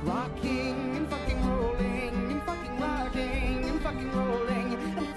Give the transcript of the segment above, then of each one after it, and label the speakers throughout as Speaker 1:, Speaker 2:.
Speaker 1: rocking and fucking rolling and fucking rocking and fucking rolling and fucking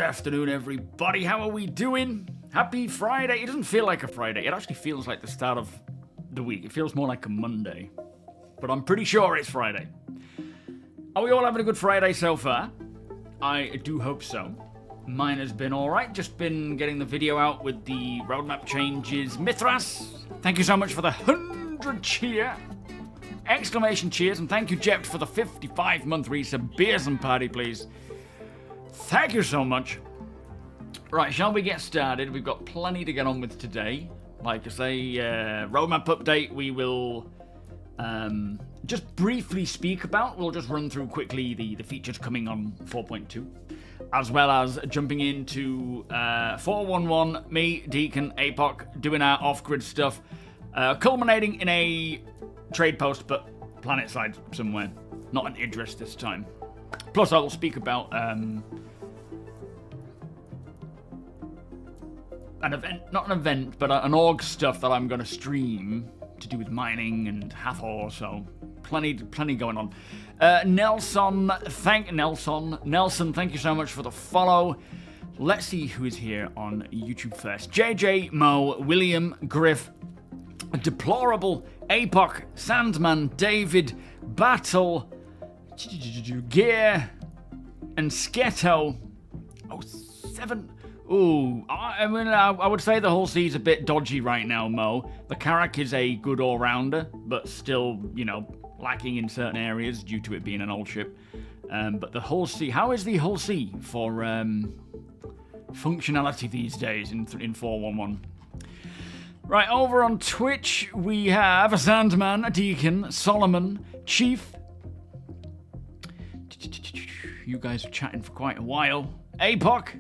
Speaker 2: afternoon, everybody. How are we doing? Happy Friday. It doesn't feel like a Friday. It actually feels like the start of the week. It feels more like a Monday. But I'm pretty sure it's Friday. Are we all having a good Friday so far? I do hope so. Mine has been alright. Just been getting the video out with the roadmap changes. Mithras, thank you so much for the 100 cheer. Exclamation cheers. And thank you, Geoff, for the 55-month resub. Beers and party, please. Thank you so much. Right, shall we get started? We've got plenty to get on with today. Like I say, roadmap update we will just briefly speak about. We'll just run through quickly the features coming on 4.2. As well as jumping into 4.1.1, me, Deacon, APOC, doing our off-grid stuff. Culminating in a trade post, but planet side somewhere. Not an Idris this time. Plus, I will speak about an event, not an event, but an org stuff that I'm going to stream to do with mining and Hathor, so plenty going on. Nelson, thank you so much for the follow. Let's see who is here on YouTube first. JJ, Mo, William, Griff, Deplorable, APOC, Sandman, David, Battle, Gear, and Sketo. 07. Ooh, I mean, I would say the whole sea's a bit dodgy right now, Mo. The Karak is a good all-rounder, but still, you know, lacking in certain areas due to it being an old ship. But the whole sea, how is the whole sea for functionality these days in 4.1.1? Right, over on Twitch, we have Sandman, Deacon, Solomon, Chief. You guys are chatting for quite a while. APOC,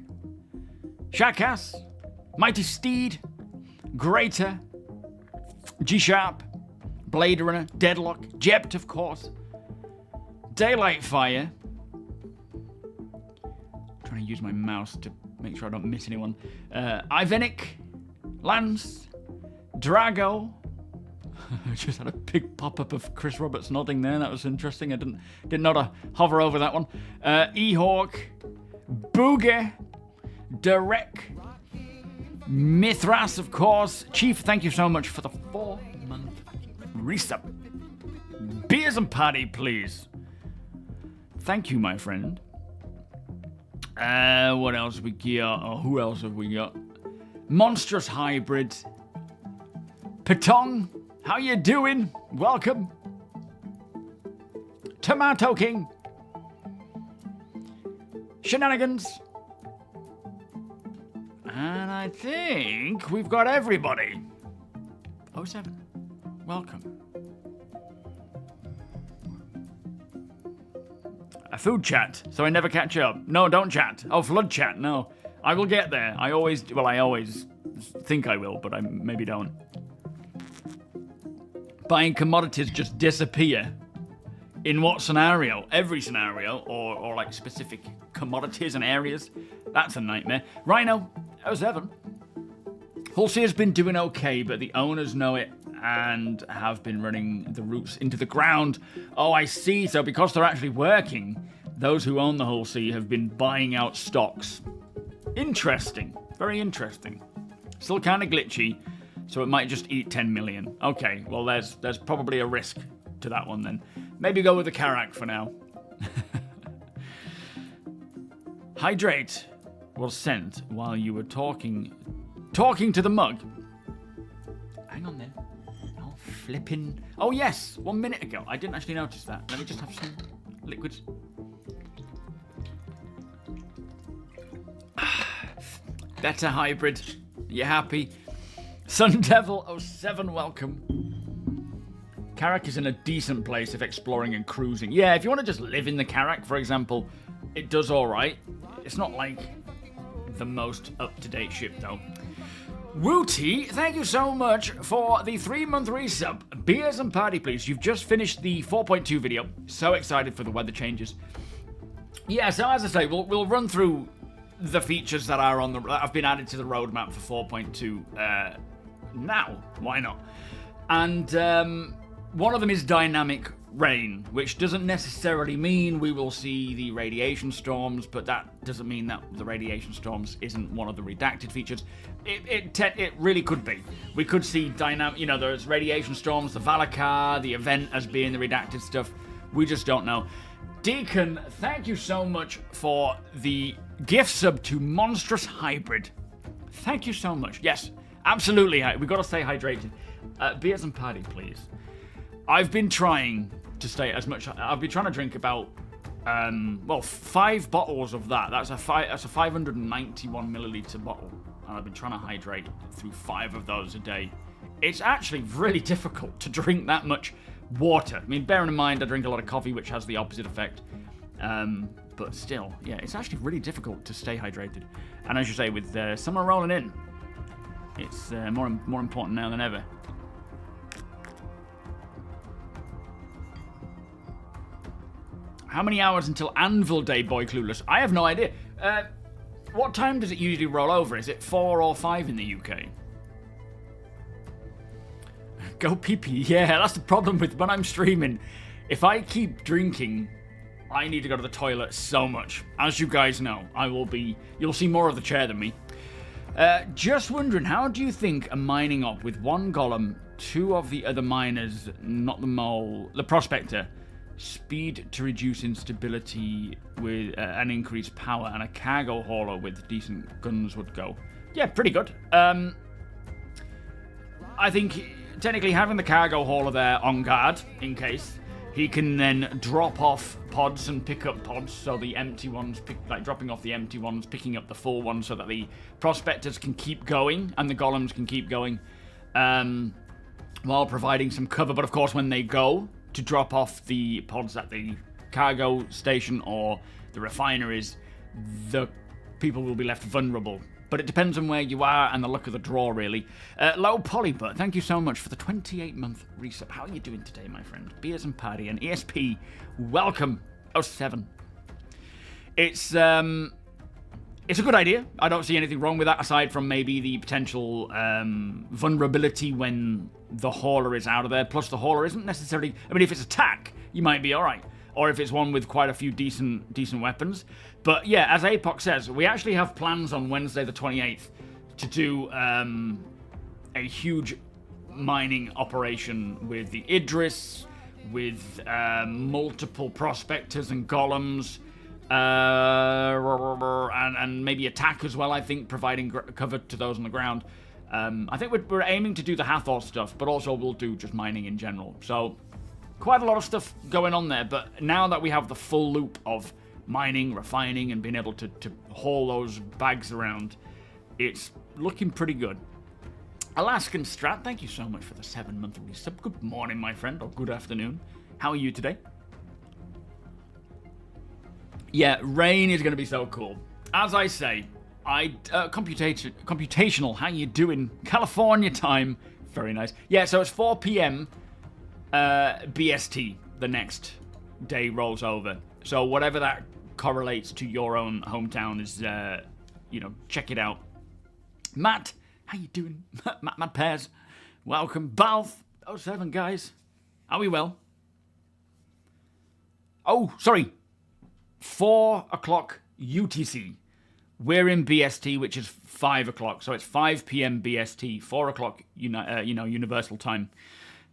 Speaker 2: Shakass, Mighty Steed, Greater, G-Sharp, Blade Runner, Deadlock, Jept, of course, Daylight Fire. Trying to use my mouse to make sure I don't miss anyone. Ivenic, Lance, Drago. I just had a big pop-up of Chris Roberts nodding there. That was interesting. I didn't know to hover over that one. E-Hawk, Boogie, Derek, Mithras, of course. Chief, thank you so much for the 4-month resub. Beers and party, please. Thank you, my friend. What else we got? Oh, who else have we got? Monstrous Hybrid. Petong, how you doing? Welcome. Tomato King. Shenanigans. And I think we've got everybody. 07. Welcome. A food chat, so I never catch up. No, don't chat. Oh, flood chat, no. I will get there. I always think I will, but I maybe don't. Buying commodities just disappear. In what scenario? Every scenario, or like specific commodities and areas. That's a nightmare. Rhino, 07. Hull C has been doing okay, but the owners know it and have been running the routes into the ground. Oh, I see. So because they're actually working, those who own the Hull C have been buying out stocks. Interesting. Very interesting. Still kind of glitchy, so it might just eat 10 million. Okay, well, there's probably a risk to that one then. Maybe go with the Karak for now. Hydrate was sent while you were talking to the mug. Hang on then. Oh, flipping. Oh, yes, 1 minute ago. I didn't actually notice that. Let me just have some liquids. Better Hybrid. You happy? Sun Devil 07, welcome. Karak is in a decent place if exploring and cruising. Yeah, if you want to just live in the Karak, for example, it does alright. It's not like the most up-to-date ship, though. Wooty, thank you so much for the 3-month resub. Beers and party, please. You've just finished the 4.2 video. So excited for the weather changes. Yeah, so as I say, we'll run through the features that are on that have been added to the roadmap for 4.2 now. Why not? And one of them is dynamic rain, which doesn't necessarily mean we will see the radiation storms, but that doesn't mean that the radiation storms isn't one of the redacted features. It really could be. We could see dynamic, you know, there's radiation storms, the Valakar, the event as being the redacted stuff. We just don't know. Deacon, thank you so much for the gift sub to Monstrous Hybrid. Thank you so much. Yes, absolutely. We've got to stay hydrated. Beers and party, please. I've been trying to stay as much. I've been trying to drink about, 5 bottles of that. That's a 591 milliliter bottle, and I've been trying to hydrate through 5 of those a day. It's actually really difficult to drink that much water. I mean, bearing in mind I drink a lot of coffee, which has the opposite effect. But still, yeah, it's actually really difficult to stay hydrated. And as you say, with summer rolling in, it's more important now than ever. How many hours until Anvil Day, Boy Clueless? I have no idea. What time does it usually roll over? Is it 4 or 5 in the UK? Go pee-pee. Yeah, that's the problem with when I'm streaming. If I keep drinking, I need to go to the toilet so much. As you guys know, you'll see more of the chair than me. Just wondering, how do you think a mining op with 1 golem, 2 of the other miners, not the mole, the prospector, speed to reduce instability with and increase power, and a cargo hauler with decent guns would go? Yeah, pretty good. I think technically having the cargo hauler there on guard in case he can then drop off pods and pick up pods, so the empty ones, dropping off the empty ones, picking up the full ones, so that the prospectors can keep going and the golems can keep going, while providing some cover. But of course, when they go to drop off the pods at the cargo station or the refineries, the people will be left vulnerable. But it depends on where you are and the luck of the draw, really. Low Polybut, thank you so much for the 28-month resub. How are you doing today, my friend? Beers and Party and ESP, welcome. 07. It's a good idea. I don't see anything wrong with that, aside from maybe the potential vulnerability when the hauler is out of there. Plus, the hauler isn't necessarily... I mean, if it's attack, you might be alright. Or if it's one with quite a few decent weapons. But yeah, as Apoc says, we actually have plans on Wednesday the 28th to do a huge mining operation with the Idris, with multiple prospectors and golems, and maybe attack as well, I think, providing cover to those on the ground. I think we're aiming to do the Hathor stuff, but also we'll do just mining in general. So quite a lot of stuff going on there, but now that we have the full loop of mining, refining, and being able to haul those bags around, it's looking pretty good. Alaskan Strat, thank you so much for the 7-month resub. Good morning, my friend, or good afternoon. How are you today? Yeah, rain is going to be so cool. As I say, computational, how you doing? California time. Very nice. Yeah, so it's 4 p.m. BST. The next day rolls over. So whatever that correlates to your own hometown is, check it out. Matt, how you doing? Matt Pears, welcome. Balth, 07, guys. Are we well? Oh, sorry. 4 o'clock UTC. We're in BST, which is 5 o'clock. So it's 5 p.m. BST, 4 o'clock, Universal Time.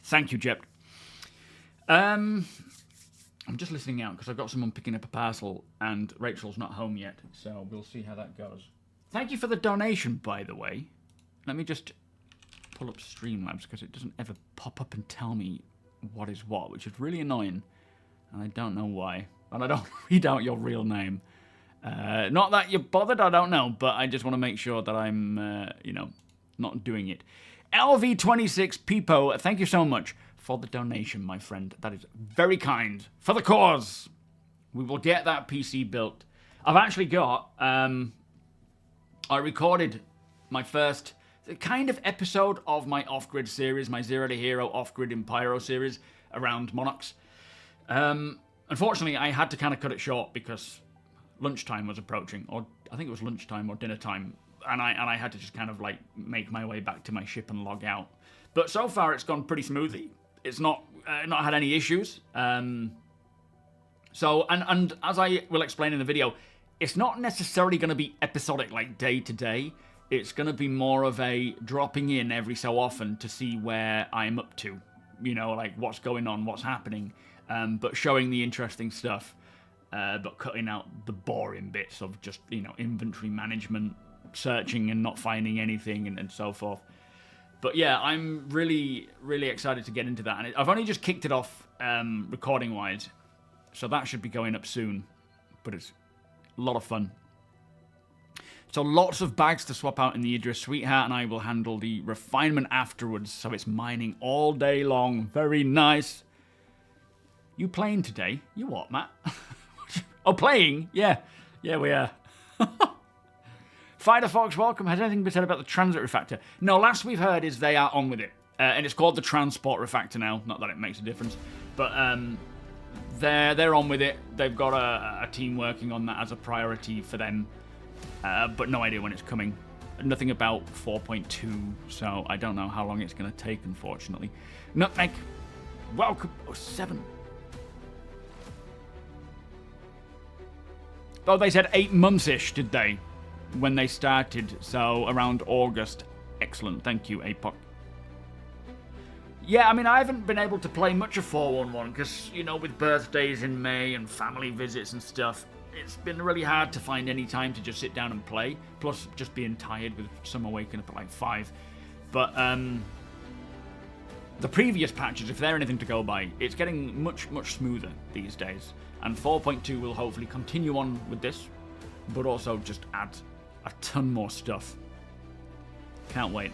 Speaker 2: Thank you, Jep. I'm just listening out because I've got someone picking up a parcel and Rachel's not home yet. So we'll see how that goes. Thank you for the donation, by the way. Let me just pull up Streamlabs because it doesn't ever pop up and tell me what is what, which is really annoying. And I don't know why. And I don't read out your real name. Not that you're bothered, I don't know, but I just want to make sure that I'm, not doing it. LV26 Peepo, thank you so much for the donation, my friend. That is very kind. For the cause. We will get that PC built. I've actually got, I recorded my first kind of episode of my off-grid series, my Zero to Hero off-grid Empyro series around Monarchs. Unfortunately, I had to kind of cut it short because lunchtime was approaching, or I think it was lunchtime or dinner time, and I had to just kind of like make my way back to my ship and log out. But so far, it's gone pretty smoothly. It's not had any issues. So, and as I will explain in the video, it's not necessarily going to be episodic, like day to day. It's going to be more of a dropping in every so often to see where I'm up to. You know, like what's going on, what's happening. But showing the interesting stuff. But cutting out the boring bits of just, you know, inventory management, searching and not finding anything and so forth. But yeah, I'm really, really excited to get into that. And I've only just kicked it off recording-wise. So that should be going up soon. But it's a lot of fun. So lots of bags to swap out in the Idris. Sweetheart and I will handle the refinement afterwards. So it's mining all day long. Very nice. You playing today? You what, Matt? Oh, playing? Yeah. Yeah, we are. Firefox, welcome. Has anything been said about the transit refactor? No, last we've heard is they are on with it. And it's called the transport refactor now. Not that it makes a difference. But they're on with it. They've got a team working on that as a priority for them. But no idea when it's coming. Nothing about 4.2, so I don't know how long it's going to take, unfortunately. Nutmeg, welcome. Oh, 7. Oh, they said 8 months-ish, did they? When they started, so around August. Excellent, thank you, APOC. Yeah, I mean, I haven't been able to play much of 411 because, you know, with birthdays in May and family visits and stuff, it's been really hard to find any time to just sit down and play. Plus, just being tired with Summer waking up at like 5. But, the previous patches, if they're anything to go by, it's getting much, much smoother these days. And 4.2 will hopefully continue on with this, but also just add a ton more stuff. Can't wait.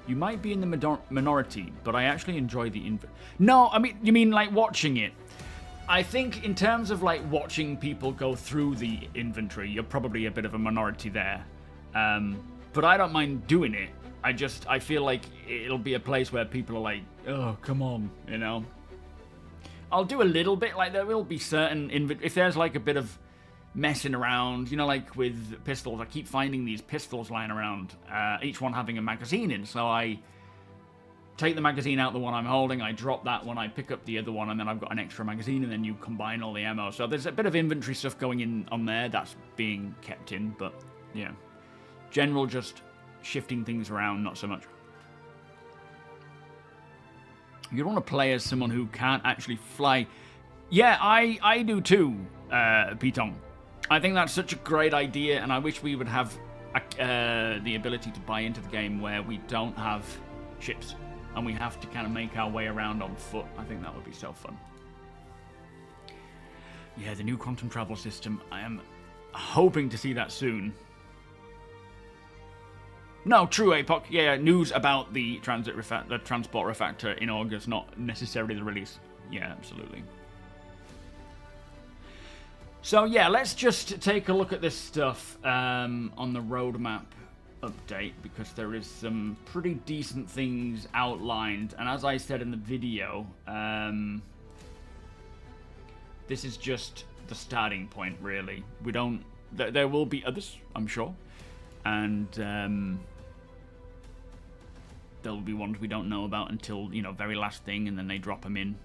Speaker 2: You might be in the minority, but I actually enjoy the No, I mean, you mean like watching it? I think in terms of like watching people go through the inventory, you're probably a bit of a minority there. But I don't mind doing it. I feel like it'll be a place where people are like, oh, come on, you know? I'll do a little bit, like there will be certain, if there's like a bit of messing around, you know, like with pistols, I keep finding these pistols lying around, each one having a magazine in, so I take the magazine out, the one I'm holding, I drop that one, I pick up the other one, and then I've got an extra magazine, and then you combine all the ammo. So there's a bit of inventory stuff going in on there that's being kept in, but yeah. General just shifting things around, not so much. You want to play as someone who can't actually fly. Yeah, I do too, Pitong. I think that's such a great idea, and I wish we would have the ability to buy into the game where we don't have ships, and we have to kind of make our way around on foot. I think that would be so fun. Yeah, the new quantum travel system. I am hoping to see that soon. No, true, APOC. Yeah, news about the transport refactor in August, not necessarily the release. Yeah, absolutely. So yeah, let's just take a look at this stuff on the roadmap update, because there is some pretty decent things outlined. And as I said in the video, this is just the starting point, really. We don't... There will be others, I'm sure. And there will be ones we don't know about until, you know, very last thing, and then they drop them in.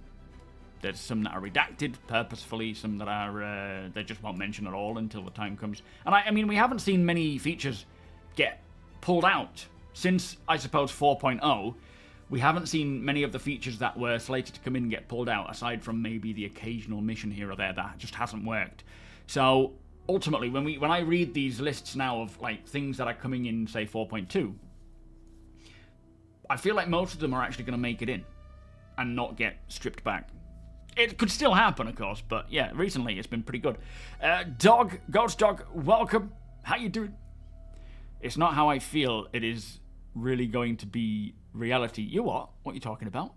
Speaker 2: There's some that are redacted purposefully, some that are they just won't mention at all until the time comes. And I mean, we haven't seen many features get pulled out since, I suppose, 4.0. We haven't seen many of the features that were slated to come in and get pulled out, aside from maybe the occasional mission here or there that just hasn't worked. So ultimately, when I read these lists now of like things that are coming in, say 4.2, I feel like most of them are actually going to make it in and not get stripped back. It could still happen, of course, but yeah, recently it's been pretty good. Ghost Dog, welcome. How you doing? It's not how I feel. It is really going to be reality. You what? What are you talking about?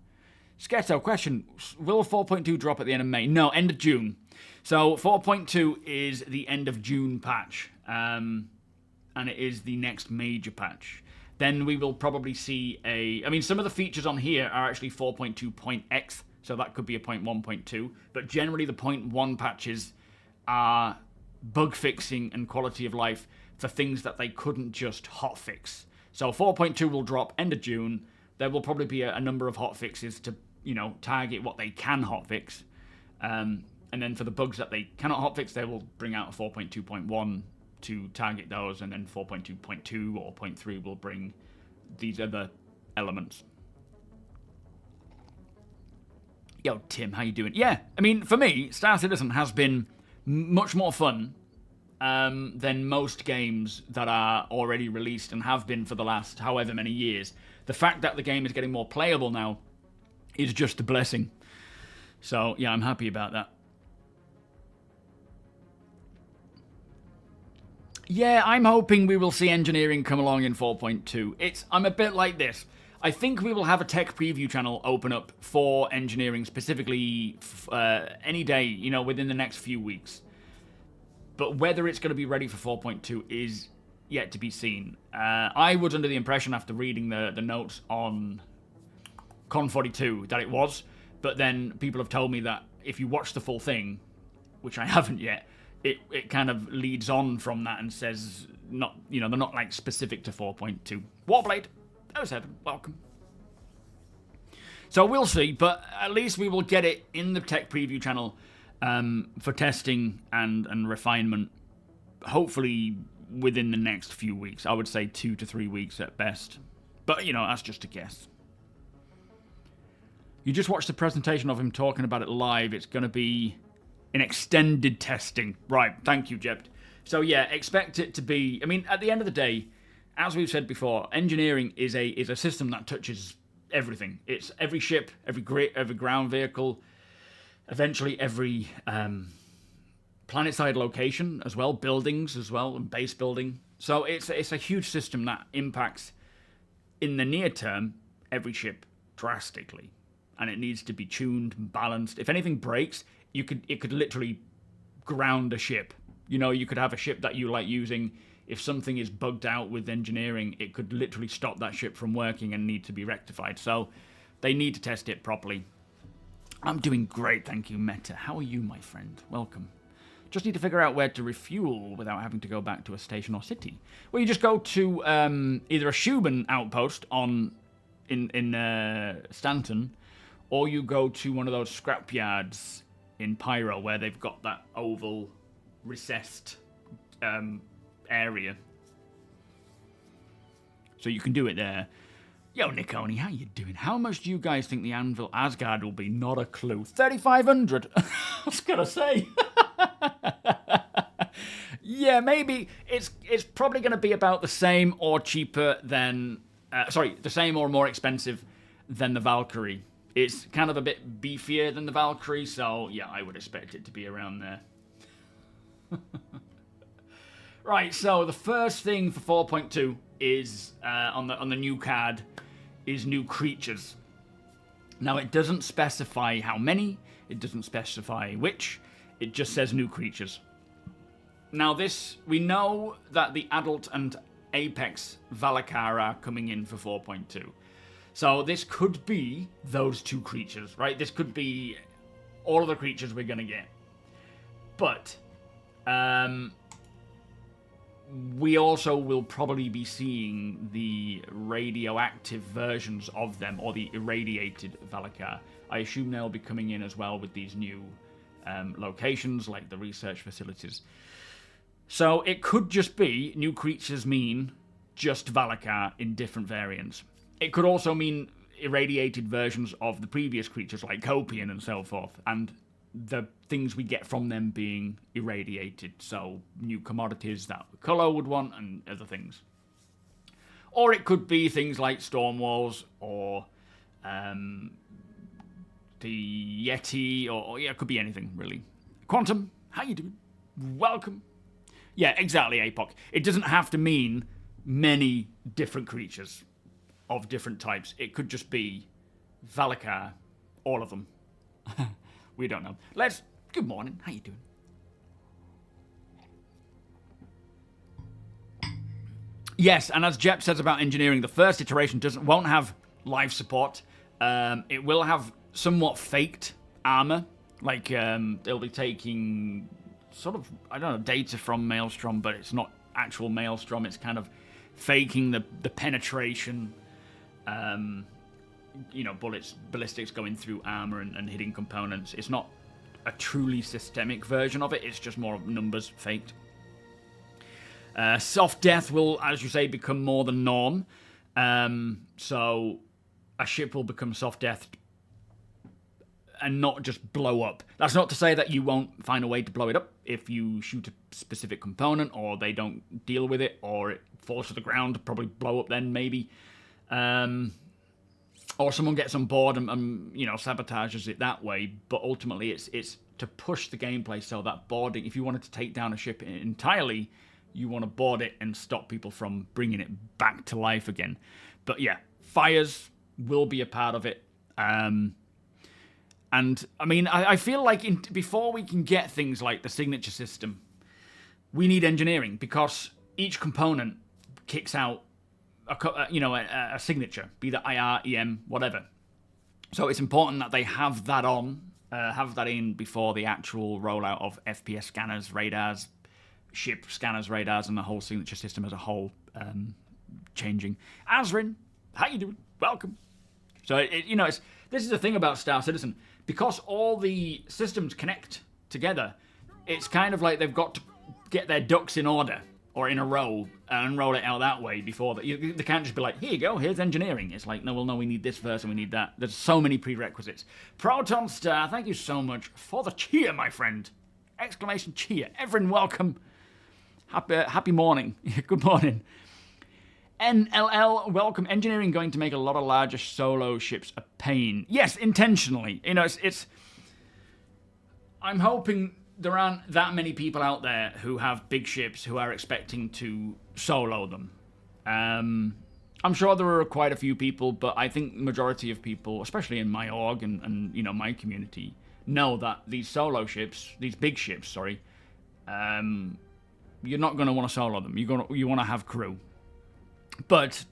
Speaker 2: Sketo, question. Will 4.2 drop at the end of May? No, end of June. So 4.2 is the end of June patch. And it is the next major patch. Then we will probably see I mean, some of the features on here are actually 4.2.x. So that could be a 0.1.2. But generally the 0.1 patches are bug fixing and quality of life for things that they couldn't just hotfix. So 4.2 will drop end of June. There will probably be a number of hotfixes to, you know, target what they can hotfix. And then for the bugs that they cannot hotfix, they will bring out a 4.2.1 to target those, and then 4.2.2 or 0.3 will bring these other elements. Yo, Tim, how you doing? Yeah, I mean, for me, Star Citizen has been much more fun than most games that are already released and have been for the last however many years. The fact that the game is getting more playable now is just a blessing. So, yeah, I'm happy about that. Yeah, I'm hoping we will see engineering come along in 4.2. I'm a bit like this. I think we will have a tech preview channel open up for engineering specifically any day, you know, within the next few weeks. But whether it's going to be ready for 4.2 is yet to be seen. I was under the impression after reading the notes on Con 42 that it was, but then people have told me that if you watch the full thing, which I haven't yet, it kind of leads on from that and says, not, you know, they're not like specific to 4.2. Warblade, 07, welcome. So we'll see, but at least we will get it in the tech preview channel for testing and refinement, hopefully within the next few weeks. I would say 2 to 3 weeks at best. But, you know, that's just a guess. You just watched the presentation of him talking about it live. It's going to be in extended testing. Right, thank you, Geoff. So, yeah, expect it to be... I mean, at the end of the day, as we've said before, engineering is a system that touches everything. It's every ship, every ground vehicle, eventually every planet-side location as well, buildings as well, and base building. So it's a huge system that impacts, in the near term, every ship drastically. And it needs to be tuned and balanced. If anything breaks, it could literally ground a ship. You know, you could have a ship that you like using. If something is bugged out with engineering, it could literally stop that ship from working and need to be rectified. So they need to test it properly. I'm doing great, thank you, Meta. How are you, my friend? Welcome. Just need to figure out where to refuel without having to go back to a station or city. Well, you just go to either a Shuban outpost in Stanton, or you go to one of those scrapyards in Pyro where they've got that oval, recessed area. So you can do it there. Yo, Nickoni, how you doing? How much do you guys think the Anvil Asgard will be? Not a clue. 3,500. I was gonna say. Yeah, maybe it's probably gonna be about the same or cheaper than the same or more expensive than the Valkyrie. It's kind of a bit beefier than the Valkyrie, so yeah, I would expect it to be around there. Right, so the first thing for 4.2 is on the new card is new creatures. Now it doesn't specify how many, it doesn't specify which, it just says new creatures. Now this, we know that the adult and apex Valakar are coming in for 4.2. So this could be those two creatures, right? This could be all of the creatures we're going to get. But we also will probably be seeing the radioactive versions of them, or the irradiated Valakar. I assume they'll be coming in as well with these new locations, like the research facilities. So it could just be new creatures mean just Valakar in different variants. It could also mean irradiated versions of the previous creatures, like Copian and so forth, and the things we get from them being irradiated, so new commodities that Cullo would want and other things. Or it could be things like Storm Walls or the Yeti, or yeah, it could be anything really. Quantum, how you doing? Welcome. Yeah, exactly, Apoc. It doesn't have to mean many different creatures of different types. It could just be Valakar, all of them. We don't know. Good morning. How you doing? Yes, and as Jep says about engineering, the first iteration won't have life support. It will have somewhat faked armor. Like, they'll be taking sort of, I don't know, data from Maelstrom, but it's not actual Maelstrom. It's kind of faking the penetration. you know, bullets, ballistics going through armor and hitting components. It's not a truly systemic version of it. It's just more numbers faked. Soft death will, as you say, become more the norm. So a ship will become soft death and not just blow up. That's not to say that you won't find a way to blow it up if you shoot a specific component or they don't deal with it or it falls to the ground, probably blow up then maybe. Or someone gets on board and you know, sabotages it that way. But ultimately it's to push the gameplay so that boarding, if you wanted to take down a ship entirely, you want to board it and stop people from bringing it back to life again. But yeah, fires will be a part of it. And I mean, I feel like before we can get things like the signature system, we need engineering, because each component kicks out a signature, be that IR, EM, whatever. So it's important that they have that in before the actual rollout of FPS scanners, radars, ship scanners, radars, and the whole signature system as a whole changing. Azrin, how you doing? Welcome. So this is the thing about Star Citizen, because all the systems connect together. It's kind of like they've got to get their ducks in order or in a row and roll it out that way before that. They can't just be like, here you go, here's engineering. It's like, no, we need this first and we need that. There's so many prerequisites. Proton Star, thank you so much for the cheer, my friend. Exclamation cheer. Everyone, welcome. Happy morning. Good morning. NLL, welcome. Engineering going to make a lot of larger solo ships a pain. Yes, intentionally. You know, it's I'm hoping there aren't that many people out there who have big ships who are expecting to solo them. I'm sure there are quite a few people, but I think the majority of people, especially in my org and you know, my community, know that these solo ships, these big ships, sorry, you're not going to want to solo them. You want to have crew. But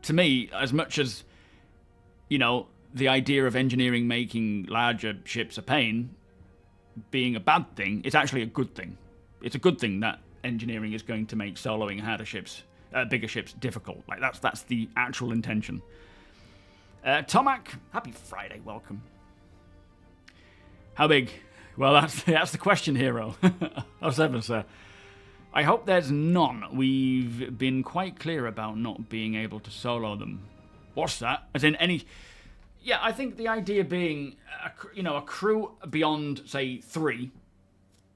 Speaker 2: to me, as much as, you know, the idea of engineering making larger ships a pain being a bad thing, it's actually a good thing. It's a good thing that engineering is going to make soloing bigger ships difficult. Like that's the actual intention. Tomac, happy Friday, welcome. How big? Well, that's the question, hero. 07, sir. I hope there's none. We've been quite clear about not being able to solo them. What's that? As in any... Yeah, I think the idea being, a crew beyond, say, 3.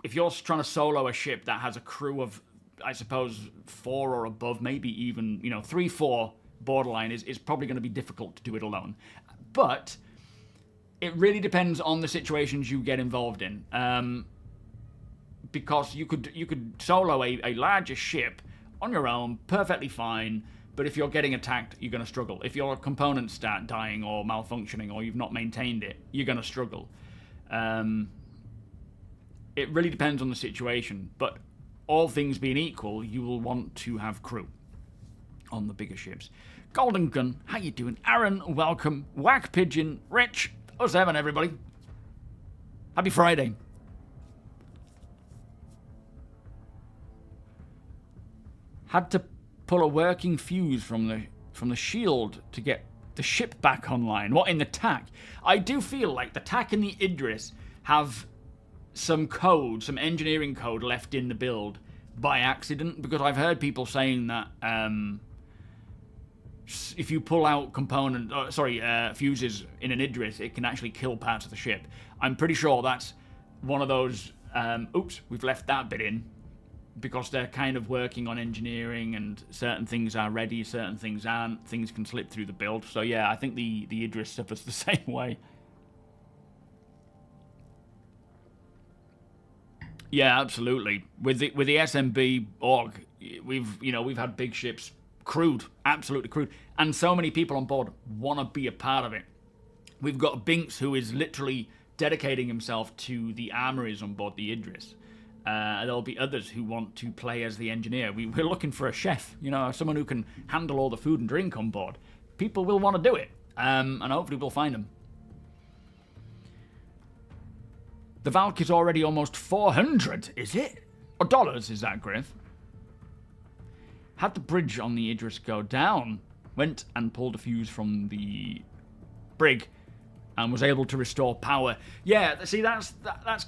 Speaker 2: If you're trying to solo a ship that has a crew of, I suppose, 4 or above, maybe even, 3, 4 borderline is probably going to be difficult to do it alone. But it really depends on the situations you get involved in. Because you could solo a larger ship on your own, perfectly fine, but if you're getting attacked, you're going to struggle. If your components start dying or malfunctioning or you've not maintained it, you're going to struggle. It really depends on the situation, but all things being equal, you will want to have crew on the bigger ships. Golden Gun, how you doing? Aaron, welcome. Whack Pigeon, Rich, 07 everybody. Happy Friday. Had to pull a working fuse from the shield to get the ship back online. What, in the TAC? I do feel like the TAC and the Idris have some code, some engineering code left in the build by accident, because I've heard people saying that if you pull out fuses in an Idris, it can actually kill parts of the ship. I'm pretty sure that's one of those, oops, we've left that bit in, because they're kind of working on engineering and certain things are ready, certain things aren't, things can slip through the build. So yeah, I think the Idris suffers the same way. Yeah, absolutely. With the SMB org, we've had big ships crewed, absolutely crewed, and so many people on board want to be a part of it. We've got Binks, who is literally dedicating himself to the armories on board the Idris. There'll be others who want to play as the engineer. We're looking for a chef, someone who can handle all the food and drink on board. People will want to do it, and hopefully we'll find them. The Valk is already almost 400, is it? Or dollars, is that, Griff? Had the bridge on the Idris go down. Went and pulled a fuse from the brig and was able to restore power. Yeah, see, that's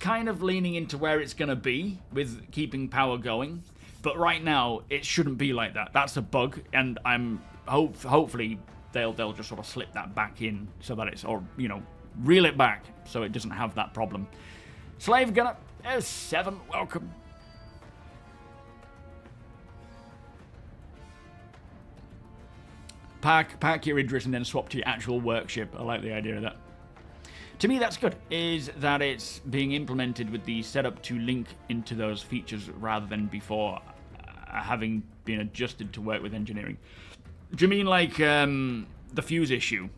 Speaker 2: kind of leaning into where it's going to be with keeping power going. But right now, it shouldn't be like that. That's a bug, and I'm hopefully they'll just sort of slip that back in so that it's, or you know, reel it back so it doesn't have that problem. Slave Gunner S7, welcome. Pack your Idris and then swap to your actual workship. I like the idea of that. To me, that's good, is that it's being implemented with the setup to link into those features rather than before having been adjusted to work with engineering. Do you mean like the fuse issue?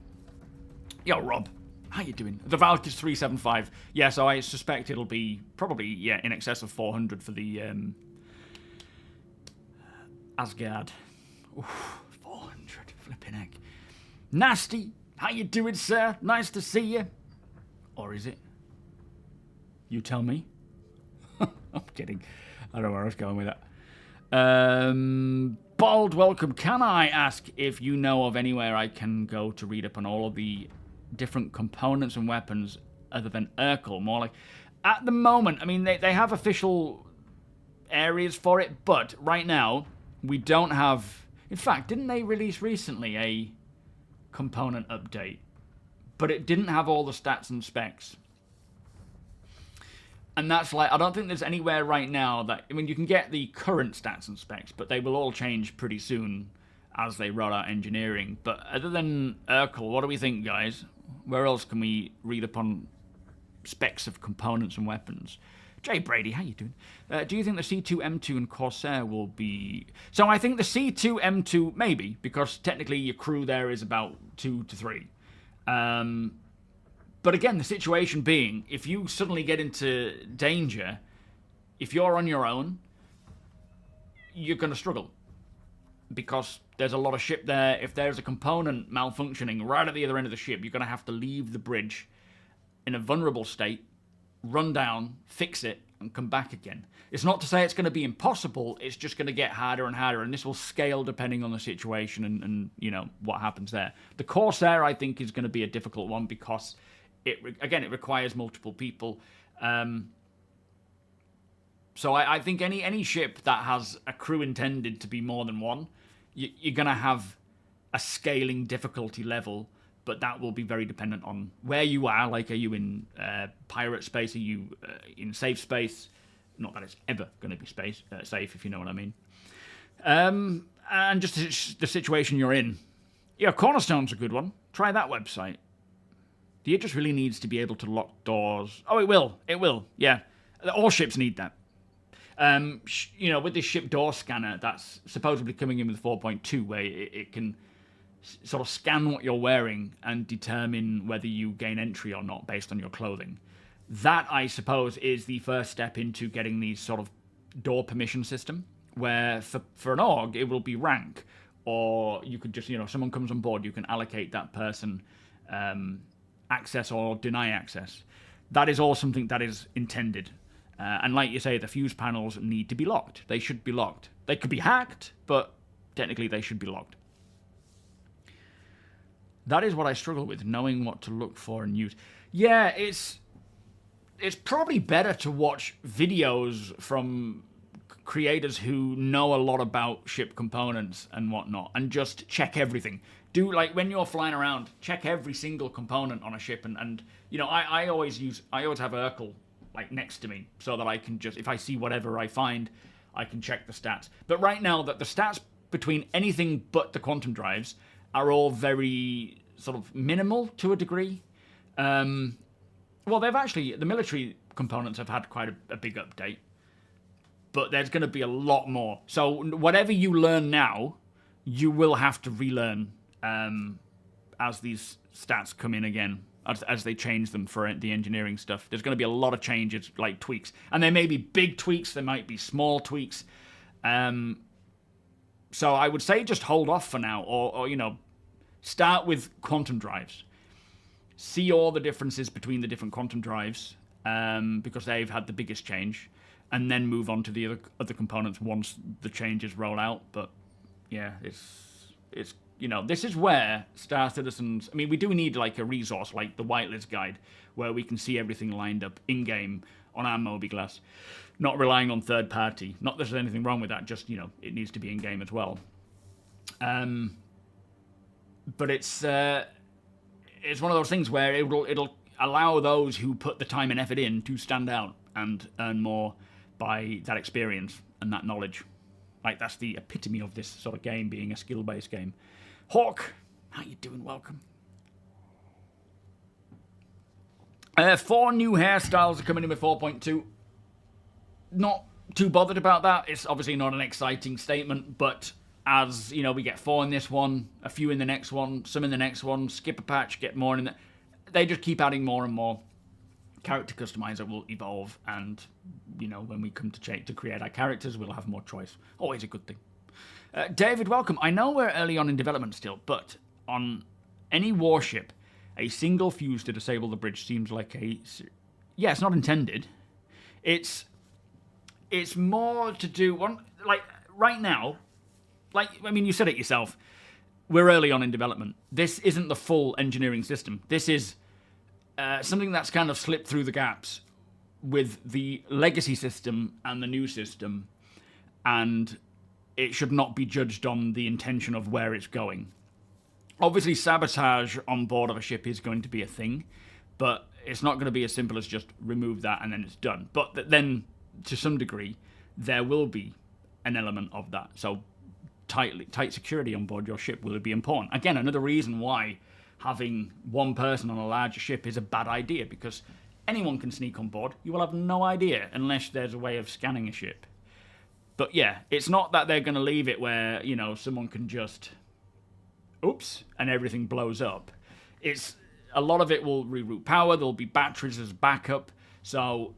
Speaker 2: Yo, Rob, how you doing? The Valk is 375. Yeah, so I suspect it'll be probably, yeah, in excess of 400 for the Asgard. Oof, 400, flipping heck. Nasty, how you doing, sir? Nice to see you. Or is it? You tell me. I'm kidding. I don't know where I was going with that. Bald, welcome. Can I ask if you know of anywhere I can go to read up on all of the different components and weapons other than Urkel? More like, at the moment, I mean, they have official areas for it, but right now, we don't have... In fact, didn't they release recently a component update? But it didn't have all the stats and specs. And that's like, I don't think there's anywhere right now that, I mean, you can get the current stats and specs, but they will all change pretty soon as they roll out engineering. But other than Urkel, what do we think, guys? Where else can we read upon specs of components and weapons? Jay Brady, how you doing? Do you think the C2M2 and Corsair will be... So I think the C2M2, maybe, because technically your crew there is about 2 to 3. But again, the situation being, if you suddenly get into danger, if you're on your own, you're going to struggle. Because there's a lot of ship there. If there's a component malfunctioning right at the other end of the ship, you're going to have to leave the bridge in a vulnerable state, run down, fix it, and come back again. It's not to say it's going to be impossible, it's just going to get harder and harder, and this will scale depending on the situation and you know, what happens there. The Corsair, I think, is going to be a difficult one because, it requires multiple people. So I think any ship that has a crew intended to be more than one, you're going to have a scaling difficulty level, but that will be very dependent on where you are. Like, are you in pirate space? Are you in safe space? Not that it's ever going to be safe, if you know what I mean. And just the situation you're in. Yeah, Cornerstone's a good one. Try that website. The Idris really needs to be able to lock doors. Oh, it will. It will, yeah. All ships need that. You know, with this ship door scanner that's supposedly coming in with 4.2, where it can sort of scan what you're wearing and determine whether you gain entry or not based on your clothing. That, I suppose, is the first step into getting these sort of door permission system, where for an org, it will be rank, or you could just, you know, someone comes on board, you can allocate that person access or deny access. That is all something that is intended. And like you say, the fuse panels need to be locked. They should be locked. They could be hacked, but technically they should be locked. That is what I struggle with, knowing what to look for and use. Yeah, it's probably better to watch videos from creators who know a lot about ship components and whatnot, and just check everything. Do, like, when you're flying around, check every single component on a ship, and you know, I always have Urkel like next to me, so that I can just, if I see whatever I find, I can check the stats. But right now, that the stats between anything but the quantum drives are all very sort of minimal to a degree. Well, they've actually, the military components have had quite a big update, but there's going to be a lot more. So whatever you learn now, you will have to relearn as these stats come in again, as they change them for the engineering stuff. There's going to be a lot of changes, like tweaks. And there may be big tweaks, there might be small tweaks. So I would say just hold off for now, or you know, start with quantum drives. See all the differences between the different quantum drives, because they've had the biggest change, and then move on to the other components once the changes roll out. But yeah, it's You know, this is where Star Citizens... I mean, we do need, like, a resource like the whitelist guide where we can see everything lined up in-game on our MobiGlass, not relying on third party. Not that there's anything wrong with that, just, you know, it needs to be in-game as well. But it's one of those things where it'll allow those who put the time and effort in to stand out and earn more by that experience and that knowledge. Like, that's the epitome of this sort of game being a skill-based game. Hawk, how you doing? Welcome. 4 new hairstyles are coming in with 4.2. Not too bothered about that. It's obviously not an exciting statement, but as, you know, we get 4 in this one, a few in the next one, some in the next one, skip a patch, get more in the... They just keep adding more and more. Character customizer will evolve, and, you know, when we come to create our characters, we'll have more choice. Always a good thing. David, welcome. I know we're early on in development still, but on any warship, a single fuse to disable the bridge seems like a... Yeah, it's not intended. It's more to do... Like, right now, like, I mean, you said it yourself, we're early on in development. This isn't the full engineering system. This is something that's kind of slipped through the gaps with the legacy system and the new system, and it should not be judged on the intention of where it's going. Obviously, sabotage on board of a ship is going to be a thing, but it's not going to be as simple as just remove that and then it's done. But then, to some degree, there will be an element of that. So tight security on board your ship will be important. Again, another reason why having one person on a larger ship is a bad idea, because anyone can sneak on board. You will have no idea unless there's a way of scanning a ship. But yeah, it's not that they're going to leave it where, you know, someone can just... oops, and everything blows up. It's a lot of it will reroute power. There'll be batteries as backup. So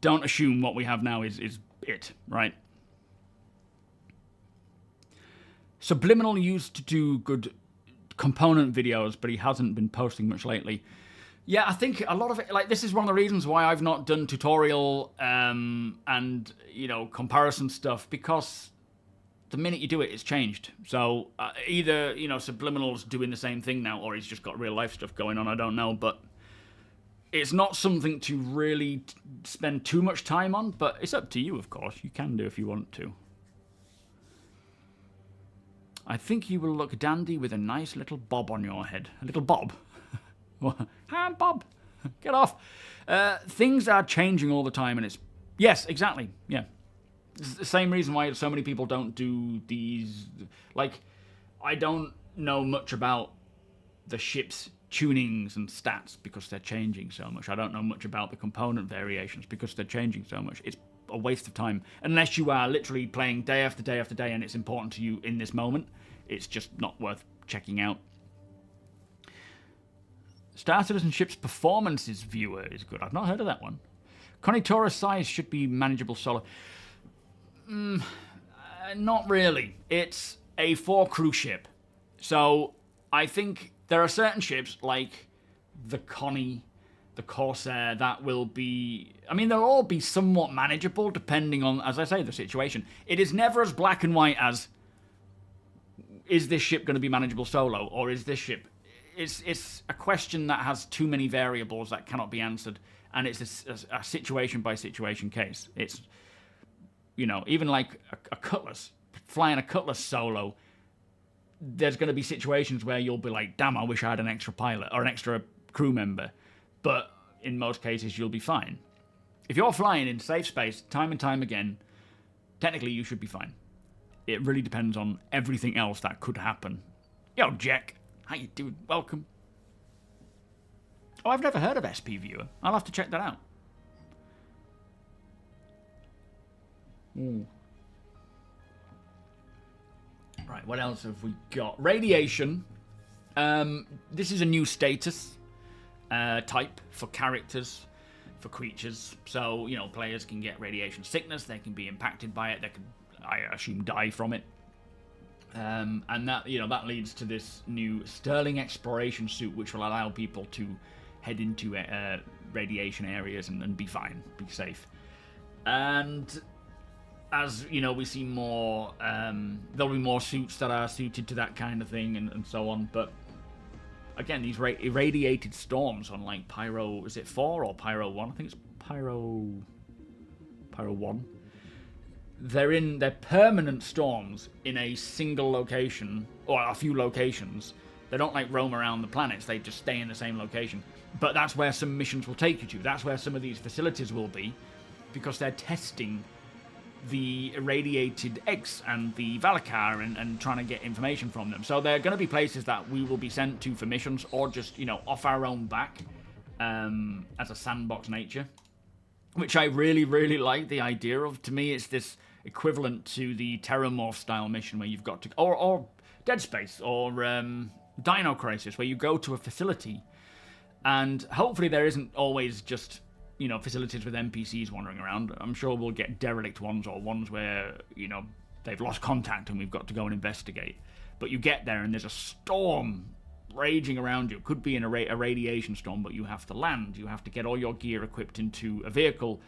Speaker 2: don't assume what we have now is it, right? Subliminal used to do good component videos, but he hasn't been posting much lately. Yeah, I think a lot of it, like, this is one of the reasons why I've not done tutorial and, you know, comparison stuff, because the minute you do it, it's changed. So either, you know, Subliminal's doing the same thing now, or he's just got real life stuff going on, I don't know, but it's not something to really spend too much time on, but it's up to you, of course. You can do if you want to. I think you will look dandy with a nice little bob on your head. A little bob? Hi, Bob. Get off. Things are changing all the time, and it's... Yes, exactly. Yeah. It's the same reason why so many people don't do these... Like, I don't know much about the ship's tunings and stats because they're changing so much. I don't know much about the component variations because they're changing so much. It's a waste of time. Unless you are literally playing day after day after day and it's important to you in this moment, it's just not worth checking out. Star Citizen Ship's Performances viewer is good. I've not heard of that one. Conitora's size should be manageable solo. Not really. It's a 4-crew ship. So I think there are certain ships like the Connie, the Corsair, that will be... I mean, they'll all be somewhat manageable depending on, as I say, the situation. It is never as black and white as, is this ship going to be manageable solo, or is this ship... It's a question that has too many variables that cannot be answered, and it's a situation-by-situation case. It's, you know, even like a Cutlass, flying a Cutlass solo, there's going to be situations where you'll be like, damn, I wish I had an extra pilot or an extra crew member. But in most cases, you'll be fine. If you're flying in safe space time and time again, technically you should be fine. It really depends on everything else that could happen. Yo, Jack, how you doing? Welcome. Oh, I've never heard of SP Viewer. I'll have to check that out. Right, what else have we got? Radiation. This is a new status type for characters, for creatures. So, you know, players can get radiation sickness. They can be impacted by it. They can, I assume, die from it. And that, you know, that leads to this new Sterling exploration suit, which will allow people to head into radiation areas and be fine, be safe. And as you know, we see more. There'll be more suits that are suited to that kind of thing, and so on. But again, these irradiated storms on like Pyro, is it 4 or Pyro 1? I think it's Pyro 1. They're permanent storms in a single location, or a few locations. They don't like roam around the planets, they just stay in the same location. But that's where some missions will take you to. That's where some of these facilities will be, because they're testing the irradiated eggs and the Valakar and trying to get information from them. So they're going to be places that we will be sent to for missions, or just, you know, off our own back, as a sandbox nature, which I really, really like the idea of. To me, it's this equivalent to the Terramorph style mission where you've got to, or Dead Space, or Dino Crisis, where you go to a facility, and hopefully there isn't always just, you know, facilities with NPCs wandering around. I'm sure we'll get derelict ones, or ones where, you know, they've lost contact and we've got to go and investigate. But you get there and there's a storm raging around you. It could be a radiation storm, but you have to land. You have to get all your gear equipped into a vehicle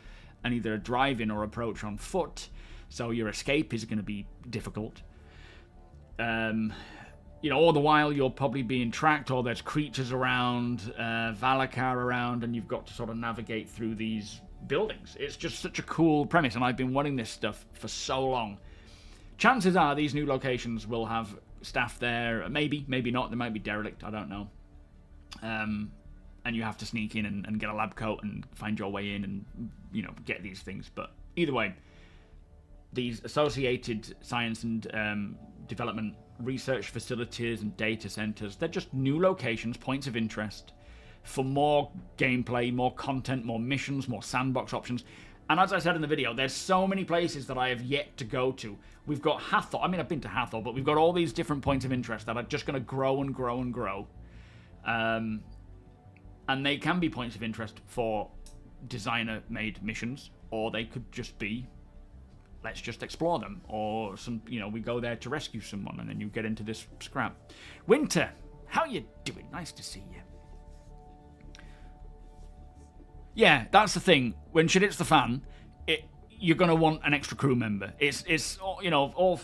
Speaker 2: and either drive in or approach on foot. So your escape is going to be difficult. You know, all the while you're probably being tracked, or there's creatures around, Valakar around, and you've got to sort of navigate through these buildings. It's just such a cool premise, and I've been wanting this stuff for so long. Chances are these new locations will have staff there. Maybe, maybe not. They might be derelict. I don't know. And you have to sneak in and get a lab coat and find your way in and, you know, get these things. But either way, these associated science and development research facilities and data centers, they're just new locations, points of interest for more gameplay, more content, more missions, more sandbox options. And as I said in the video, there's so many places that I have yet to go to. We've got Hathor. I mean, I've been to Hathor, but we've got all these different points of interest that are just going to grow and grow and grow. And they can be points of interest for designer-made missions, or they could just be, let's just explore them, or some, you know, we go there to rescue someone, and then you get into this scrap. Winter, how you doing? Nice to see you. Yeah, that's the thing. When shit hits the fan, you're gonna want an extra crew member. It's you know, all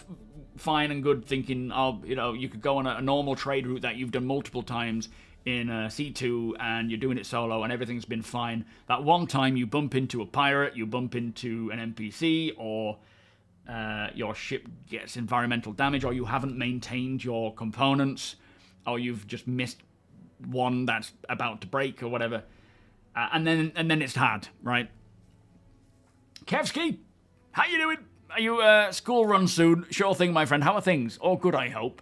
Speaker 2: fine and good thinking. You know, you could go on a normal trade route that you've done multiple times in C2, and you're doing it solo, and everything's been fine. That one time you bump into a pirate, you bump into an NPC, or your ship gets environmental damage, or you haven't maintained your components, or you've just missed one that's about to break, or whatever, and then it's hard, right? Kevski, how you doing? Are you school run soon? Sure thing, my friend. How are things? All good, I hope.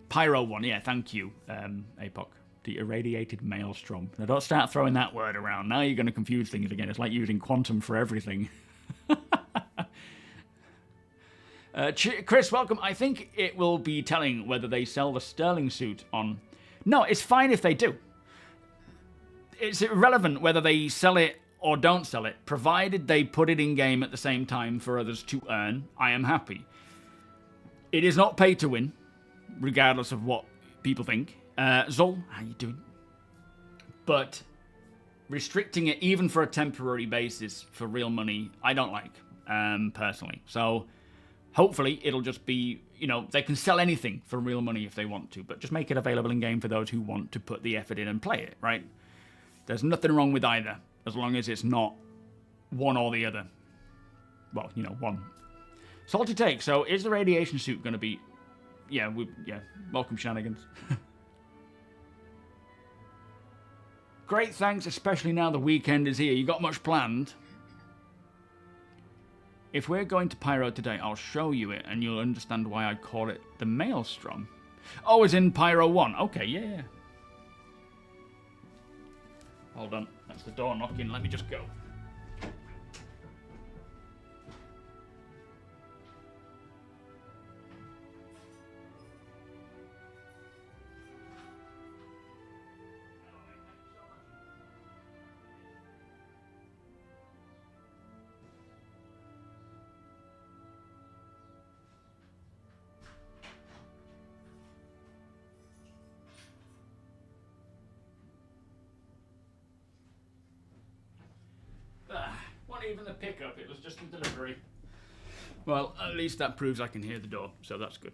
Speaker 2: Pyro 1, yeah, thank you, Apoc. The irradiated maelstrom. Now, don't start throwing that word around. Now you're going to confuse things again. It's like using quantum for everything. Chris, welcome. I think it will be telling whether they sell the Sterling suit on... No, it's fine if they do. It's irrelevant whether they sell it or don't sell it, provided they put it in-game at the same time for others to earn. I am happy. It is not pay to win, regardless of what people think. Zol, how you doing? But restricting it even for a temporary basis for real money, I don't like, personally. So hopefully it'll just be, you know, they can sell anything for real money if they want to, but just make it available in game for those who want to put the effort in and play it, right? There's nothing wrong with either, as long as it's not one or the other. Well, you know, one. Salty take. So is the radiation suit going to be... Yeah, welcome shenanigans. Great, thanks, especially now the weekend is here. You got much planned? If we're going to Pyro today, I'll show you it, and you'll understand why I call it the Maelstrom. Oh, it's in Pyro 1. Okay, yeah. Hold on, that's the door knocking. Let me just go. the pickup, it was just a delivery. Well, at least that proves I can hear the door, so that's good.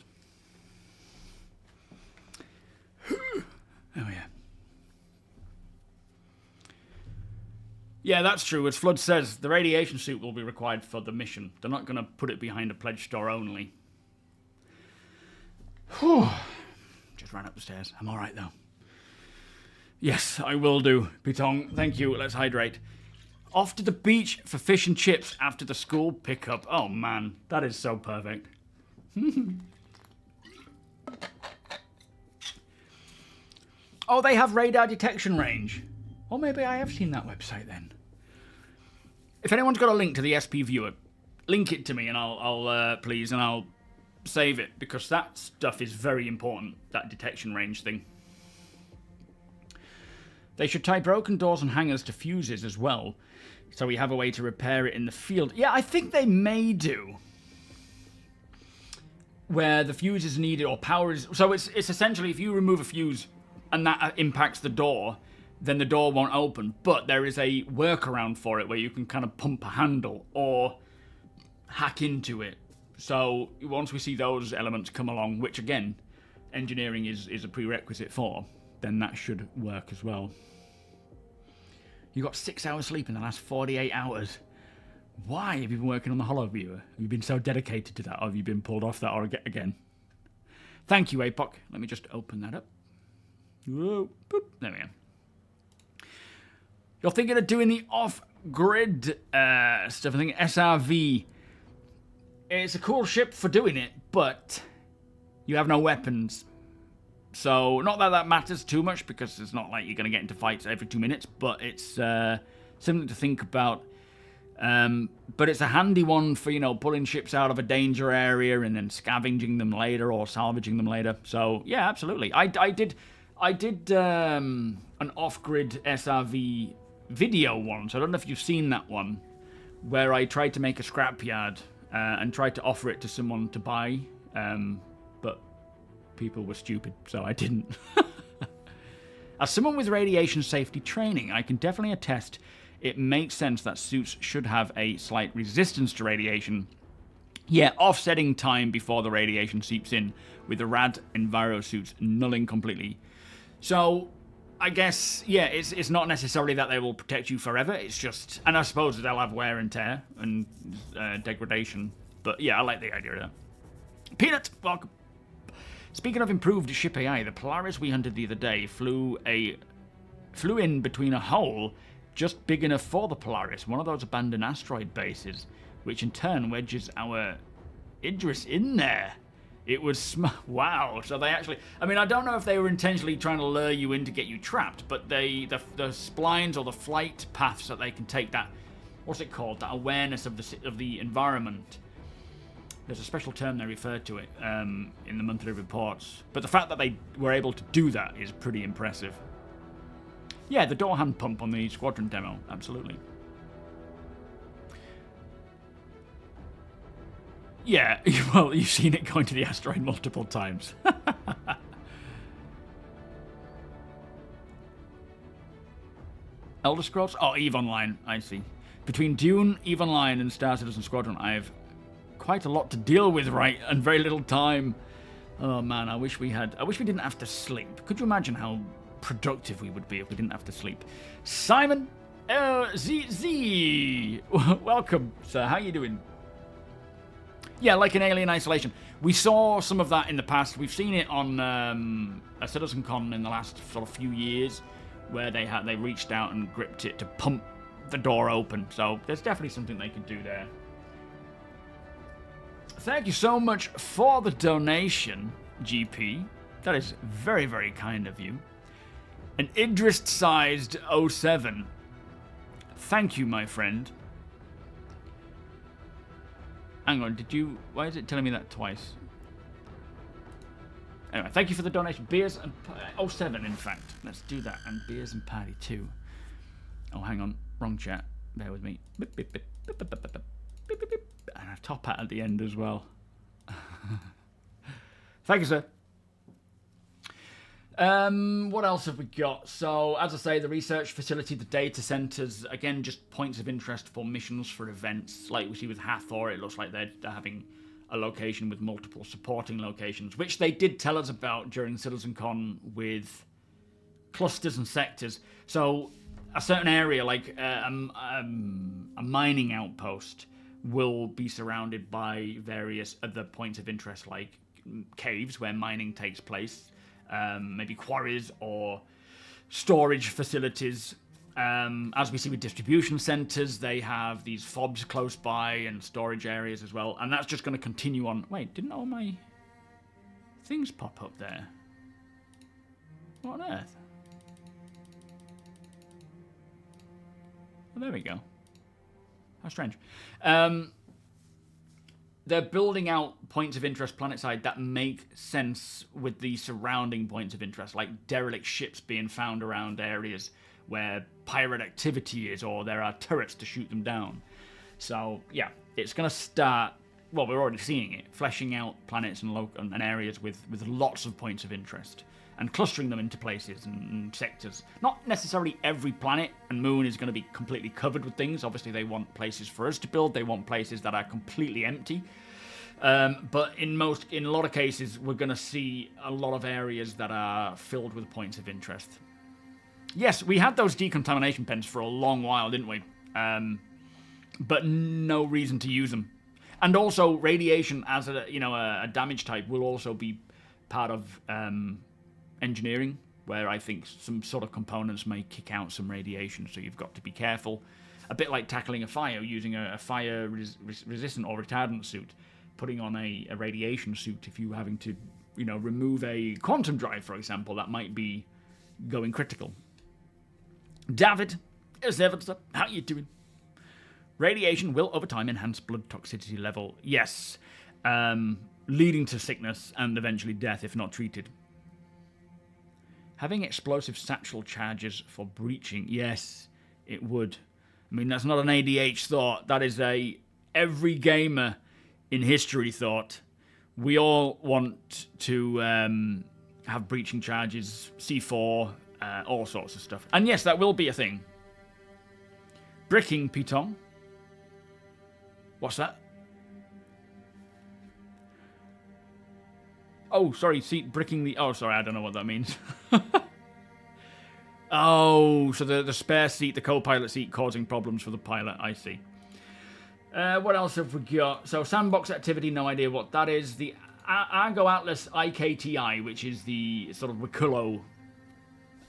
Speaker 2: Oh, yeah. Yeah, that's true. As Flood says, the radiation suit will be required for the mission. They're not going to put it behind a pledge store only. Whew. Just ran up the stairs. I'm all right, though. Yes, I will do. Pitong, thank you. Let's hydrate. Off to the beach for fish and chips after the school pickup. Oh, man. That is so perfect. Oh, they have radar detection range. Or maybe I have seen that website then. If anyone's got a link to the SP viewer, link it to me and I'll please, and I'll save it, because that stuff is very important, that detection range thing. They should tie broken doors and hangers to fuses as well, so we have a way to repair it in the field. Yeah, I think they may do. Where the fuse is needed or power is... So it's essentially if you remove a fuse and that impacts the door, then the door won't open. But there is a workaround for it where you can kind of pump a handle or hack into it. So once we see those elements come along, which again, engineering is a prerequisite for, then that should work as well. You got 6 hours sleep in the last 48 hours. Why have you been working on the Hollow Viewer? Have you been so dedicated to that, or have you been pulled off that or again? Thank you, APOC. Let me just open that up. Whoa, boop. There we go. You're thinking of doing the off-grid stuff. I think SRV. It's a cool ship for doing it, but you have no weapons. So, not that that matters too much, because it's not like you're going to get into fights every 2 minutes, but it's something to think about. But it's a handy one for, you know, pulling ships out of a danger area and then scavenging them later or salvaging them later. So, yeah, absolutely. I did an off-grid SRV video once. I don't know if you've seen that one, where I tried to make a scrapyard and tried to offer it to someone to buy, but people were stupid, so I didn't. As someone with radiation safety training, I can definitely attest it makes sense that suits should have a slight resistance to radiation. Yeah, offsetting time before the radiation seeps in, with the rad enviro suits nulling completely. So, I guess, yeah, it's not necessarily that they will protect you forever, it's just... And I suppose they'll have wear and tear and degradation. But yeah, I like the idea of that. Peanut, welcome. Speaking of improved ship AI, the Polaris we hunted the other day flew in between a hole just big enough for the Polaris, one of those abandoned asteroid bases, which in turn wedges our Idris in there. It was wow. So they actually, I mean, I don't know if they were intentionally trying to lure you in to get you trapped, but the splines or the flight paths that they can take, that, what's it called, that awareness of the environment. There's a special term they refer to it in the monthly reports. But the fact that they were able to do that is pretty impressive. Yeah, the door hand pump on the Squadron demo, absolutely. Yeah, well, you've seen it going to the asteroid multiple times. Elder Scrolls? Oh, EVE Online, I see. Between Dune, EVE Online, and Star Citizen Squadron, I have quite a lot to deal with, right? And very little time. Oh, man, I wish we didn't have to sleep. Could you imagine how productive we would be if we didn't have to sleep? Simon ZZ, welcome, sir. How you doing? Yeah, like an Alien Isolation. We saw some of that in the past. We've seen it on a CitizenCon in the last sort of few years, where they reached out and gripped it to pump the door open. So there's definitely something they could do there. Thank you so much for the donation, GP. That is very, very kind of you. An Idris-sized 07. Thank you, my friend. Hang on, why is it telling me that twice? Anyway, thank you for the donation. Beers and... 07, in fact. Let's do that. And beers and party, too. Oh, hang on. Wrong chat. Bear with me. Beep, beep, beep, beep, beep, beep, beep, beep, beep, beep. And a top hat at the end as well. Thank you, sir. What else have we got? So, as I say, the research facility, the data centers, again, just points of interest for missions, for events. Like we see with Hathor, it looks like they're having a location with multiple supporting locations, which they did tell us about during CitizenCon with clusters and sectors. So, a certain area, like a mining outpost, will be surrounded by various other points of interest, like caves where mining takes place. Maybe quarries or storage facilities. As we see with distribution centers, they have these fobs close by and storage areas as well. And that's just going to continue on. Wait, didn't all my things pop up there? What on earth? Well, there we go. How strange. They're building out points of interest planetside that make sense with the surrounding points of interest, like derelict ships being found around areas where pirate activity is, or there are turrets to shoot them down. So, yeah, it's going to start, well, we're already seeing it, fleshing out planets and areas with lots of points of interest, and clustering them into places and sectors. Not necessarily every planet and moon is going to be completely covered with things. Obviously, they want places for us to build. They want places that are completely empty. But in a lot of cases, we're going to see a lot of areas that are filled with points of interest. Yes, we had those decontamination pens for a long while, didn't we? But no reason to use them. And also, radiation as a damage type will also be part of engineering, where I think some sort of components may kick out some radiation, so you've got to be careful. A bit like tackling a fire, using a fire resistant or retardant suit, putting on a radiation suit if you're having to, remove a quantum drive, for example, that might be going critical. David, is Evidence, how you doing? Radiation will over time enhance blood toxicity level. Yes, leading to sickness and eventually death if not treated. Having explosive satchel charges for breaching. Yes, it would. I mean, that's not an ADH thought. That is every gamer in history thought. We all want to have breaching charges, C4, all sorts of stuff. And yes, that will be a thing. Bricking, Piton. What's that? Oh, sorry, seat bricking the... Oh, sorry, I don't know what that means. Oh, so the spare seat, the co-pilot seat, causing problems for the pilot. I see. What else have we got? So, sandbox activity, no idea what that is. The Argo Atlas IKTI, which is the sort of Wakulo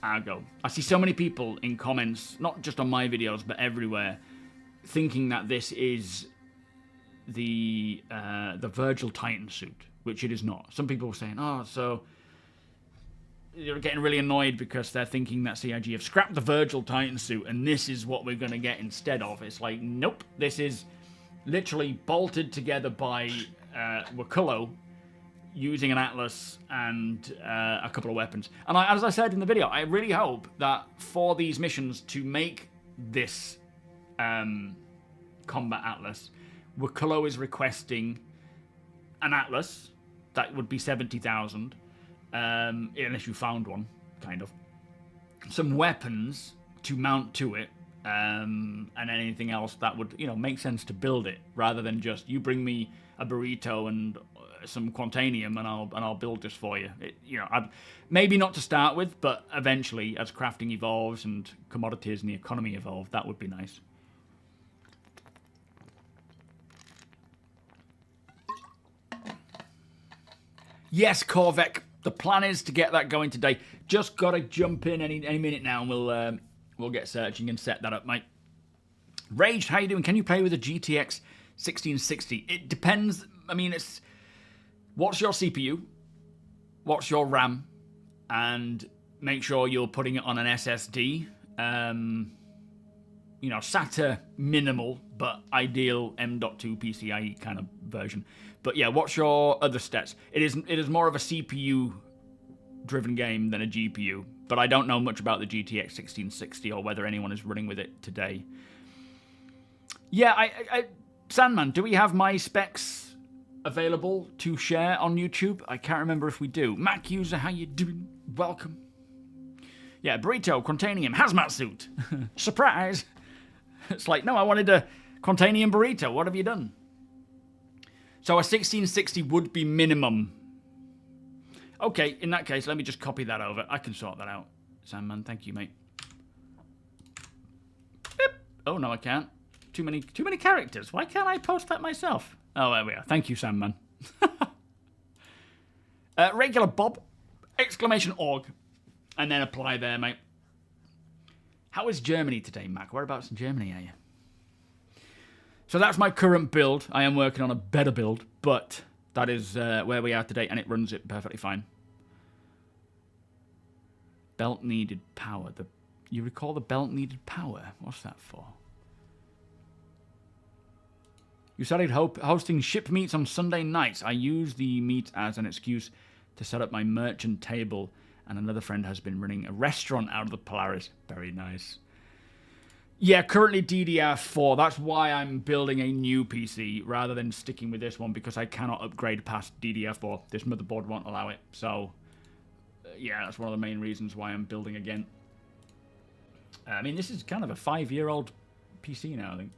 Speaker 2: Argo. I see so many people in comments, not just on my videos, but everywhere, thinking that this is the Virgil Titan suit, which it is not. Some people were saying, oh, so they're getting really annoyed because they're thinking that CIG have scrapped the Virgil Titan suit and this is what we're going to get instead of. It's like, nope, this is literally bolted together by Wakulo using an Atlas and a couple of weapons. And as I said in the video, I really hope that for these missions to make this combat Atlas, Wakulo is requesting an Atlas that would be 70,000, unless you found one, kind of. Some weapons to mount to it, and anything else that would, make sense to build it, rather than just you bring me a burrito and some Quantanium and I'll build this for you. Maybe not to start with, but eventually, as crafting evolves and commodities and the economy evolve, that would be nice. Yes, Corvec. The plan is to get that going today. Just gotta jump in any minute now, and we'll get searching and set that up, mate. Raged, how you doing? Can you play with a GTX 1660? It depends. I mean, it's what's your CPU, what's your RAM, and make sure you're putting it on an SSD. SATA minimal, but ideal M.2 PCIe kind of version. But yeah, what's your other stats? It is more of a CPU-driven game than a GPU, but I don't know much about the GTX 1660 or whether anyone is running with it today. Yeah, Sandman, do we have my specs available to share on YouTube? I can't remember if we do. Mac user, how you doing? welcome. Yeah, burrito, Quantanium, hazmat suit. Surprise! It's like, no, I wanted a Quantanium burrito. What have you done? So a 1660 would be minimum. Okay, in that case, let me just copy that over. I can sort that out. Sandman, thank you, mate. Beep. Oh, no, I can't. Too many characters. Why can't I post that myself? Oh, there we are. Thank you, Sandman. Regular Bob, exclamation org, and then apply there, mate. How is Germany today, Mac? Whereabouts in Germany are you? So that's my current build. I am working on a better build, but that is where we are today, and it runs it perfectly fine. Belt needed power. You recall the belt needed power? What's that for? You started hosting ship meets on Sunday nights. I use the meet as an excuse to set up my merchant table, and another friend has been running a restaurant out of the Polaris. Very nice. Yeah, currently DDR4. That's why I'm building a new PC rather than sticking with this one, because I cannot upgrade past DDR4. This motherboard won't allow it. So, yeah, that's one of the main reasons why I'm building again. I mean, this is kind of a 5-year-old PC now, I think.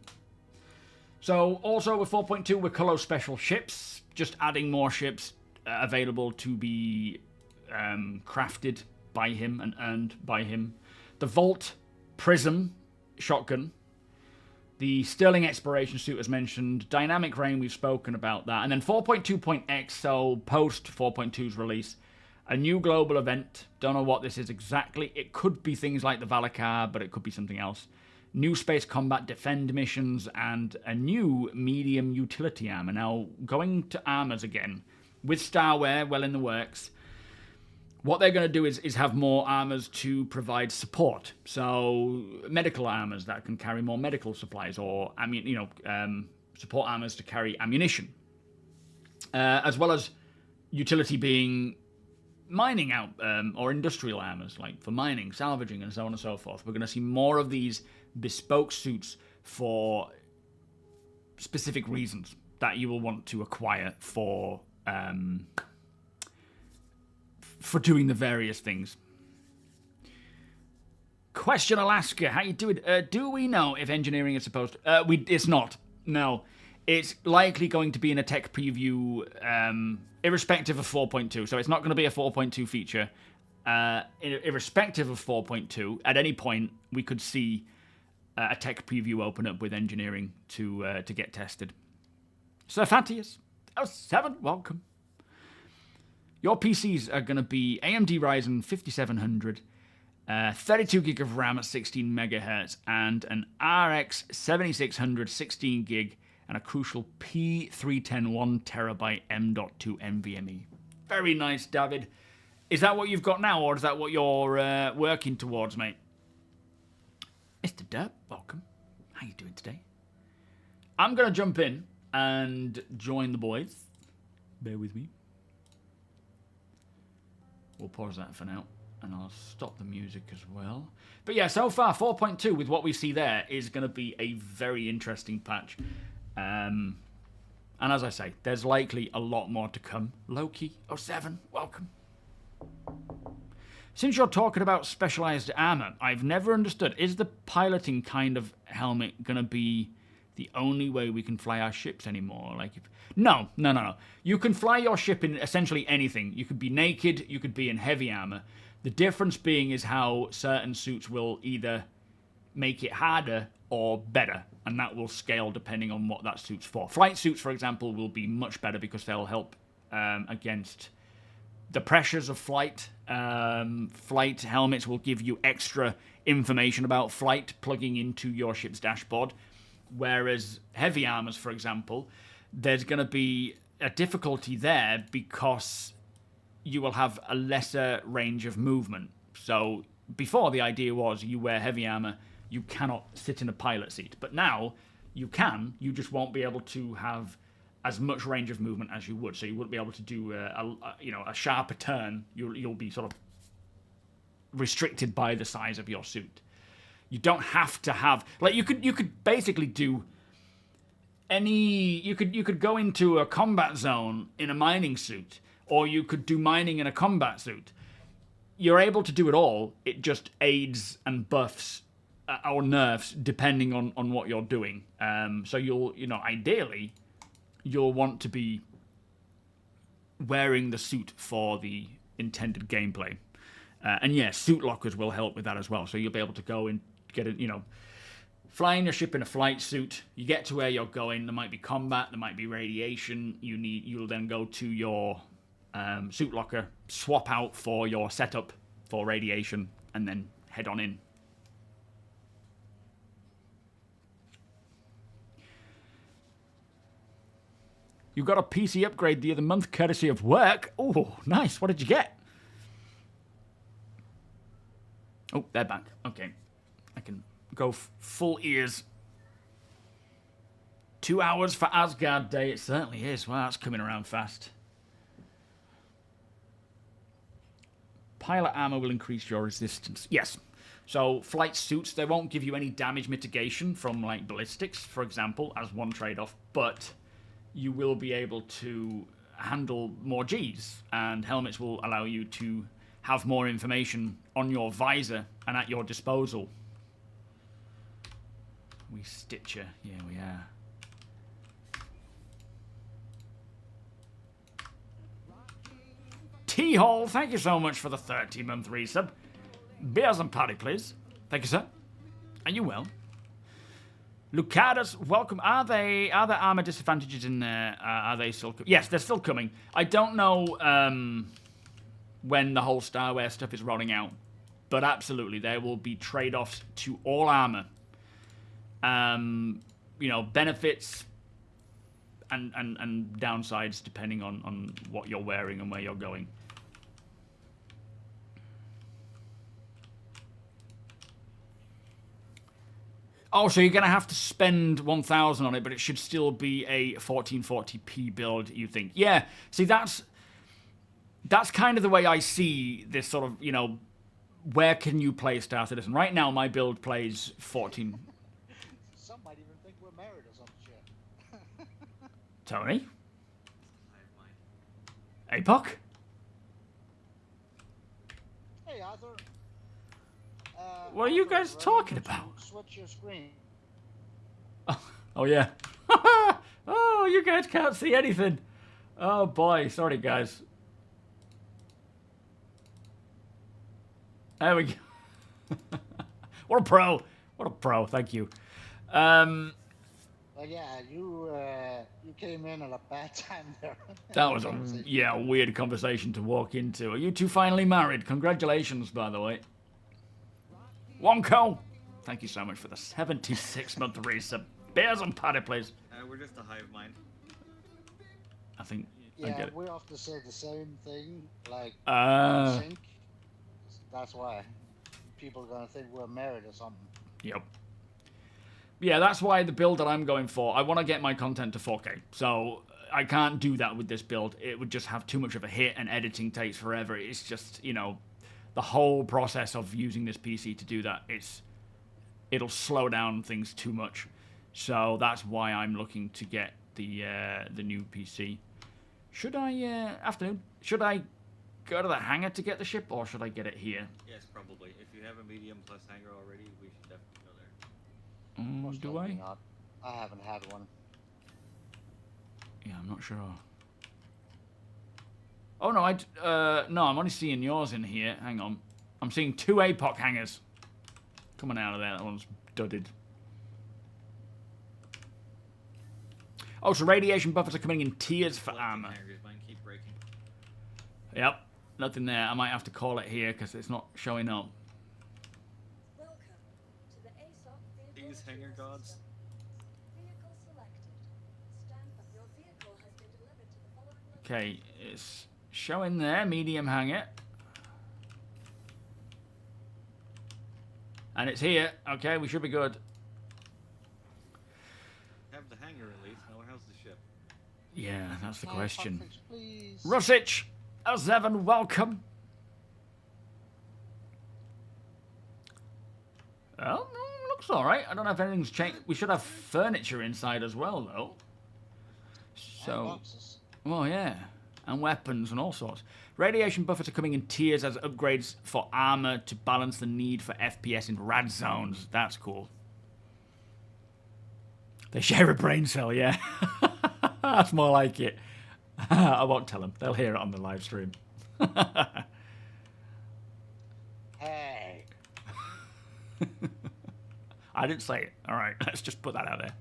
Speaker 2: So, also with 4.2, we're Colo Special ships. Just adding more ships available to be crafted by him and earned by him. The Volt Prism shotgun. The Sterling Exploration suit, as mentioned. Dynamic Rain, we've spoken about that. And then 4.2.x, so post 4.2's release. A new global event. Don't know what this is exactly. It could be things like the Valakar, but it could be something else. New space combat defend missions, and a new medium utility armor. Now, going to armors again, with Starware well in the works, what they're going to do is have more armors to provide support. So, medical armors that can carry more medical supplies, or support armors to carry ammunition, as well as utility being mining out or industrial armors, like for mining, salvaging, and so on and so forth. We're going to see more of these bespoke suits for specific reasons that you will want to acquire for doing the various things. Question Alaska, how you doing? Do we know if engineering is supposed to... it's not. No. It's likely going to be in a tech preview, irrespective of 4.2. So it's not going to be a 4.2 feature. Irrespective of 4.2, at any point, we could see a tech preview open up with engineering to get tested. Sir Fatius, 7, welcome. Your PCs are going to be AMD Ryzen 5700, 32 gig of RAM at 16 megahertz, and an RX 7600 16 gig, and a crucial P310 1 terabyte M.2 NVMe. Very nice, David. Is that what you've got now, or is that what you're working towards, mate? Mr. Derp, welcome. How you doing today? I'm going to jump in and join the boys. Bear with me. We'll pause that for now, and I'll stop the music as well. But yeah, so far, 4.2, with what we see there, is going to be a very interesting patch. And as I say, there's likely a lot more to come. Loki, 07, welcome. Since you're talking about specialized armor, I've never understood, is the piloting kind of helmet going to be the only way we can fly our ships anymore? No. You can fly your ship in essentially anything. You could be naked, you could be in heavy armor. The difference being is how certain suits will either make it harder or better, and that will scale depending on what that suit's for. Flight suits, for example, will be much better because they'll help against the pressures of flight. Flight helmets will give you extra information about flight plugging into your ship's dashboard, whereas heavy armors, for example, there's going to be a difficulty there because you will have a lesser range of movement. So before, the idea was you wear heavy armor, you cannot sit in a pilot seat. But now you can, you just won't be able to have as much range of movement as you would. So you wouldn't be able to do a sharper turn. You'll be sort of restricted by the size of your suit. You don't have to have, you could basically do you could go into a combat zone in a mining suit, or you could do mining in a combat suit. you're able to do it all. It just aids and buffs or nerfs depending on what you're doing. So ideally, you'll want to be wearing the suit for the intended gameplay. And yeah, suit lockers will help with that as well. So you'll be able to go and get it, flying your ship in a flight suit. You get to where you're going. There might be combat. There might be radiation. You'll then go to your suit locker, swap out for your setup for radiation, and then head on in. You got a PC upgrade the other month, courtesy of work. Oh, nice. What did you get? Oh, they're back. Okay. I can go full ears. 2 hours for Asgard Day. It certainly is. Wow, that's coming around fast. Pilot armor will increase your resistance. Yes. So flight suits, they won't give you any damage mitigation from like ballistics, for example, as one trade-off, but you will be able to handle more Gs, and helmets will allow you to have more information on your visor and at your disposal. We Stitcher, yeah, we are. T-Hall, thank you so much for the 30-month resub. Beers and party, please. Thank you, sir. Are you well? Lucadas, welcome. Are there armor disadvantages in there? Are they still? Yes, they're still coming. I don't know when the whole Starware stuff is rolling out, but absolutely there will be trade-offs to all armor. Benefits and downsides depending on what you're wearing and where you're going. Oh, so you're going to have to spend 1,000 on it, but it should still be a 1440p build, you think? Yeah, see, that's kind of the way I see this sort of, where can you play Star Citizen? Right now, my build plays 14.
Speaker 3: Some might even think we're married or some shit.
Speaker 2: Tony? APOC?
Speaker 3: Hey, Arthur.
Speaker 2: What are you guys talking about?
Speaker 3: Switch your screen.
Speaker 2: Oh yeah. Oh, you guys can't see anything. Oh boy, sorry guys. There we go. What a pro. What a pro, thank you.
Speaker 3: Well, yeah, you came in at a bad time there.
Speaker 2: That was a weird conversation to walk into. Are you two finally married? Congratulations, by the way. Wonko, thank you so much for the 76-month resub. Bears and party, please.
Speaker 4: We're just a hive mind.
Speaker 2: I think
Speaker 3: yeah,
Speaker 2: I get it.
Speaker 3: we often say the same thing, like sync. That's why people are gonna think we're married or something.
Speaker 2: Yep. Yeah, that's why the build that I'm going for, I want to get my content to 4K. So I can't do that with this build. It would just have too much of a hit, and editing takes forever. It's just, the whole process of using this PC to do that, it'll slow down things too much. So that's why I'm looking to get the new PC. Should I go to the hangar to get the ship, or should I get it here?
Speaker 4: Yes, probably. If you have a medium plus hangar already, we should definitely go there.
Speaker 3: Most
Speaker 2: Do
Speaker 3: likely
Speaker 2: I?
Speaker 3: not. I haven't had one.
Speaker 2: Yeah, I'm not sure. Oh no, no, I'm only seeing yours in here. Hang on, I'm seeing 2 APOC hangers coming out of there. That one's dudded. Oh, so radiation buffers are coming in tiers for armor.
Speaker 4: Mine keep breaking.
Speaker 2: Yep, nothing there. I might have to call it here because it's not showing up.
Speaker 5: Welcome to the ASOC vehicle
Speaker 4: These hanger gods.
Speaker 5: Vehicle selected. Stand by. Your vehicle has been delivered to the following location.
Speaker 2: Okay, it's showing there, medium hangar. And it's here. Okay, we should be good.
Speaker 4: Have the hangar at least. Now how's the ship?
Speaker 2: Yeah, that's the question.
Speaker 3: Hotfix, please.
Speaker 2: Russich, Evan, welcome. Well, looks alright. I don't know if anything's changed. We should have furniture inside as well, though.
Speaker 3: And
Speaker 2: So,
Speaker 3: boxes.
Speaker 2: well, yeah. And weapons and all sorts. Radiation buffers are coming in tiers as upgrades for armor to balance the need for FPS in rad zones. That's cool. They share a brain cell, yeah. That's more like it. I won't tell them. They'll hear it on the live stream.
Speaker 3: Hey.
Speaker 2: I didn't say it. All right, let's just put that out there.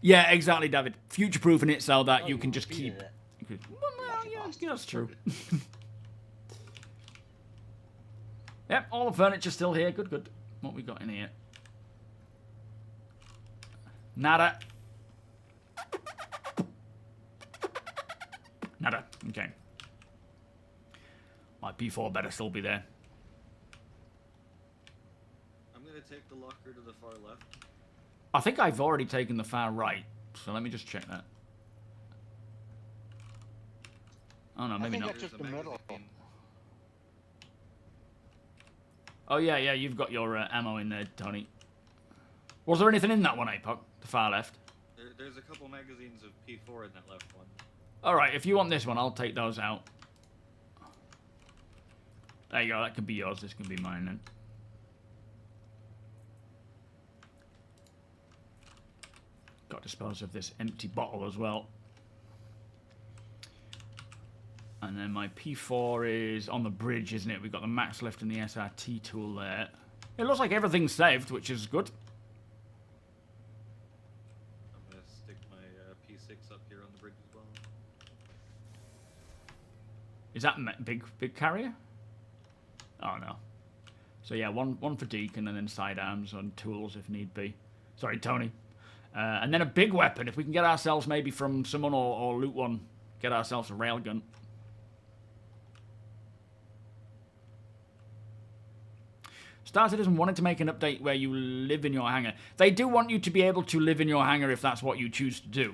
Speaker 2: Yeah, exactly, David. Future-proofing it so that you can just keep... Well, yeah, that's true. Yep, all the furniture's still here. Good, good. What we got in here? Nada. Nada. Okay. My P4 better still be there.
Speaker 4: I'm gonna take the locker to the far left.
Speaker 2: I think I've already taken the far right, so let me just check that. Oh no, maybe
Speaker 3: I think
Speaker 2: not.
Speaker 3: I took the middle.
Speaker 2: Oh yeah, yeah, you've got your ammo in there, Tony. Was there anything in that one, APOC? The far left?
Speaker 4: There's a couple magazines of P4 in that left one.
Speaker 2: Alright, if you want this one, I'll take those out. There you go, that can be yours, this can be mine then. Got to dispose of this empty bottle as well. And then my P4 is on the bridge, isn't it? We've got the max lift and the SRT tool there. It looks like everything's saved, which is good.
Speaker 4: I'm going to stick my P6 up here on the bridge as well.
Speaker 2: Is that big carrier? Oh, no. So, yeah, one for Deacon and then sidearms and tools if need be. Sorry, Tony. And then a big weapon. If we can get ourselves maybe from someone or loot one, get ourselves a railgun. StarCitizen wanted to make an update where you live in your hangar. They do want you to be able to live in your hangar if that's what you choose to do.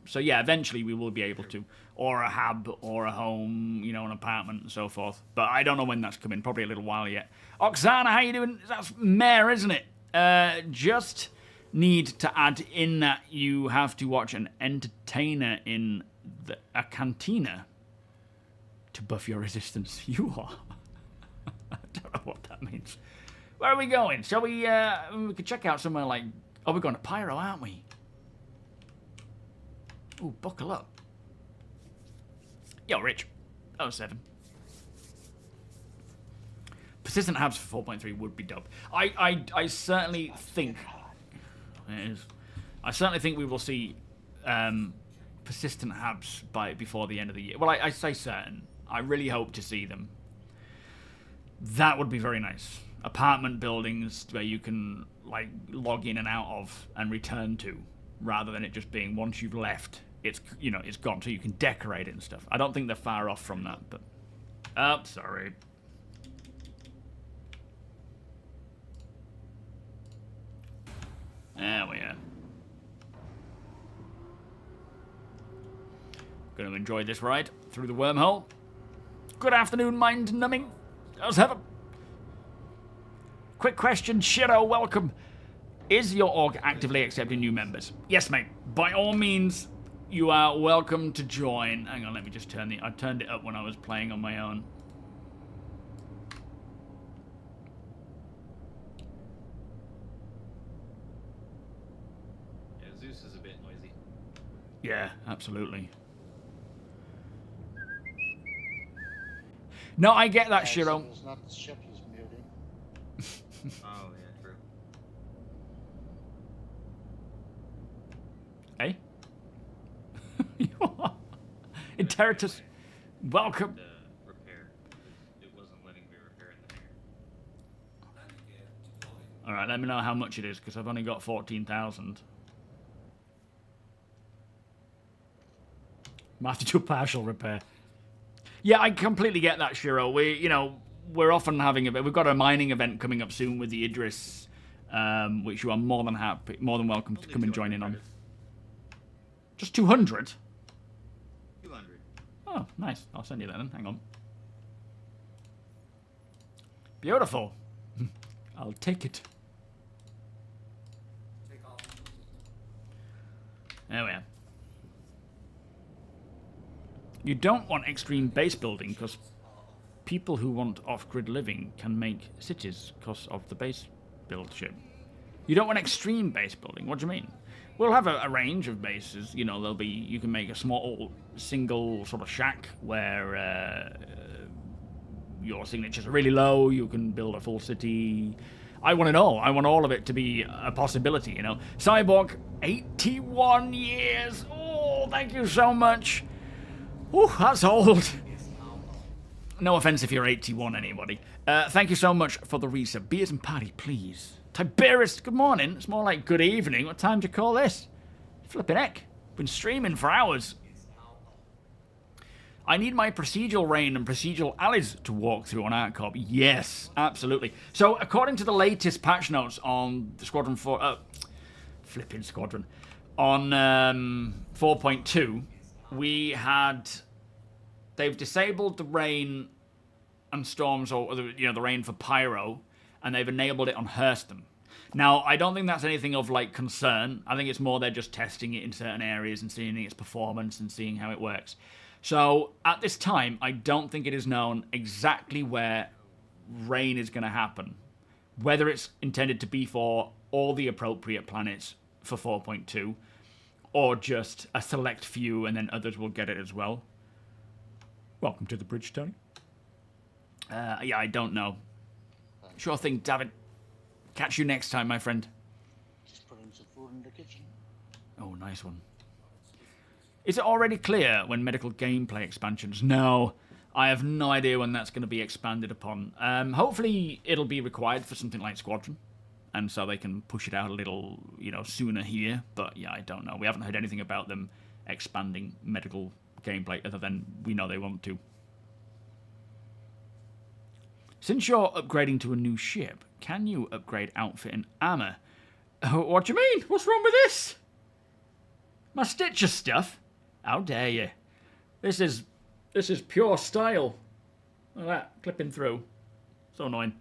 Speaker 2: So yeah, eventually we will be able to. Or a hab, or a home, you know, an apartment and so forth. But I don't know when that's coming. Probably a little while yet. Oksana, how you doing? That's Mare, isn't it? Just need to add in that you have to watch an entertainer in a cantina to buff your resistance. You are. I don't know what that means. Where are we going? Shall we, we could check out somewhere like... Oh, we're going to Pyro, aren't we? Ooh, buckle up. Yo, Rich. 07. Persistent Habs for 4.3 would be dope. I certainly think... It is. I certainly think we will see Persistent Habs before the end of the year. Well, I say certain. I really hope to see them. That would be very nice. Apartment buildings where you can like log in and out of and return to, rather than it just being once you've left, it's it's gone, so you can decorate it and stuff. I don't think they're far off from that, but oh, sorry. There we are. Going to enjoy this ride through the wormhole. Good afternoon, mind numbing. Let's have a quick question. Shiro, welcome. Is your org actively accepting new members? Yes, mate. By all means, you are welcome to join. Hang on, let me just turn I turned it up when I was playing on my own.
Speaker 4: Yeah, Zeus is a bit noisy.
Speaker 2: Yeah, absolutely. No, I get that, Shiro.
Speaker 3: It's not the ship he's muting.
Speaker 4: Oh, yeah, true.
Speaker 2: Hey? Interitus, welcome.
Speaker 4: Repair. It wasn't letting me repair in the hangar.
Speaker 2: Alright, let me know how much it is, because I've only got 14,000. Might have to do a partial repair. Yeah, I completely get that, Shiro. We're often having we've got a mining event coming up soon with the Idris, which you are more than welcome to come and join in on. Just 200?
Speaker 4: 200.
Speaker 2: Oh, nice. I'll send you that then. Hang on. Beautiful. I'll take it. There we are. You don't want extreme base building because people who want off-grid living can make cities because of the base build ship. You don't want extreme base building. What do you mean? We'll have a range of bases. You know, there'll be, you can make a small single sort of shack where your signatures are really low. You can build a full city. I want it all. I want all of it to be a possibility, you know. Cyborg, 81 years. Oh, thank you so much. Oh, that's old. No offense if you're 81, anybody. Thank you so much for the resub. Beers and patty, please. Tiberius, good morning. It's more like good evening. What time do you call this? Flippin' heck. Been streaming for hours. I need my procedural reign and procedural allies to walk through on ArtCorp. Yes, absolutely. So, according to the latest patch notes on the Squadron 4... flipping Squadron. On 4.2, we had... They've disabled the rain and storms, or the rain for pyro, and they've enabled it on Hurston. Now, I don't think that's anything of like concern. I think it's more they're just testing it in certain areas and seeing its performance and seeing how it works. So, at this time, I don't think it is known exactly where rain is going to happen. Whether it's intended to be for all the appropriate planets for 4.2, or just a select few and then others will get it as well. Welcome to the bridge, Tony. Yeah, I don't know. Sure thing, David. Catch you next time, my friend.
Speaker 3: Just putting some food in the kitchen.
Speaker 2: Oh, nice one. Is it already clear when medical gameplay expansions? No, I have no idea when that's going to be expanded upon. Hopefully, it'll be required for something like Squadron, and so they can push it out a little, sooner here. But yeah, I don't know. We haven't heard anything about them expanding medical gameplay other than we know they want to. Since you're upgrading to a new ship, can you upgrade outfit and armor? What do you mean? What's wrong with this? My Stitcher stuff? How dare you? This is pure style. Look at that, clipping through. So annoying.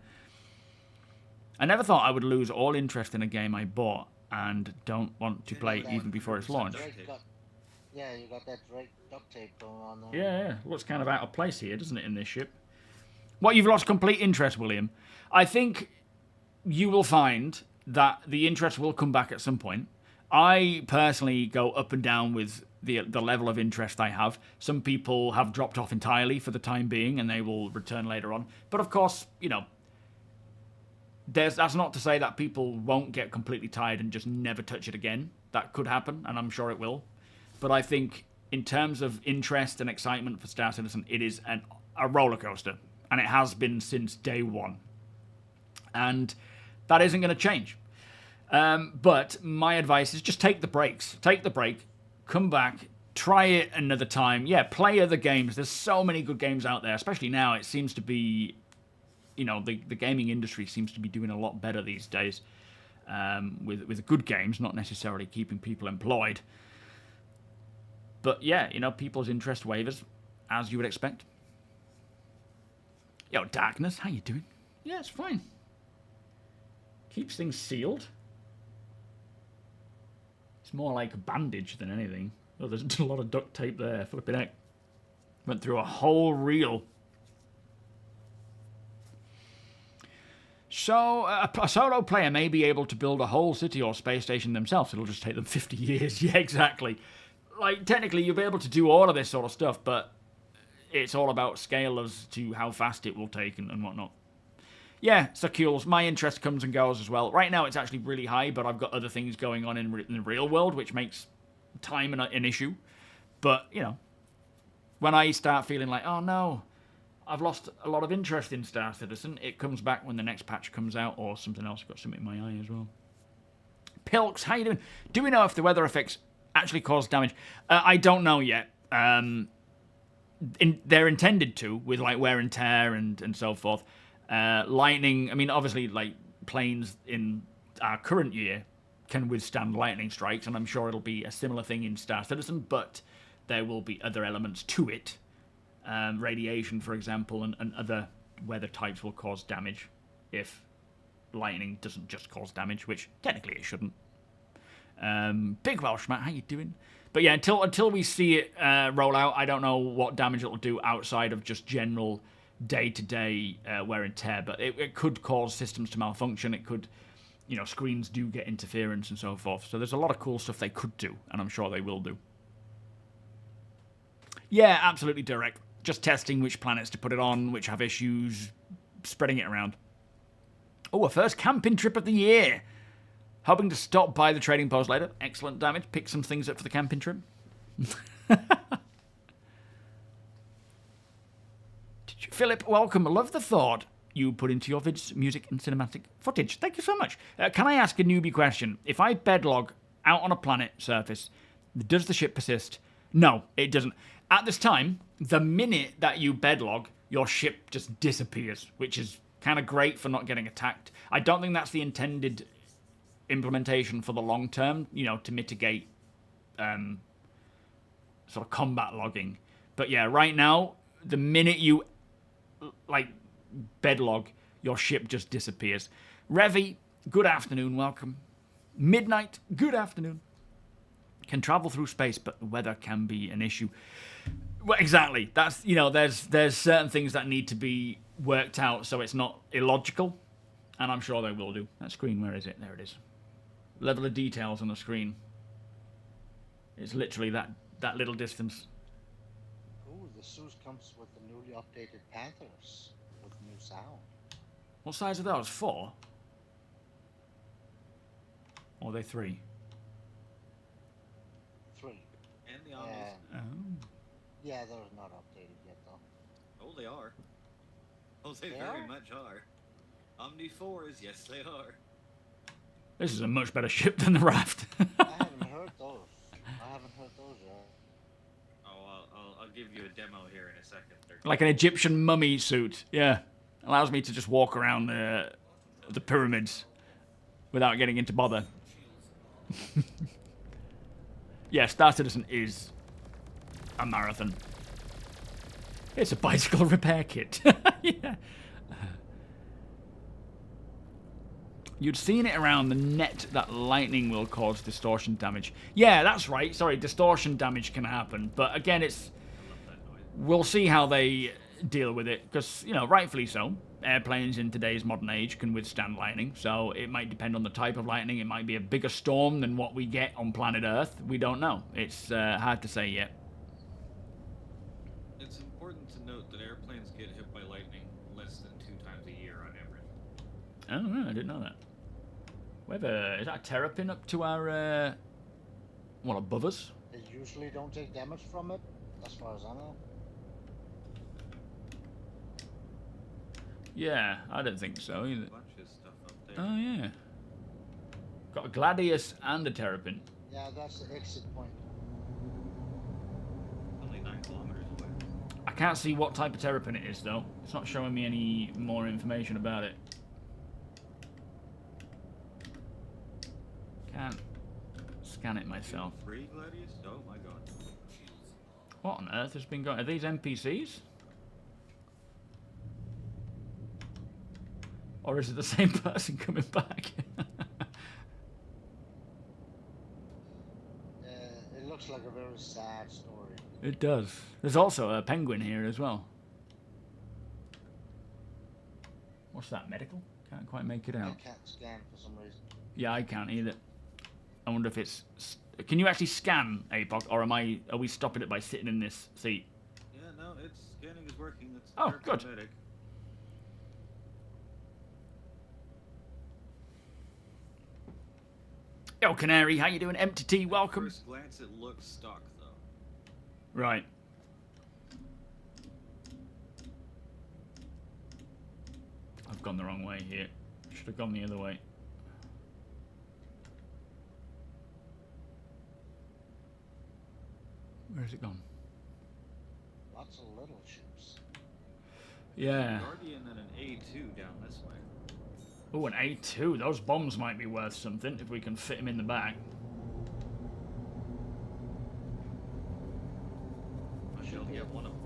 Speaker 2: I never thought I would lose all interest in a game I bought and don't want to play even before its launch.
Speaker 3: Yeah, you got that Drake duct tape going on there.
Speaker 2: Yeah, looks kind of out of place here, doesn't it, in this ship? What, you've lost complete interest, William? I think you will find that the interest will come back at some point. I personally go up and down with the level of interest I have. Some people have dropped off entirely for the time being, and they will return later on. But of course, that's not to say that people won't get completely tired and just never touch it again. That could happen, and I'm sure it will. But I think in terms of interest and excitement for Star Citizen, it is a roller coaster. And it has been since day one. And that isn't going to change. But my advice is just take the breaks. Take the break. Come back. Try it another time. Yeah, play other games. There's so many good games out there. Especially now, it seems to be... the gaming industry seems to be doing a lot better these days. With good games, not necessarily keeping people employed. But yeah, people's interest wavers, as you would expect. Yo, Darkness, how you doing? Yeah, it's fine. Keeps things sealed. It's more like a bandage than anything. Oh, there's a lot of duct tape there. Flipping heck. Went through a whole reel. So, a solo player may be able to build a whole city or space station themselves. It'll just take them 50 years. Yeah, exactly. Like, technically, you'll be able to do all of this sort of stuff, but... it's all about scale as to how fast it will take and whatnot. Yeah, Sakules, my interest comes and goes as well. Right now it's actually really high, but I've got other things going on in the real world, which makes time an issue. But, when I start feeling like, oh no, I've lost a lot of interest in Star Citizen, it comes back when the next patch comes out or something else. I've got something in my eye as well. Pilks, how you doing? Do we know if the weather effects actually cause damage? I don't know yet. They're intended to, with like wear and tear and so forth. Lightning, I mean, obviously, like planes in our current year can withstand lightning strikes, and I'm sure it'll be a similar thing in Star Citizen, but there will be other elements to it. Radiation, for example, and other weather types will cause damage if lightning doesn't just cause damage, which technically it shouldn't. Big Welsh Matt, how you doing? But yeah, until we see it roll out, I don't know what damage it'll do outside of just general day-to-day wear and tear. But it could cause systems to malfunction. It could, screens do get interference and so forth. So there's a lot of cool stuff they could do, and I'm sure they will do. Yeah, absolutely, Derek. Just testing which planets to put it on, which have issues, spreading it around. Oh, a first camping trip of the year. Hoping to stop by the trading post later. Excellent damage. Pick some things up for the camping trip. Philip, welcome. I love the thought you put into your vids, music and cinematic footage. Thank you so much. Can I ask a newbie question? If I bedlog out on a planet surface, does the ship persist? No, it doesn't. At this time, the minute that you bedlog, your ship just disappears, which is kind of great for not getting attacked. I don't think that's the intended implementation for the long term, to mitigate sort of combat logging. But yeah, right now, the minute you bedlog, your ship just disappears. Revi, good afternoon, welcome. Midnight, good afternoon. Can travel through space, but the weather can be an issue. Well, exactly. That's there's certain things that need to be worked out so it's not illogical, and I'm sure they will do. That screen, where is it? There it is. Level of details on the screen. It's literally that little distance.
Speaker 3: Ooh, the suit comes with the newly updated Panthers with new sound.
Speaker 2: What size are those? 4? Or are they 3?
Speaker 3: 3.
Speaker 4: And the Omnis.
Speaker 2: Oh.
Speaker 3: Yeah, they're not updated yet though.
Speaker 4: Oh, they are. Oh, they very much are. Omni 4s, yes they are.
Speaker 2: This is a much better ship than the Raft.
Speaker 3: I haven't heard those. Yet.
Speaker 4: Oh, I'll give you a demo here in a second.
Speaker 2: Like an Egyptian mummy suit. Yeah. Allows me to just walk around the pyramids without getting into bother. Yeah, starcitizen is a marathon. It's a bicycle repair kit. Yeah. You'd seen it around the net that lightning will cause distortion damage. Yeah, that's right. Sorry, distortion damage can happen. But again, we'll see how they deal with it. Because, rightfully so. Airplanes in today's modern age can withstand lightning. So it might depend on the type of lightning. It might be a bigger storm than what we get on planet Earth. We don't know. It's hard to say yet.
Speaker 4: It's important to note that airplanes get hit by lightning less than 2 times a year on average.
Speaker 2: Oh, I didn't know that. Is that a terrapin up to our, above us?
Speaker 3: They usually don't take damage from it, as far as I know.
Speaker 2: Yeah, I don't think so either.
Speaker 4: A bunch of stuff up there.
Speaker 2: Oh, yeah. Got a Gladius and a terrapin.
Speaker 3: Yeah, that's the exit point.
Speaker 4: Only 9 kilometers away.
Speaker 2: I can't see what type of terrapin it is, though. It's not showing me any more information about it. Can't scan it myself.
Speaker 4: Free Gladius? Oh my god.
Speaker 2: What on earth has been going? Are these NPCs? Or is it the same person coming back?
Speaker 3: It looks like a very sad story.
Speaker 2: It does. There's also a penguin here as well. What's that, medical? Can't quite make it out.
Speaker 3: I can't scan for some reason.
Speaker 2: Yeah, I can't either. I wonder if it's... Can you actually scan APOC, or are we stopping it by sitting in this seat?
Speaker 4: Yeah, no, scanning is working. It's
Speaker 2: Oh, good.
Speaker 4: Medic.
Speaker 2: Yo, Canary, how you doing? Empty T, welcome.
Speaker 4: At first glance, it looks stock, though.
Speaker 2: Right. I've gone the wrong way here. Should have gone the other way. Where's it gone?
Speaker 3: Lots of little ships.
Speaker 2: Yeah.
Speaker 4: Guardian and an A2 down this way.
Speaker 2: Oh, an A2. Those bombs might be worth something if we can fit them in the back.
Speaker 4: I should only have one of them.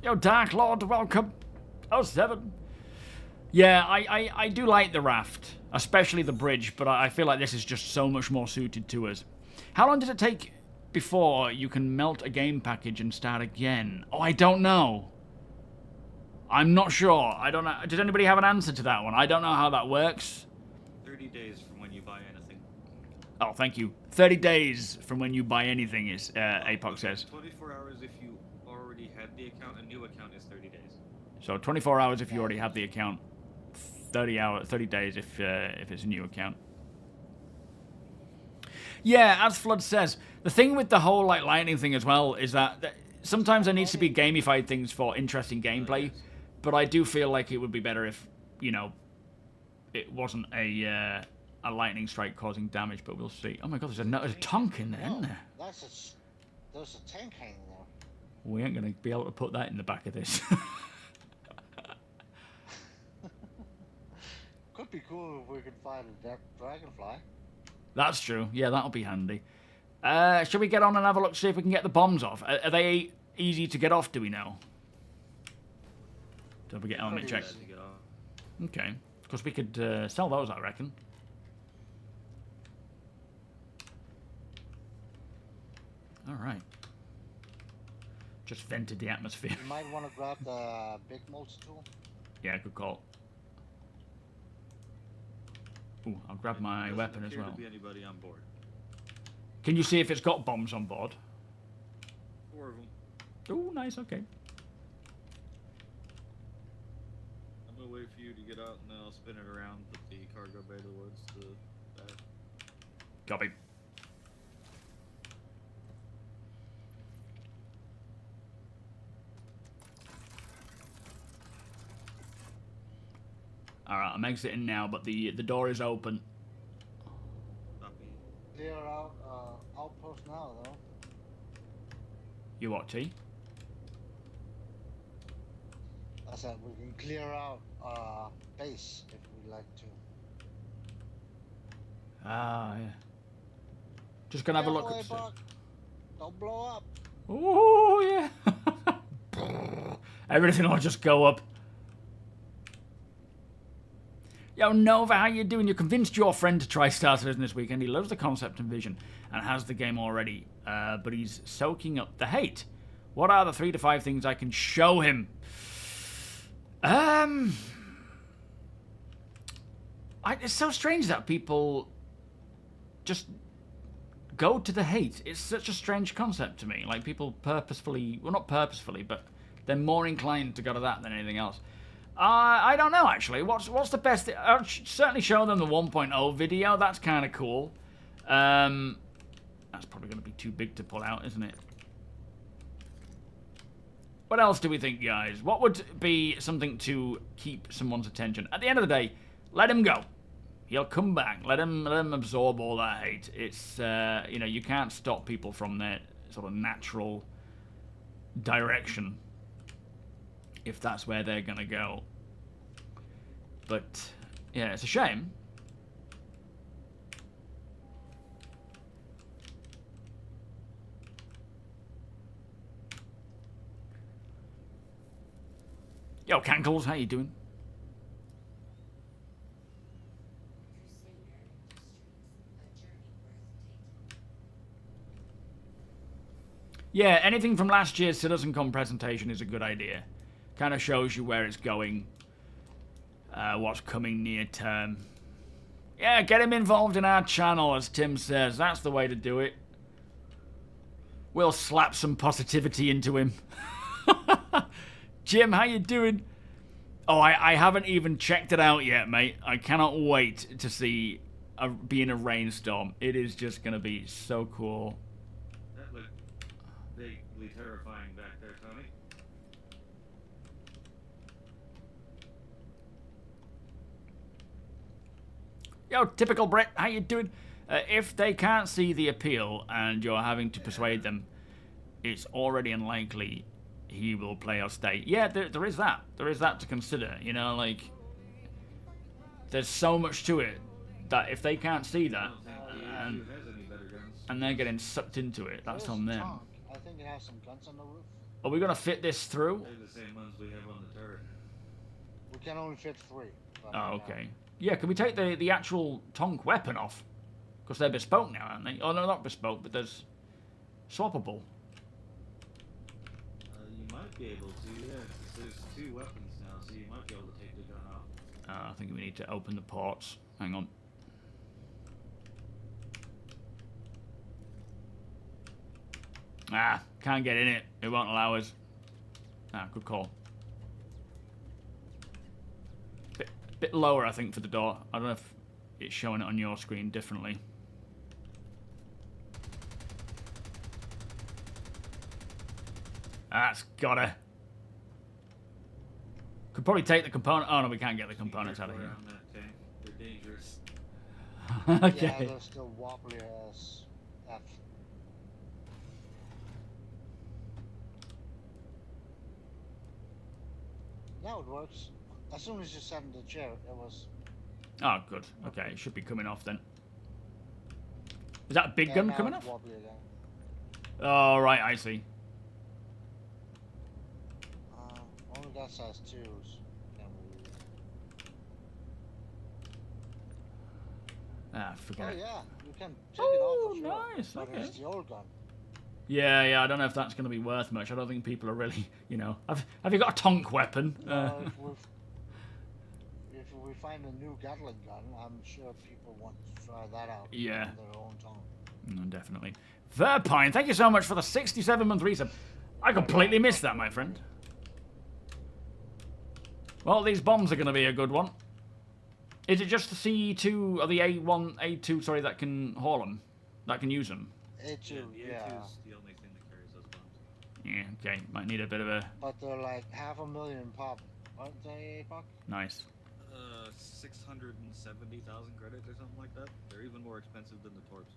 Speaker 2: Yo, Dark Lord, welcome. 07. Yeah, I do like the raft, especially the bridge, but I feel like this is just so much more suited to us. How long does it take before you can melt a game package and start again? Oh, I don't know. I'm not sure. I don't know. Does anybody have an answer to that one? I don't know how that works.
Speaker 4: 30 days from when you buy anything.
Speaker 2: Oh, thank you. 30 days from when you buy anything, is Apoc says.
Speaker 4: 24 hours if you already had the account. A new account is 30 days.
Speaker 2: So 24 hours if you already have the account. 30 days if it's a new account. Yeah, as Flood says, the thing with the whole like lightning thing as well is that sometimes there needs to be gamified things for interesting gameplay, but I do feel like it would be better if, you know, it wasn't a lightning strike causing damage. But we'll see. Oh my God, there's a tonk in there, isn't there?
Speaker 3: There's a tank hanging there.
Speaker 2: We ain't gonna be able to put that in the back of this.
Speaker 3: Could be cool if we could find a dragonfly.
Speaker 2: That's true. Yeah, that'll be handy. Shall we get on and have a look, see if we can get the bombs off? Are they easy to get off, do we know? Don't forget element checks. Okay. Because we could sell those, I reckon. Alright. Just vented the atmosphere.
Speaker 3: You might want to grab the big multi-tool.
Speaker 2: Yeah, good call. Ooh, I'll grab my weapon as well.
Speaker 4: Be anybody on board.
Speaker 2: Can you see if it's got bombs on board?
Speaker 4: 4 of them.
Speaker 2: Oh, nice, okay.
Speaker 4: I'm gonna wait for you to get out and then I'll spin it around, put the cargo bay towards the back.
Speaker 2: Copy. Alright, I'm exiting now, but the door is open.
Speaker 4: Copy.
Speaker 3: Clear out outpost now, though.
Speaker 2: You what, T?
Speaker 3: I said we can clear out base if we'd like to.
Speaker 2: Ah, yeah. Just gonna have a look at the...
Speaker 3: Don't blow up.
Speaker 2: Oh, yeah. Everything will just go up. Yo, Nova, how you doing? You convinced your friend to try StarCitizen this weekend. He loves the concept and vision and has the game already, but he's soaking up the hate. What are the 3 to 5 things I can show him? It's so strange that people just go to the hate. It's such a strange concept to me. Like, people purposefully, well, not purposefully, but they're more inclined to go to that than anything else. I don't know, actually. What's the best... I'll certainly show them the 1.0 video. That's kind of cool. That's probably going to be too big to pull out, isn't it? What else do we think, guys? What would be something to keep someone's attention? At the end of the day, let him go. He'll come back. Let him absorb all that hate. It's, you know, you can't stop people from their sort of natural direction if that's where they're going to go. But, yeah, it's a shame. Yo, Cankles, how you doing? Yeah, anything from last year's CitizenCon presentation is a good idea. Kind of shows you where it's going, what's coming near term. Yeah, get him involved in our channel, as Tim says. That's the way to do it. We'll slap some positivity into him. Jim, how you doing? Oh, I haven't even checked it out yet, mate. I cannot wait to see be in a rainstorm. It is just going to be so cool.
Speaker 4: That looked vaguely terrifying back there, Tony.
Speaker 2: Yo, typical Brit, how you doing? If they can't see the appeal and you're having to persuade them, it's already unlikely he will play or stay. Yeah, there is that. There is that to consider, you know, like, there's so much to it that if they can't see that and they're getting sucked into it, that's on them.
Speaker 3: I think it has some guns on the roof.
Speaker 2: Are we going to fit this through?
Speaker 4: They're the same ones we have on the turret.
Speaker 3: We can only fit 3. But,
Speaker 2: Oh, okay. Yeah, can we take the actual tonk weapon off? Because they're bespoke now, aren't they? Oh, no, not bespoke, but there's swappable.
Speaker 4: You might be able to, yeah. There's 2 weapons now, so you might be able to take the gun off.
Speaker 2: I think we need to open the ports. Hang on. Ah, can't get in it. It won't allow us. Ah, good call. Bit lower, I think, for the door. I don't know if it's showing it on your screen differently. That's gotta. Could probably take the component. Oh no, we can't get the components out of here.
Speaker 4: Okay, they're dangerous.
Speaker 2: Okay.
Speaker 3: Yeah, they're still wobbly as F. Now it works. As soon as you sat in the chair, it was.
Speaker 2: Oh, good. Okay, it should be coming off then. Is that a big gun
Speaker 3: now
Speaker 2: coming
Speaker 3: it's
Speaker 2: off?
Speaker 3: wobbly again.
Speaker 2: Oh, right, I see.
Speaker 3: Only that size 2s.
Speaker 2: Ah, forget
Speaker 3: Oh
Speaker 2: it.
Speaker 3: yeah, you can take it off.
Speaker 2: Oh,
Speaker 3: For sure,
Speaker 2: nice.
Speaker 3: but
Speaker 2: Okay.
Speaker 3: it's the old gun.
Speaker 2: Yeah, I don't know if that's going to be worth much. I don't think people are really, you know. Have you got a tonk weapon?
Speaker 3: If we find a new Gatling gun, I'm sure people want to try that out.
Speaker 2: Yeah.
Speaker 3: On their own tongue.
Speaker 2: Definitely. Verpine, thank you so much for the 67-month resub. I completely missed that, my friend. Well, these bombs are going to be a good one. Is it just the C2 or the A2, sorry, that can haul them? That can use them?
Speaker 3: A2, yeah.
Speaker 4: A2 is the only thing that carries those bombs.
Speaker 2: Yeah, okay. Might need a bit of a...
Speaker 3: But they're like 500,000 pop, aren't they, Puck?
Speaker 2: Nice.
Speaker 4: 670,000 credits or something like that. They're even more expensive than the torps.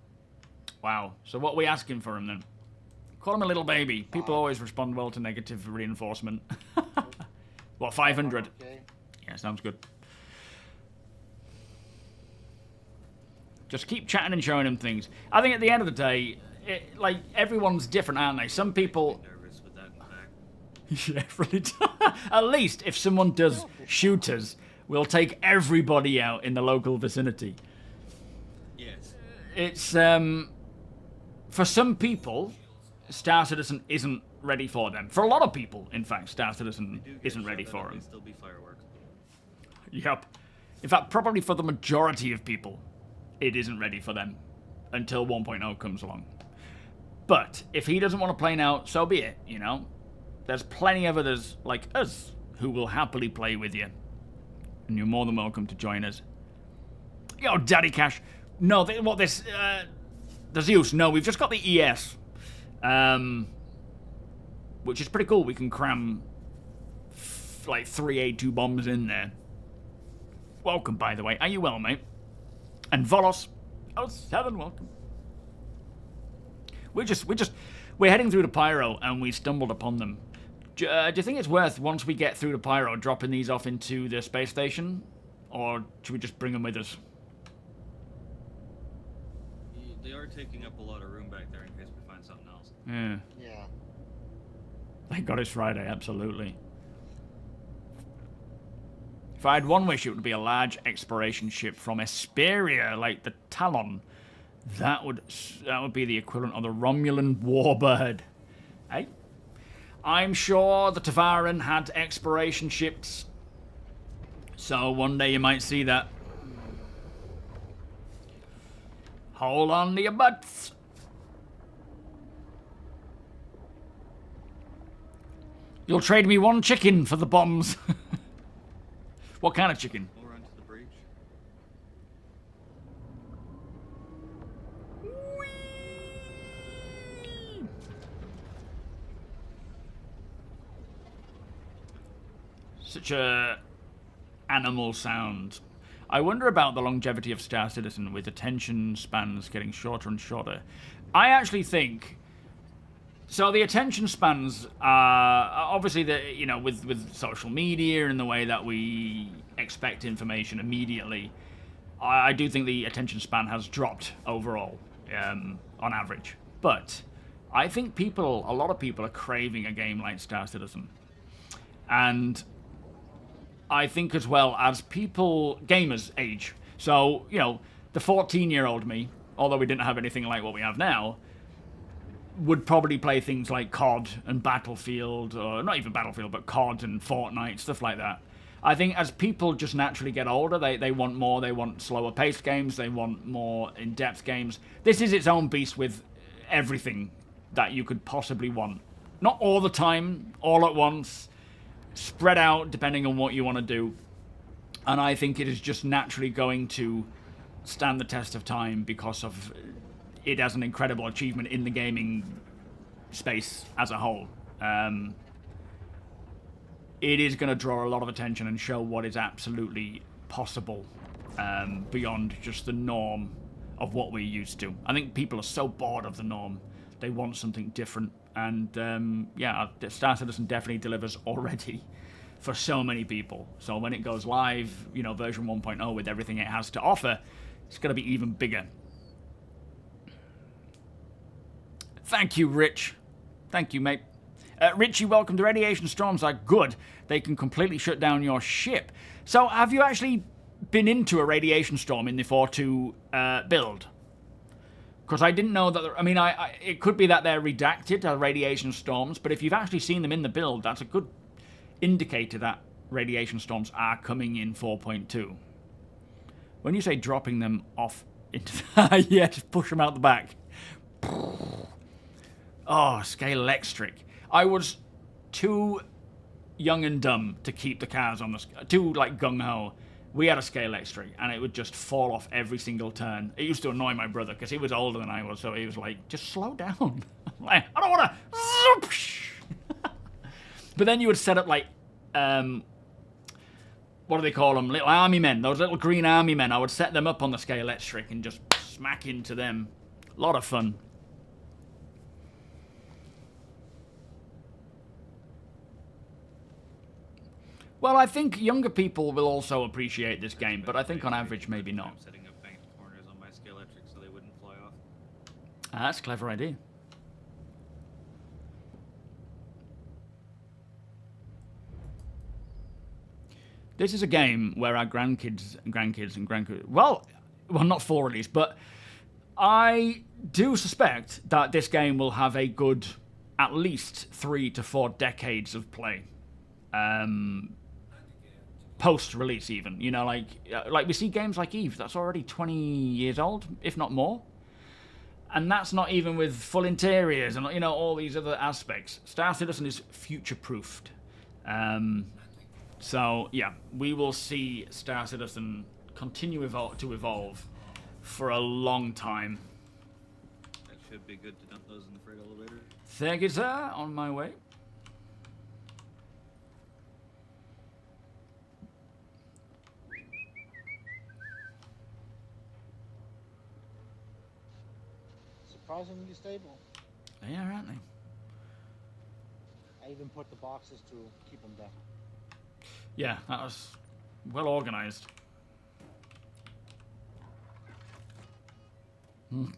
Speaker 2: Wow. So what are we asking for him then? Call him a little baby. People always respond well to negative reinforcement. What, 500?
Speaker 3: Okay.
Speaker 2: Yeah, sounds good. Just keep chatting and showing him things. I think at the end of the day, like, everyone's different, aren't they? Some people...
Speaker 4: Nervous with that in back.
Speaker 2: Yeah, really. At least if someone does shoot us, we'll take everybody out in the local vicinity.
Speaker 4: Yes.
Speaker 2: It's, for some people, Star Citizen isn't ready for them. For a lot of people, in fact, Star Citizen isn't ready for them.
Speaker 4: Still be fireworks.
Speaker 2: Yep. In fact, probably for the majority of people, it isn't ready for them until 1.0 comes along. But if he doesn't want to play now, so be it, you know? There's plenty of others like us who will happily play with you. And you're more than welcome to join us. Yo, Daddy Cash. No, the Zeus. No, we've just got the ES. Which is pretty cool. We can cram like 3 A2 bombs in there. Welcome, by the way. Are you well, mate? And Volos. Oh, 7, welcome. We're heading through the Pyro and we stumbled upon them. Do you think it's worth, once we get through the Pyro, dropping these off into the space station? Or should we just bring them with us?
Speaker 4: They are taking up a lot of room back there in case we find something else.
Speaker 2: Yeah.
Speaker 3: Yeah.
Speaker 2: Thank God it's Friday, absolutely. If I had one wish, it would be a large exploration ship from Esperia, like the Talon. That would be the equivalent of the Romulan warbird. Hey? I'm sure the Tavaran had exploration ships. So one day you might see that. Hold on to your butts. You'll trade me 1 chicken for the bombs. What kind of chicken?
Speaker 4: More onto the breach.
Speaker 2: Such a animal sound. I wonder about the longevity of Star Citizen with attention spans getting shorter and shorter. I actually think... So the attention spans are obviously, with social media and the way that we expect information immediately, I do think the attention span has dropped overall, on average. But I think a lot of people are craving a game like Star Citizen. And I think as well as people, gamers age. So, you know, the 14-year-old me, although we didn't have anything like what we have now, would probably play things like COD and Battlefield, or not even Battlefield, but COD and Fortnite, stuff like that. I think as people just naturally get older, they want more, they want slower paced games, they want more in-depth games. This is its own beast with everything that you could possibly want. Not all the time, all at once, spread out depending on what you want to do. And I think it is just naturally going to stand the test of time because of it as an incredible achievement in the gaming space as a whole. It is going to draw a lot of attention and show what is absolutely possible beyond just the norm of what we're used to. I think people are so bored of the norm. They want something different. And yeah, Star Citizen definitely delivers already for so many people. So when it goes live, you know, version 1.0 with everything it has to offer, it's going to be even bigger. Thank you, Rich. Thank you, mate. Richie, welcome. The radiation storms are good. They can completely shut down your ship. So have you actually been into a radiation storm in the 4.2 build? Because I didn't know that... I mean, it could be that they're redacted, radiation storms, but if you've actually seen them in the build, that's a good indicator that radiation storms are coming in 4.2. When you say dropping them off into... yeah, just push them out the back. Oh, scale electric. I was too young and dumb to keep the cars on the... Too, like, gung-ho. We had a scale electric, and it would just fall off every single turn. It used to annoy my brother, because he was older than I was, so he was like, just slow down. Like, I don't want to... But then you would set up, like, what do they call them? Little army men. Those little green army men. I would set them up on the scale electric and just smack into them. A lot of fun. Well, I think younger people will also appreciate this game, but I think on average, maybe not.
Speaker 4: I'm setting up banked corners on my scale electric so they wouldn't fly off.
Speaker 2: Ah, that's a clever idea. This is a game where our grandkids, well, not for release, but I do suspect that this game will have a good at least 3 to 4 decades of play. Post-release even, you know, like we see games like Eve, that's already 20 years old, if not more. And that's not even with full interiors and, you know, all these other aspects. Star Citizen is future-proofed. So, yeah, we will see Star Citizen continue to evolve for a long time.
Speaker 4: That should be good to dump those in the freight elevator.
Speaker 2: Thank you, sir. On my way.
Speaker 3: Surprisingly stable.
Speaker 2: They are, aren't they?
Speaker 3: I even put the boxes to keep them there.
Speaker 2: Yeah, that was well organized.
Speaker 4: No,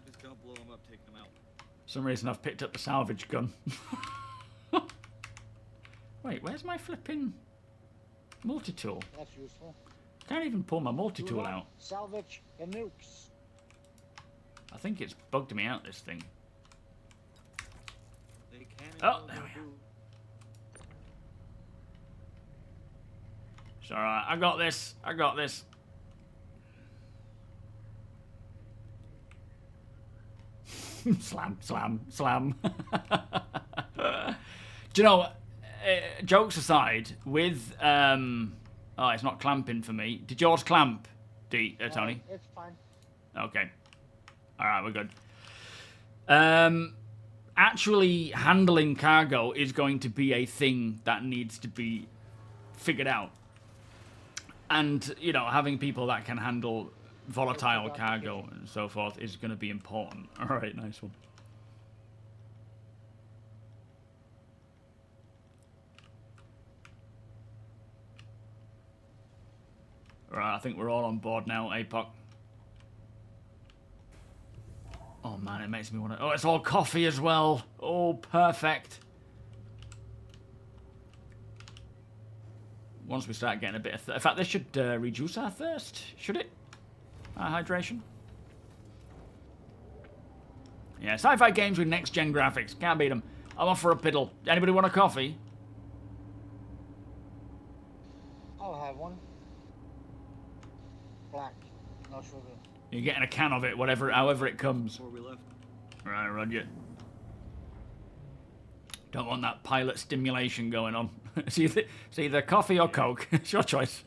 Speaker 4: just don't blow them up, take them out.
Speaker 2: For some reason I've picked up the salvage gun. Wait, where's my flipping multi-tool?
Speaker 3: That's useful.
Speaker 2: Can't even pull my
Speaker 3: Do
Speaker 2: multi-tool
Speaker 3: not
Speaker 2: out.
Speaker 3: salvage the nukes.
Speaker 2: I think it's bugged me out, this thing.
Speaker 4: They can
Speaker 2: Oh, there we are. It's alright, I got this. I got this. Slam, slam, slam. Do you know, jokes aside, with... oh, it's not clamping for me. Did yours clamp, Tony?
Speaker 3: It's fine.
Speaker 2: Okay. Alright, we're good. Actually handling cargo is going to be a thing that needs to be figured out. And, you know, having people that can handle volatile cargo and so forth is going to be important. Alright, nice one. Right, I think we're all on board now, APOC. Oh man, it makes me want to... Oh, it's all coffee as well. Oh, perfect. Once we start getting a bit of... In fact, this should reduce our thirst. Should it? Our hydration? Yeah, sci-fi games with next-gen graphics. Can't beat them. I'm off for a piddle. Anybody want a coffee?
Speaker 3: I'll have one. Black, no sugar.
Speaker 2: You're getting a can of it, however it comes.
Speaker 4: Before we left.
Speaker 2: Right, Roger. Don't want that pilot stimulation going on. it's either coffee or Coke. It's your choice.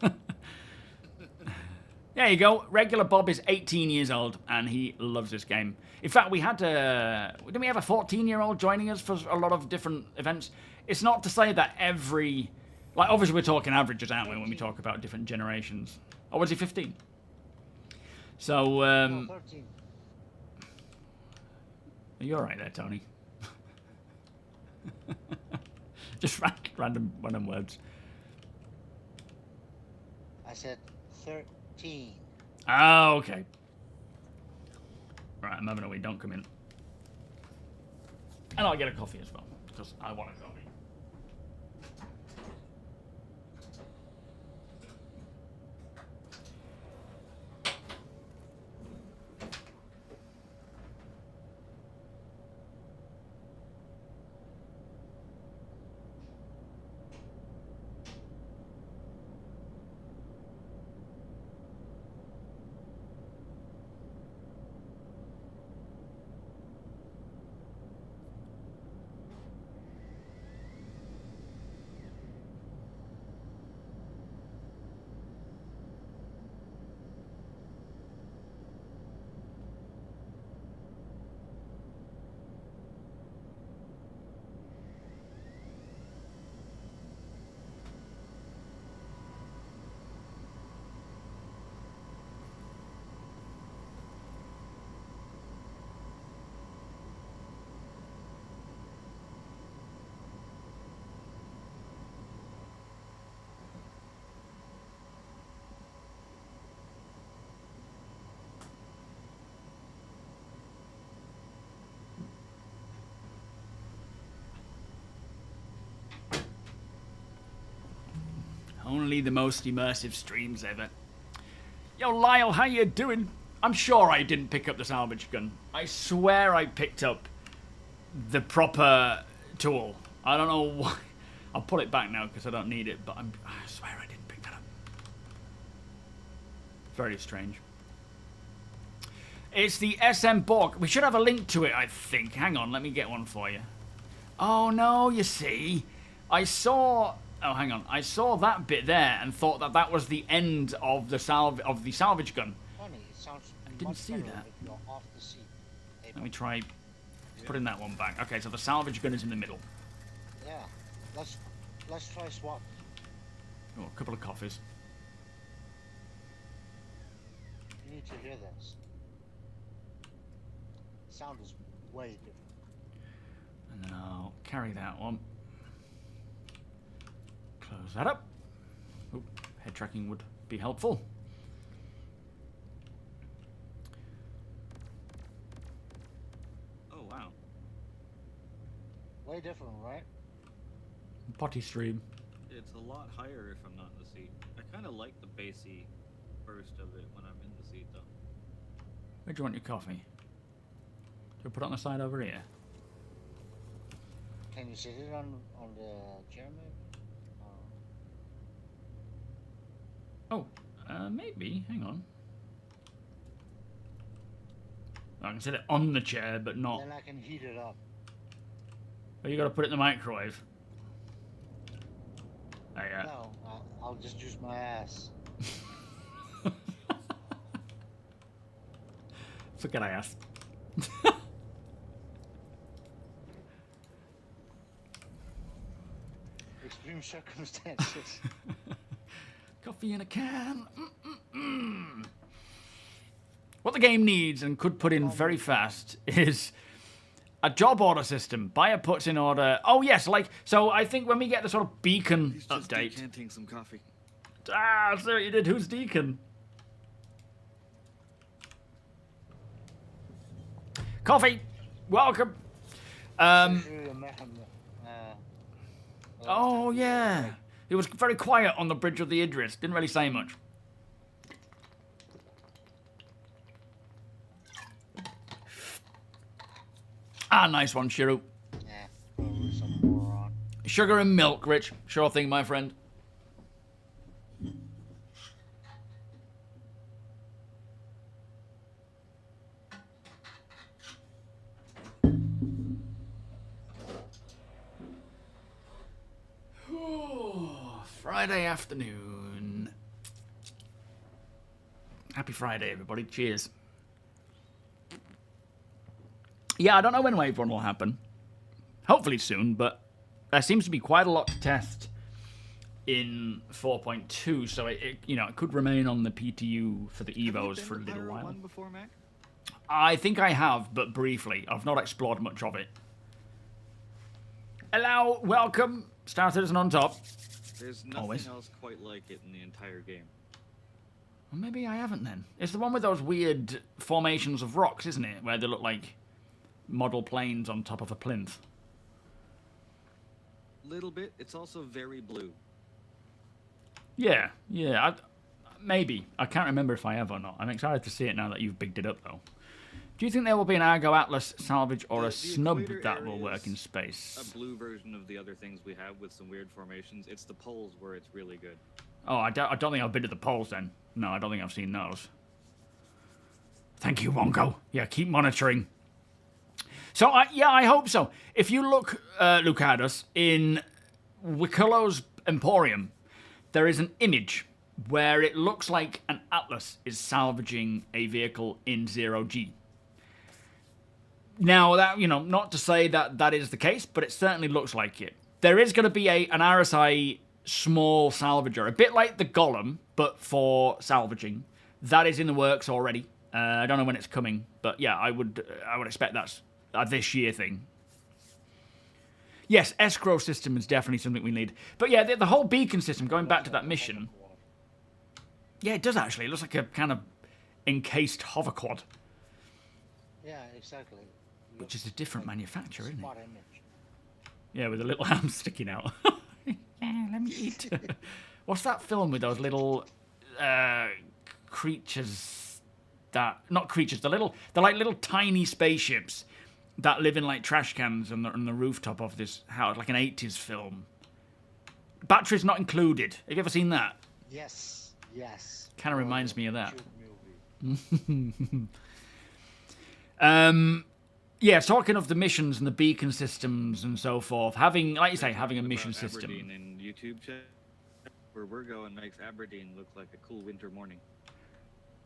Speaker 2: There you go. Regular Bob is 18 years old, and he loves this game. In fact, we had didn't we have a 14-year-old joining us for a lot of different events? It's not to say that every... Like, obviously we're talking averages, aren't we, when we talk about different generations. Or was he 15? So,
Speaker 3: No, 13.
Speaker 2: Are you alright there, Tony? Just random words.
Speaker 3: I said 13.
Speaker 2: Oh, okay. Right, I'm having a wee. Don't come in. And I'll get a coffee as well, because I want a coffee. Only the most immersive streams ever. Yo, Lyle, how you doing? I'm sure I didn't pick up the salvage gun. I swear I picked up the proper tool. I don't know why. I'll put it back now because I don't need it, but I swear I didn't pick that up. Very strange. It's the SM Borg. We should have a link to it, I think. Hang on, let me get one for you. Oh, no, you see. I saw... Oh, hang on. I saw that bit there and thought that that was the end of the salvage gun.
Speaker 3: Funny, it sounds
Speaker 2: I didn't
Speaker 3: much
Speaker 2: see
Speaker 3: better
Speaker 2: that.
Speaker 3: if you're off the seat. Hey,
Speaker 2: Let me try putting that one back. Okay, so the salvage gun is in the middle.
Speaker 3: yeah, let's try swap.
Speaker 2: Oh, a couple of coffees.
Speaker 3: You need to hear this. Sound is way different.
Speaker 2: And then I'll carry that one. Close that up. Oop, head tracking would be helpful.
Speaker 4: Oh, wow.
Speaker 3: Way different, right?
Speaker 2: Potty stream.
Speaker 4: It's a lot higher if I'm not in the seat. I kind of like the bassy burst of it when I'm in the seat, though.
Speaker 2: Where do you want your coffee? Do you put it on the side over here?
Speaker 3: Can you sit it on the chair, maybe?
Speaker 2: Oh, maybe. Hang on. I can sit it on the chair, but not.
Speaker 3: Then I can heat it up.
Speaker 2: Oh, you got to put it in the microwave.
Speaker 3: No, I'll just use my ass.
Speaker 2: Forget I asked.
Speaker 3: Extreme circumstances.
Speaker 2: Coffee in a can. What the game needs and could put in very fast is a job order system. Buyer puts in order. Oh yes, like so. I think when we get the sort of beacon
Speaker 4: He's just
Speaker 2: update.
Speaker 4: decanting some coffee.
Speaker 2: Ah, I see what you did. Who's Deacon? Coffee, welcome.
Speaker 3: Sure you met him,
Speaker 2: Oh yeah, he was very quiet on the bridge of the Idris. Didn't really say much. Ah, nice one, Shiru.
Speaker 3: Yeah, probably some more on.
Speaker 2: Sugar and milk, Rich. Sure thing, my friend. Friday afternoon. Happy Friday, everybody. Cheers. Yeah, I don't know when Wave 1 will happen. Hopefully soon, but there seems to be quite a lot to test in 4.2, so it could remain on the PTU for the Evos for a little while.
Speaker 4: One before, Mac?
Speaker 2: I think I have, but briefly. I've not explored much of it. Hello, welcome. Starcitizen on top.
Speaker 4: There's nothing
Speaker 2: Always.
Speaker 4: else quite like it in the entire game.
Speaker 2: Well, maybe I haven't then. It's the one with those weird formations of rocks, isn't it? Where they look like model planes on top of a plinth.
Speaker 4: Little bit. It's also very blue.
Speaker 2: Yeah. Maybe. I can't remember if I have or not. I'm excited to see it now that you've bigged it up, though. Do you think there will be an Argo Atlas salvage or a snub
Speaker 4: equator
Speaker 2: that will
Speaker 4: area
Speaker 2: work
Speaker 4: is
Speaker 2: in space?
Speaker 4: A blue version of the other things we have with some weird formations. It's the poles where it's really good.
Speaker 2: Oh, I don't think I've been to the poles then. No, I don't think I've seen those. Thank you, Wonko. Yeah, keep monitoring. So, I hope so. If you look, Lucados, in Wickolo's Emporium, there is an image where it looks like an Atlas is salvaging a vehicle in 0G. Now, that not to say that that is the case, but it certainly looks like it. There is going to be an RSI small salvager, a bit like the Golem, but for salvaging. That is in the works already. I don't know when it's coming, but yeah, I would expect that's a this year thing. Yes, escrow system is definitely something we need. But yeah, the whole beacon system, going back to that mission. Yeah, it does actually. It looks like a kind of encased hoverquad.
Speaker 3: Yeah, exactly.
Speaker 2: Which is a different manufacturer, isn't it?
Speaker 3: Spot image.
Speaker 2: Yeah, with a little ham sticking out. Yeah, let me eat. What's that film with those little creatures that... Not creatures, they're like little tiny spaceships that live in like trash cans on the rooftop of this house, like an 80s film. Batteries not included. Have you ever seen that?
Speaker 3: Yes.
Speaker 2: Kind of reminds me of that.
Speaker 3: Cute movie.
Speaker 2: Yeah, talking of the missions and the beacon systems and so forth, having, like you say, having a mission
Speaker 4: About
Speaker 2: system.
Speaker 4: Aberdeen in YouTube chat, where we're going makes Aberdeen look like a cool winter morning.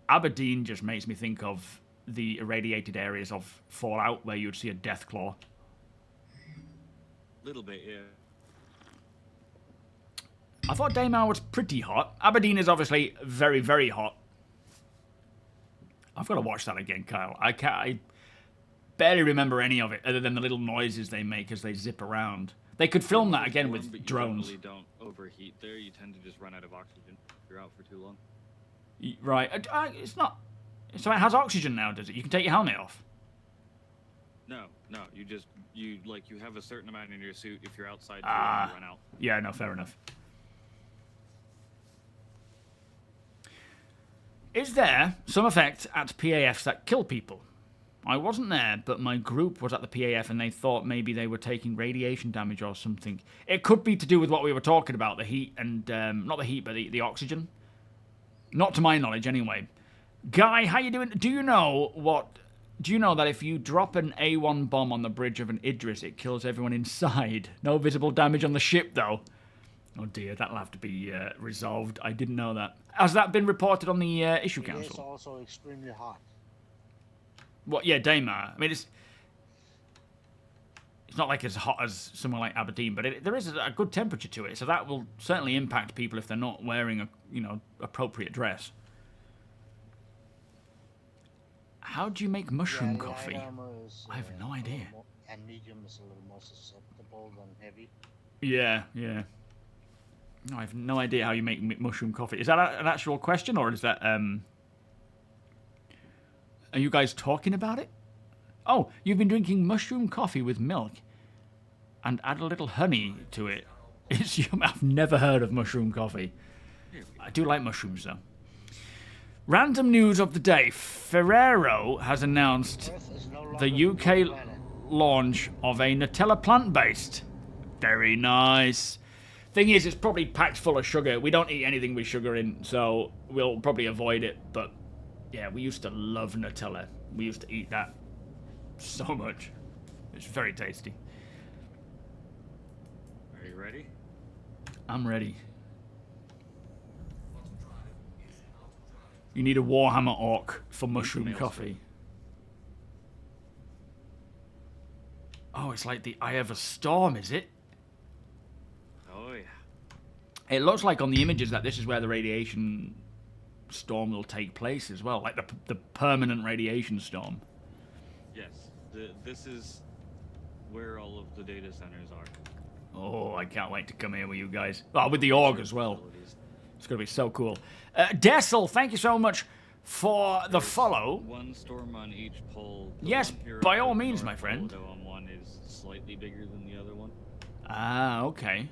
Speaker 2: Aberdeen just makes me think of the irradiated areas of Fallout where you'd see a Deathclaw.
Speaker 4: Little bit, yeah.
Speaker 2: I thought Daymar was pretty hot. Aberdeen is obviously very, very hot. I've got to watch that again, Kyle. I barely remember any of it other than the little noises they make as they zip around. They could film that again with
Speaker 4: But
Speaker 2: drones.
Speaker 4: You normally don't overheat there. You tend to just run out of oxygen if you're out for too long.
Speaker 2: Right. It's not... So it has oxygen now, does it? You can take your helmet off.
Speaker 4: No. You have a certain amount in your suit. If you're outside, you run out.
Speaker 2: Yeah, no, fair enough. Is there some effect at PAFs that kill people? I wasn't there, but my group was at the PAF and they thought maybe they were taking radiation damage or something. It could be to do with what we were talking about, the heat and... not the heat, but the oxygen. Not to my knowledge, anyway. Guy, how you doing? Do you know that if you drop an A1 bomb on the bridge of an Idris, it kills everyone inside? No visible damage on the ship, though. Oh dear, that'll have to be resolved. I didn't know that. Has that been reported on the issue council?
Speaker 3: It is also extremely hot.
Speaker 2: What? Yeah, Daymar. I mean, it's not like as hot as somewhere like Aberdeen, but there is a good temperature to it, so that will certainly impact people if they're not wearing appropriate dress. How do you make mushroom coffee? I have no idea.
Speaker 3: And medium is a little more susceptible than heavy.
Speaker 2: Yeah. No, I have no idea how you make mushroom coffee. Is that an actual question, or is that... Are you guys talking about it? Oh, you've been drinking mushroom coffee with milk and add a little honey to it. It's yum. I've never heard of mushroom coffee. I do like mushrooms, though. Random news of the day. Ferrero has announced
Speaker 3: Earth is no
Speaker 2: the
Speaker 3: longer
Speaker 2: UK
Speaker 3: planet.
Speaker 2: launch of a Nutella plant-based. Very nice. Thing is, it's probably packed full of sugar. We don't eat anything with sugar in, so we'll probably avoid it. But yeah, we used to love Nutella. We used to eat that so much. It's very tasty.
Speaker 4: Are you ready?
Speaker 2: I'm ready. You need a Warhammer Orc for mushroom
Speaker 4: Mail
Speaker 2: coffee. Oh, it's like the Eye of a Storm, is it?
Speaker 4: Oh yeah.
Speaker 2: It looks like on the images that this is where the radiation storm will take place as well, like the permanent radiation storm.
Speaker 4: Yes. This is where all of the data centers are.
Speaker 2: Oh, I can't wait to come here with you guys. Oh, with the org as well. It's going to be so cool. Dessel, thank you so much for the follow.
Speaker 4: One storm on each pole. The
Speaker 2: Yes,
Speaker 4: one here
Speaker 2: by
Speaker 4: at
Speaker 2: all
Speaker 4: the
Speaker 2: means,
Speaker 4: North
Speaker 2: my friend.
Speaker 4: Pole, though, on one is slightly bigger than the other one.
Speaker 2: Ah, okay.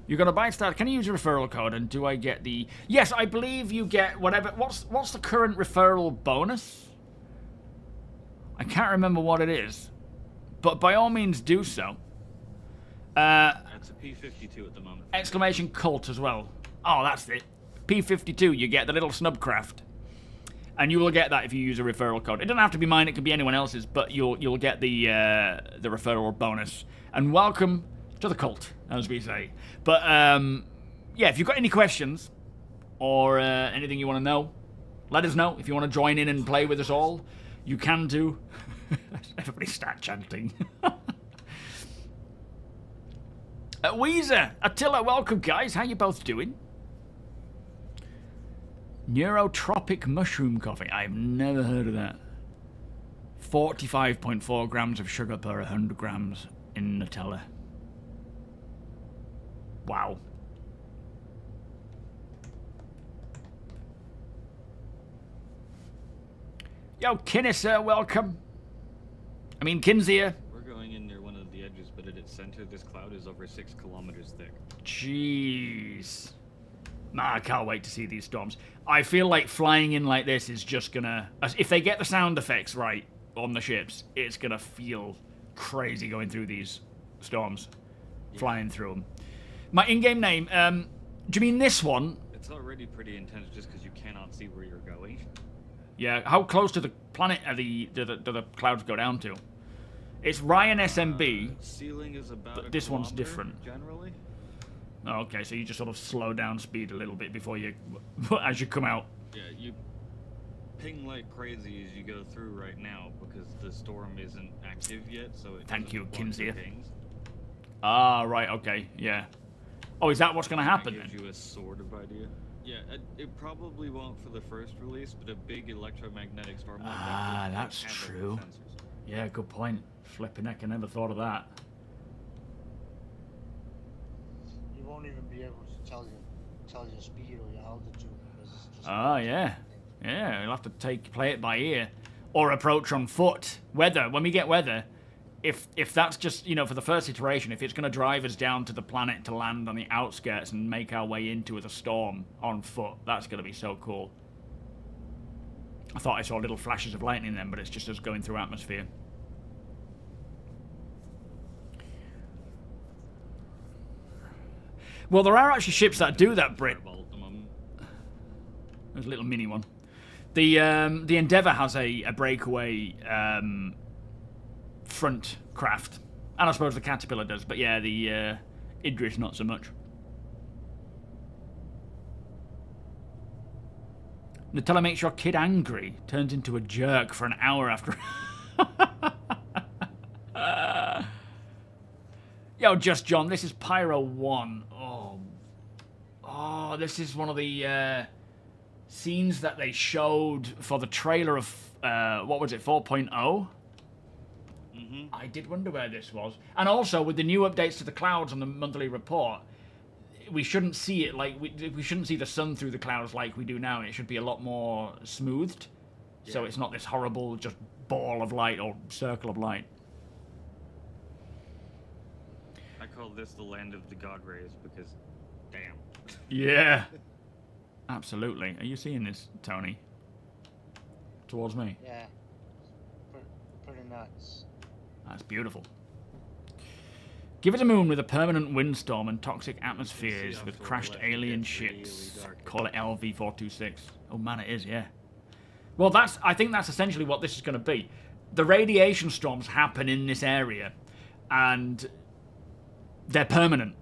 Speaker 2: You're going to buy start. Can you use a referral code? And do I get the... Yes, I believe you get whatever... What's the current referral bonus? I can't remember what it is. But by all means, do so.
Speaker 4: It's a P-52 at the moment.
Speaker 2: Exclamation cult as well. Oh, that's it. P-52, you get the little snubcraft. And you will get that if you use a referral code. It doesn't have to be mine, it can be anyone else's, but you'll get the referral bonus. And welcome to the cult, as we say. But, yeah, if you've got any questions or anything you want to know, let us know. If you want to join in and play with us all, you can do. Everybody start chanting. Weezer, Attila, welcome, guys. How you both doing? Neurotropic mushroom coffee. I've never heard of that. 45.4 grams of sugar per 100 grams in Nutella. Wow. Yo, Kinnisser, welcome. I mean, Kinsier.
Speaker 4: We're going in near one of the edges, but at its center, this cloud is over 6 kilometers thick.
Speaker 2: Jeez. Nah, I can't wait to see these storms. I feel like flying in like this is just gonna... If they get the sound effects right on the ships, it's gonna feel crazy going through these storms. Yeah. Flying through them. My in-game name, do you mean this one?
Speaker 4: It's already pretty intense just because you cannot see where you're going.
Speaker 2: Yeah, how close to the planet do the clouds go down to? It's Ryan SMB.
Speaker 4: Ceiling is about
Speaker 2: but this one's different.
Speaker 4: Generally.
Speaker 2: Oh, okay, so you just sort of slow down speed a little bit before you, as you come out.
Speaker 4: Yeah, you ping like crazy as you go through right now because the storm isn't active yet, so it
Speaker 2: Thank you,
Speaker 4: block
Speaker 2: Kinsey.
Speaker 4: your pings.
Speaker 2: Ah, right, okay, yeah. Oh, is that what's going to happen
Speaker 4: That gives
Speaker 2: then?
Speaker 4: you a sort of idea. Yeah, it probably won't for the first release, but a big electromagnetic storm like that.
Speaker 2: That's true. Yeah, good point. Flipping heck, I never thought of that.
Speaker 3: You won't even be able to tell your speed or your altitude because it's just.
Speaker 2: Yeah. Yeah, you'll have to play it by ear. Or approach on foot. Weather, when we get weather, if that's just, for the first iteration, if it's going to drive us down to the planet to land on the outskirts and make our way into the storm on foot, that's going to be so cool. I thought I saw little flashes of lightning then, but it's just us going through atmosphere. Well, there are actually ships that do that, Brit. There's a little mini one. The Endeavour has a breakaway front craft, and I suppose the Caterpillar does. But yeah, the Idris not so much. Nutella makes your kid angry, turns into a jerk for an hour after. Yo, Just John, this is Pyro 1. Oh, this is one of the scenes that they showed for the trailer of, what was it, 4.0?
Speaker 4: Mm-hmm.
Speaker 2: I did wonder where this was. And also, with the new updates to the clouds on the monthly report, we shouldn't see it like, we shouldn't see the sun through the clouds like we do now. It should be a lot more smoothed. Yeah. So it's not this horrible, just ball of light or circle of light.
Speaker 4: I call this the land of the god rays because, damn.
Speaker 2: Yeah. Absolutely. Are you seeing this, Tony? Towards me?
Speaker 3: Yeah. Pretty nuts.
Speaker 2: That's beautiful. Give it a moon with a permanent windstorm and toxic atmospheres with crashed alien ships. Call it LV-426. Oh man, it is, yeah. Well, I think that's essentially what this is going to be. The radiation storms happen in this area, and they're permanent.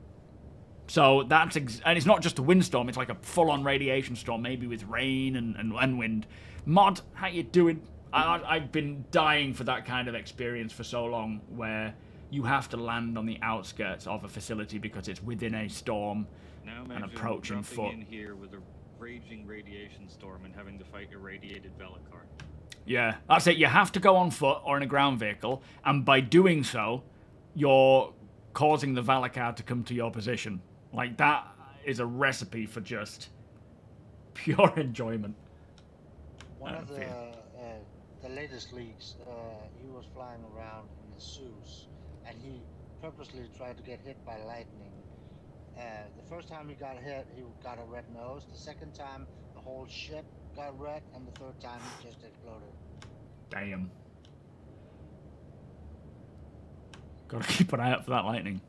Speaker 2: So that's and it's not just a windstorm; it's like a full-on radiation storm, maybe with rain and wind. Mod, how you doing? I've been dying for that kind of experience for so long, where you have to land on the outskirts of a facility because it's within a storm and approaching foot.
Speaker 4: In here with a raging radiation storm and having to fight irradiated Velikar.
Speaker 2: Yeah, that's it. You have to go on foot or in a ground vehicle, and by doing so, you're causing the Velikar to come to your position. Like, that is a recipe for just pure enjoyment.
Speaker 3: One of the latest leaks, he was flying around in his Zeus, and he purposely tried to get hit by lightning. The first time he got hit, he got a red nose. The second time, the whole ship got red, and the third time, it just exploded.
Speaker 2: Damn. Gotta keep an eye out for that lightning.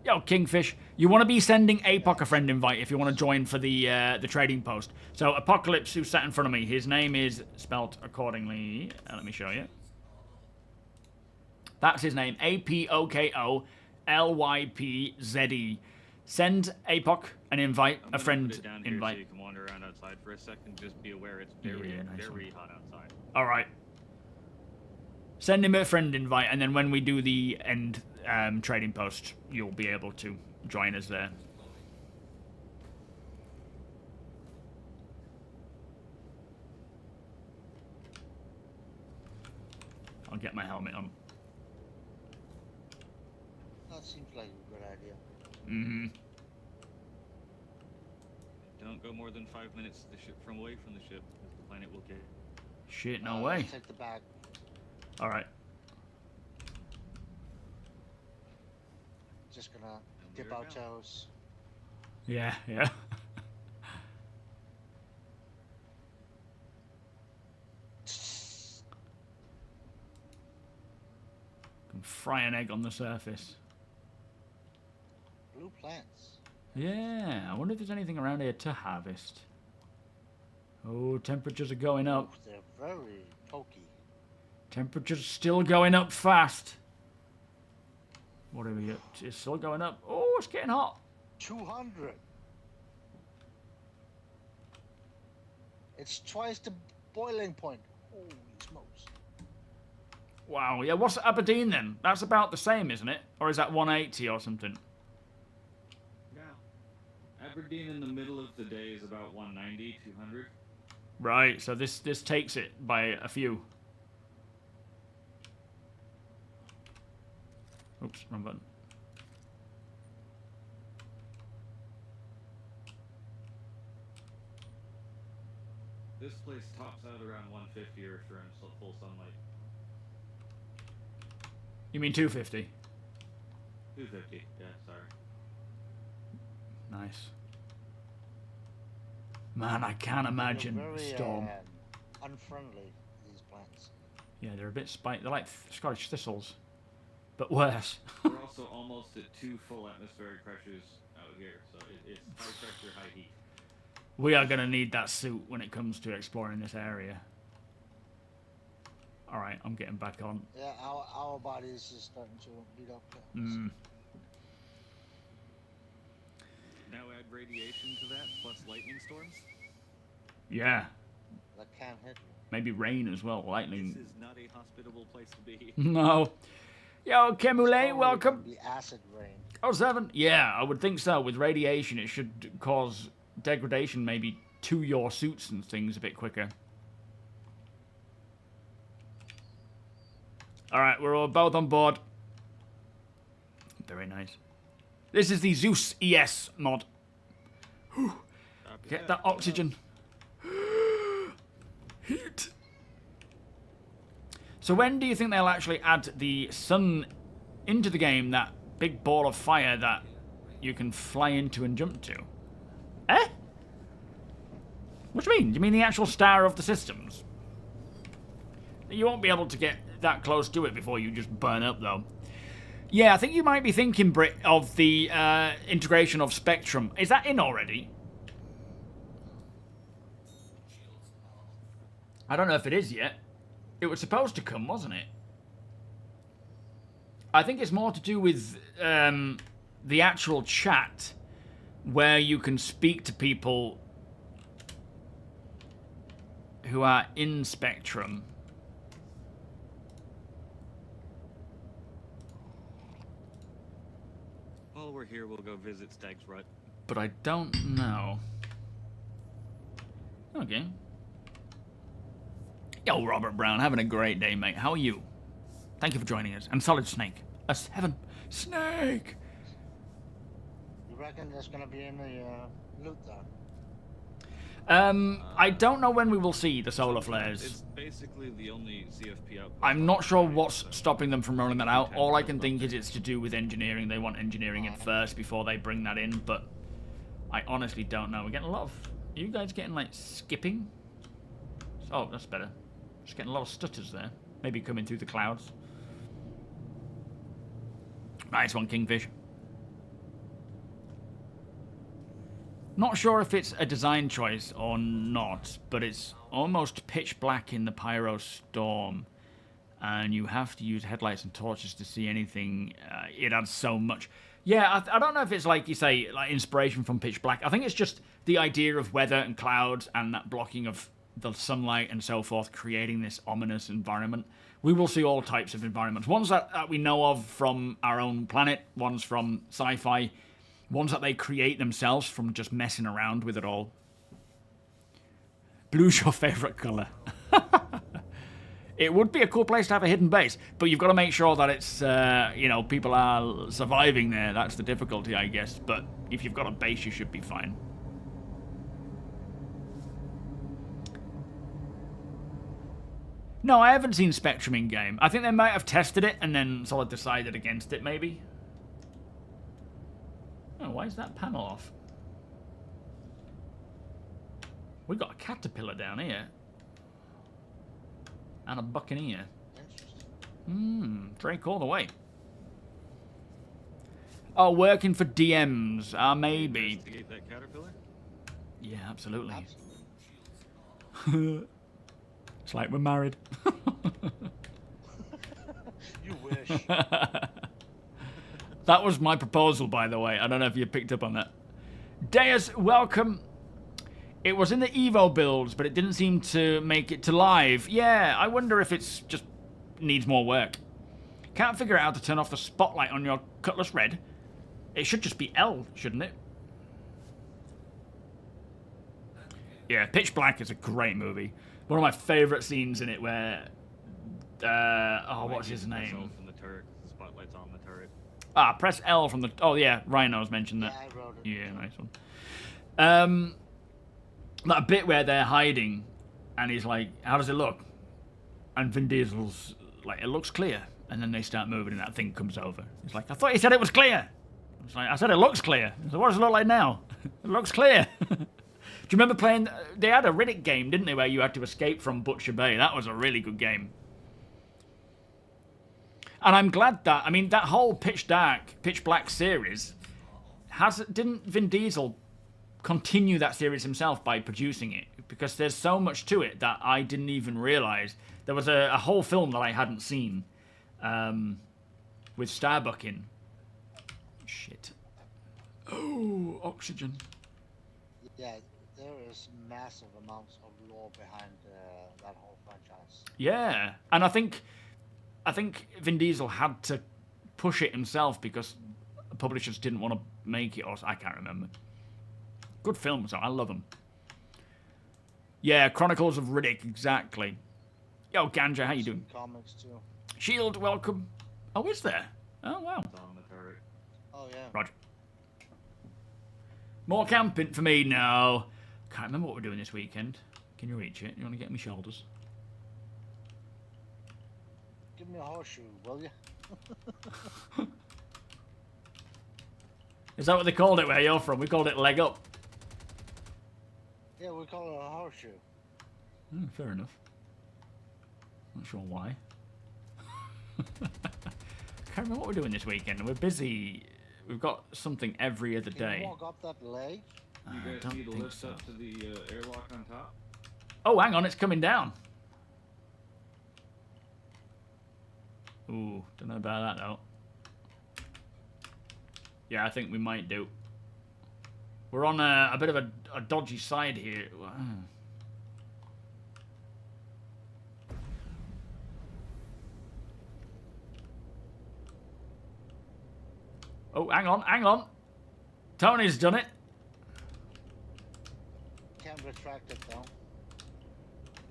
Speaker 2: Yo, Kingfish, you want to be sending APOC a friend invite if you want to join for the trading post. So, Apocalypse, who's sat in front of me, his name is spelt accordingly. Let me show you. That's his name, APOKOLYPZE. Send APOC an invite, a friend
Speaker 4: put it down
Speaker 2: invite.
Speaker 4: Here so you can wander around outside for a second. Just be aware it's very, very hot outside.
Speaker 2: All right. Send him a friend invite, and then when we do the end trading post, you'll be able to join us there. I'll get my helmet on.
Speaker 3: That seems like a good idea.
Speaker 2: Mm-hmm.
Speaker 4: Don't go more than 5 minutes to the ship from away from the ship, because the planet will get.
Speaker 2: Shit, no way.
Speaker 3: Take the bag.
Speaker 2: All right.
Speaker 3: Just gonna dip our toes.
Speaker 2: Yeah, yeah. Can fry an egg on the surface.
Speaker 3: Blue plants.
Speaker 2: Yeah, I wonder if there's anything around here to harvest. Oh, temperatures are going up.
Speaker 3: They're very pokey.
Speaker 2: Temperatures still going up fast. What do we get? It's still going up. Oh, it's getting hot.
Speaker 3: 200. It's twice the boiling point. Holy smokes.
Speaker 2: Wow, yeah, what's Aberdeen then? That's about the same, isn't it? Or is that 180 or something?
Speaker 4: Yeah. Aberdeen in the middle of the day is about 190, 200.
Speaker 2: Right, so this takes it by a few. Oops, wrong button.
Speaker 4: This place tops out around 150 if you're in full sunlight.
Speaker 2: You mean 250?
Speaker 4: 250, yeah, sorry.
Speaker 2: Nice. Man, I can't imagine
Speaker 3: They're very,
Speaker 2: storm.
Speaker 3: unfriendly, these plants.
Speaker 2: Yeah, they're a bit spiky. They're like Scottish thistles, but worse.
Speaker 4: We're also almost at 2 full atmospheric pressures out here, so it's high pressure, high heat.
Speaker 2: We are going to need that suit when it comes to exploring this area. All right, I'm getting back on.
Speaker 3: Yeah, our bodies is starting to beat up.
Speaker 2: Mm.
Speaker 4: Now add radiation to that, plus lightning storms.
Speaker 2: Yeah,
Speaker 3: That can't hit you.
Speaker 2: maybe rain as well. Lightning.
Speaker 4: This is not a hospitable place to be.
Speaker 2: No. Yo, Kemule,
Speaker 3: Probably
Speaker 2: welcome.
Speaker 3: The acid rain.
Speaker 2: Oh, 7? Yeah, I would think so. With radiation, it should cause degradation maybe to your suits and things a bit quicker. All right, we're all both on board. Very nice. This is the Zeus ES mod. Whew. Get that oxygen. Heat. So when do you think they'll actually add the sun into the game, that big ball of fire that you can fly into and jump to? Eh? What do you mean? Do you mean the actual star of the systems? You won't be able to get that close to it before you just burn up, though. Yeah, I think you might be thinking, Brit, of the integration of Spectrum. Is that in already? I don't know if it is yet. It was supposed to come, wasn't it? I think it's more to do with the actual chat, where you can speak to people who are in Spectrum.
Speaker 4: While we're here, we'll go visit Stag's Rut.
Speaker 2: But I don't know. Okay. Yo, Robert Brown, having a great day, mate. How are you? Thank you for joining us. And Solid Snake. A 7. Snake!
Speaker 3: You reckon there's gonna be any loot there?
Speaker 2: I don't know when we will see the solar flares.
Speaker 4: It's basically the only CFP outpost.
Speaker 2: I'm not sure what's stopping them from rolling that out. All I can think is it's to do with engineering. They want engineering in first before they bring that in, but I honestly don't know. We're getting a lot of... Are you guys getting, like, skipping? Oh, that's better. Just getting a lot of stutters there. Maybe coming through the clouds. Nice one, Kingfish. Not sure if it's a design choice or not, but it's almost pitch black in the Pyro Storm. And you have to use headlights and torches to see anything. It adds so much. Yeah, I don't know if it's like you say, like inspiration from pitch black. I think it's just the idea of weather and clouds and that blocking of the sunlight and so forth, creating this ominous environment. We will see all types of environments. Ones that we know of from our own planet, ones from sci-fi, ones that they create themselves from just messing around with it all. Blue's your favourite colour. It would be a cool place to have a hidden base, but you've got to make sure that it's, you know, people are surviving there. That's the difficulty, I guess. But if you've got a base, you should be fine. No, I haven't seen Spectrum in game. I think they might have tested it and then sort of decided against it, maybe. Oh, why is that panel off? We got a caterpillar down here. And a buccaneer. Drake all the way. Oh, working for DMs. Maybe.
Speaker 4: Investigate that caterpillar?
Speaker 2: Yeah, absolutely. It's like we're married.
Speaker 3: You wish.
Speaker 2: That was my proposal, by the way. I don't know if you picked up on that. Deus, welcome. It was in the Evo builds, but it didn't seem to make it to live. Yeah, I wonder if it's just needs more work. Can't figure out how to turn off the spotlight on your Cutlass Red. It should just be L, shouldn't it? Yeah, Pitch Black is a great movie. One of my favourite scenes in it where... what's his name?
Speaker 4: From the turret. The spotlight's on the turret.
Speaker 2: Ah, press L from the... Oh, yeah, Rhino's mentioned that.
Speaker 3: Yeah, I wrote it.
Speaker 2: Yeah, nice one. That bit where they're hiding, and he's like, how does it look? And Vin Diesel's like, it looks clear. And then they start moving, and that thing comes over. He's like, I thought you said it was clear. It's like, I said it looks clear. So what does it look like now? It looks clear. Do you remember playing... They had a Riddick game, didn't they, where you had to escape from Butcher Bay? That was a really good game. And I'm glad that... I mean, that whole Pitch Black series... Didn't Vin Diesel continue that series himself by producing it? Because there's so much to it that I didn't even realise. There was a whole film that I hadn't seen with Starbuck in. Shit. Oh, oxygen.
Speaker 3: Yeah, there is massive amounts of lore behind that whole franchise.
Speaker 2: Yeah, and I think Vin Diesel had to push it himself because publishers didn't want to make it, or I can't remember. Good films, though. I love them. Yeah, Chronicles of Riddick, exactly. Yo, Ganja, how you doing?
Speaker 3: Comics too.
Speaker 2: Shield, welcome. Oh, is there? Oh, wow.
Speaker 4: It's on the turret.
Speaker 3: Oh yeah.
Speaker 2: Roger. More camping for me? No. Can't remember what we're doing this weekend. Can you reach it? You want to get on my shoulders?
Speaker 3: Give me a horseshoe, will you?
Speaker 2: Is that what they called it where you're from? We called it leg up.
Speaker 3: Yeah, we call it a horseshoe.
Speaker 2: Fair enough. Not sure why. Can't remember what we're doing this weekend. We're busy. We've got something every other
Speaker 3: Can
Speaker 2: day.
Speaker 3: you walk up that ledge?
Speaker 4: You
Speaker 2: I
Speaker 4: guys
Speaker 2: don't
Speaker 4: need to
Speaker 2: think
Speaker 4: lift
Speaker 2: so.
Speaker 4: up to the airlock on top?
Speaker 2: Oh, hang on, it's coming down. Ooh, don't know about that though. Yeah, I think we might do. We're on a bit of a dodgy side here. Oh, hang on, hang on. Tony's done it.
Speaker 3: Can't retract it though.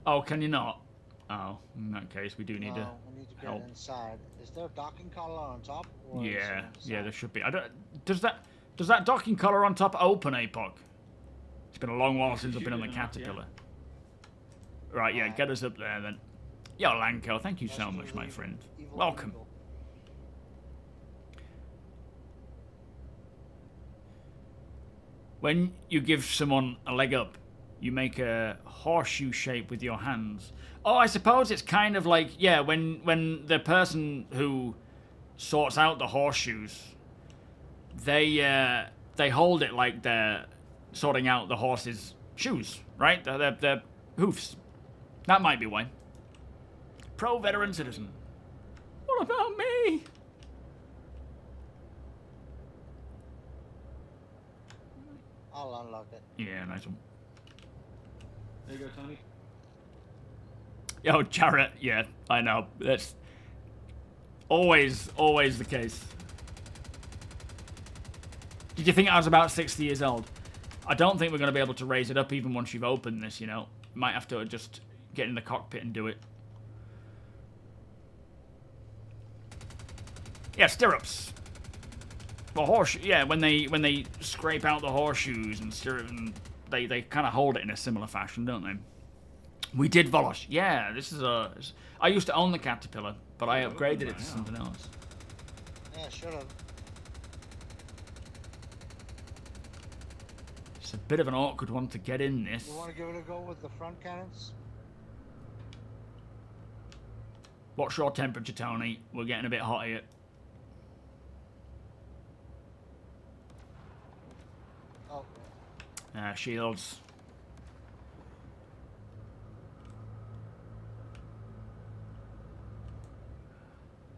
Speaker 2: Oh, can you not? Oh, in that case, we do need to.
Speaker 3: No, we need to get
Speaker 2: help.
Speaker 3: inside. Is there a docking collar on top? Or is it
Speaker 2: Yeah,
Speaker 3: on the
Speaker 2: yeah,
Speaker 3: side?
Speaker 2: there should be. I don't. Does that docking collar on top open, APOC? It's been a long while since I've been on the
Speaker 4: Shoot it up,
Speaker 2: Caterpillar. Right, yeah, get us up there then. Yo, Lanko, thank you so
Speaker 3: Rescue
Speaker 2: much, my
Speaker 3: the
Speaker 2: friend.
Speaker 3: evil
Speaker 2: Welcome.
Speaker 3: people.
Speaker 2: When you give someone a leg up, you make a horseshoe shape with your hands. Oh, I suppose it's kind of like, yeah, when the person who sorts out the horseshoes, they hold it like they're sorting out the horse's shoes, right? Their hoofs. That might be why. Pro veteran citizen. What about me?
Speaker 3: I'll unlock it.
Speaker 2: Yeah, nice one.
Speaker 4: There you go, Tony.
Speaker 2: Yo, Jarrett, yeah, I know. That's always the case. Did you think I was about 60 years old? I don't think we're going to be able to raise it up even once you've opened this, you know. Might have to just get in the cockpit and do it. Yeah, stirrups. Well, yeah, when they scrape out the horseshoes and stirrup, and they kind of hold it in a similar fashion, don't they? We did Volosh. Yeah, this is a. I used to own the Caterpillar, but I upgraded it to something else.
Speaker 3: Yeah, should have.
Speaker 2: It's a bit of an awkward one to get in this.
Speaker 3: You want to give it a go with the front cannons?
Speaker 2: What's your temperature, Tony? We're getting a bit hot here.
Speaker 3: Oh,
Speaker 2: Shields.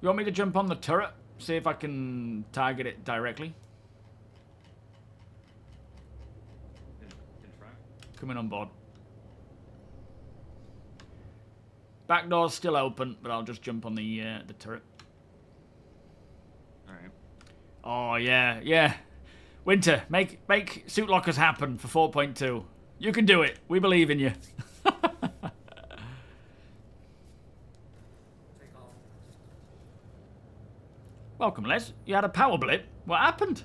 Speaker 2: You want me to jump on the turret? See if I can target it directly?
Speaker 4: Can try.
Speaker 2: Coming on board. Back door's still open, but I'll just jump on the turret.
Speaker 4: Alright.
Speaker 2: Oh, yeah, yeah. Winter, make suit lockers happen for 4.2. You can do it. We believe in you. Welcome, Les. You had a power blip. What happened?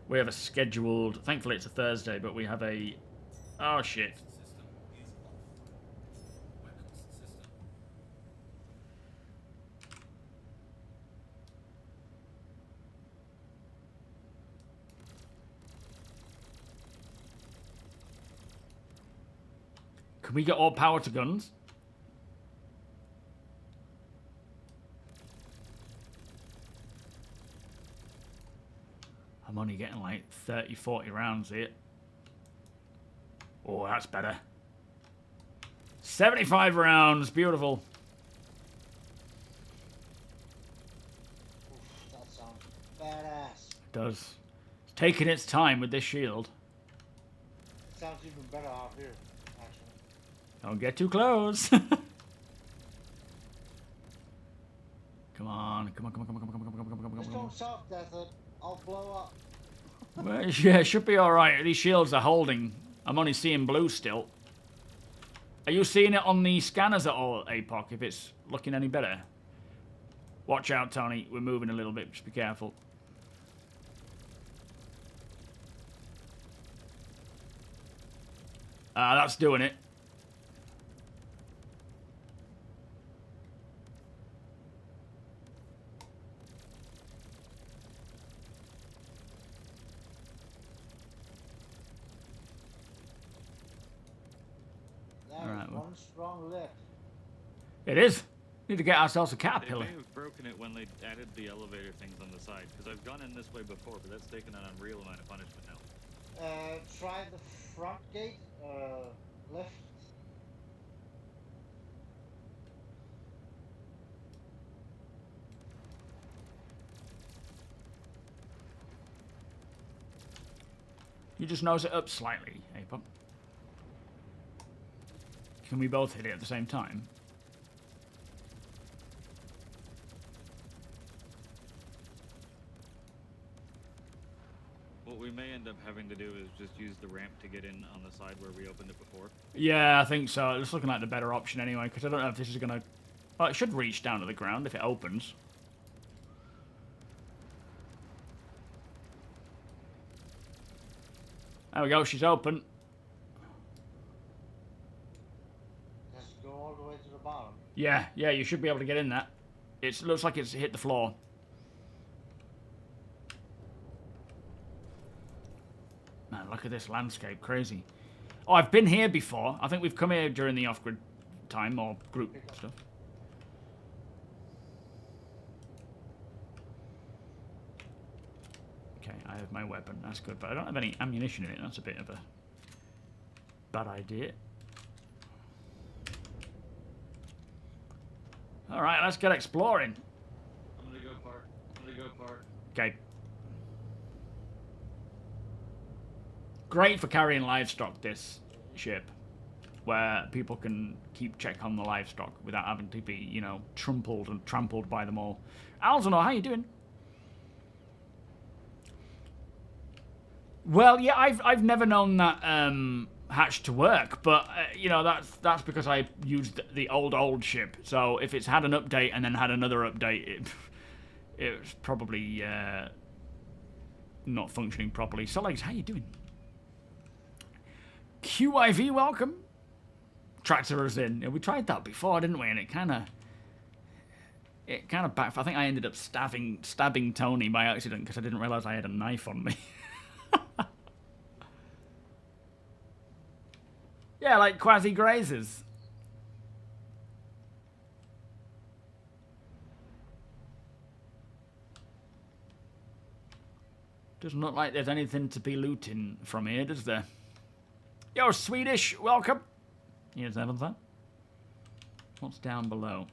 Speaker 2: We have a scheduled... Thankfully, it's a Thursday, but we have a... Oh, shit. Can we get all power to guns? I'm only getting like 30, 40 rounds here. Oh, that's better. 75 rounds. Beautiful.
Speaker 3: oof, that sounds badass.
Speaker 2: It does. It's taking its time with this shield.
Speaker 3: Sounds even better out here, actually.
Speaker 2: Don't get too close. Come on. Come on, come on, come on, come on, come on, come on, come on, come on,
Speaker 3: Just
Speaker 2: come on.
Speaker 3: don't soft death it. I'll blow up.
Speaker 2: Well, yeah, it should be alright. These shields are holding. I'm only seeing blue still. Are you seeing it on the scanners at all, APOC, if it's looking any better? Watch out, Tony. We're moving a little bit. Just be careful. That's doing it.
Speaker 3: one strong lift.
Speaker 2: It is. Need to get ourselves a
Speaker 4: They
Speaker 2: caterpillar.
Speaker 4: may have broken it when they added the elevator things on the side, because I've gone in this way before, but that's taken an unreal amount of punishment now.
Speaker 3: Try the front gate, left.
Speaker 2: You just nose it up slightly, Apop. Can we both hit it at the same time?
Speaker 4: What we may end up having to do is just use the ramp to get in on the side where we opened it before.
Speaker 2: Yeah, I think so. It's looking like the better option anyway, because I don't know if this is going to... Well, it should reach down to the ground if it opens. There we go, she's open.
Speaker 3: Does it go all the way to the bottom?
Speaker 2: Yeah, you should be able to get in that. It looks like it's hit the floor. Man, look at this landscape, crazy. Oh, I've been here before. I think we've come here during the off-grid time or group stuff. Okay, I have my weapon. That's good, but I don't have any ammunition in it. That's a bit of a bad idea. All right, let's get exploring.
Speaker 4: I'm gonna go park.
Speaker 2: Okay. Great for carrying livestock, this ship, where people can keep check on the livestock without having to be, you know, trampled by them all. Alzanor, how you doing? Well, yeah, I've never known that hatch to work, but you know, that's because I used the old ship. So if it's had an update and then had another update, it's probably not functioning properly. Solex, how you doing? QIV, welcome. Tractor us in. Yeah, we tried that before, didn't we? And it kind of backfired. I think I ended up stabbing Tony by accident because I didn't realize I had a knife on me. Yeah, like quasi-grazers. Doesn't look like there's anything to be looting from here, does there? Yo, Swedish, welcome. Here's Evan. What's down below?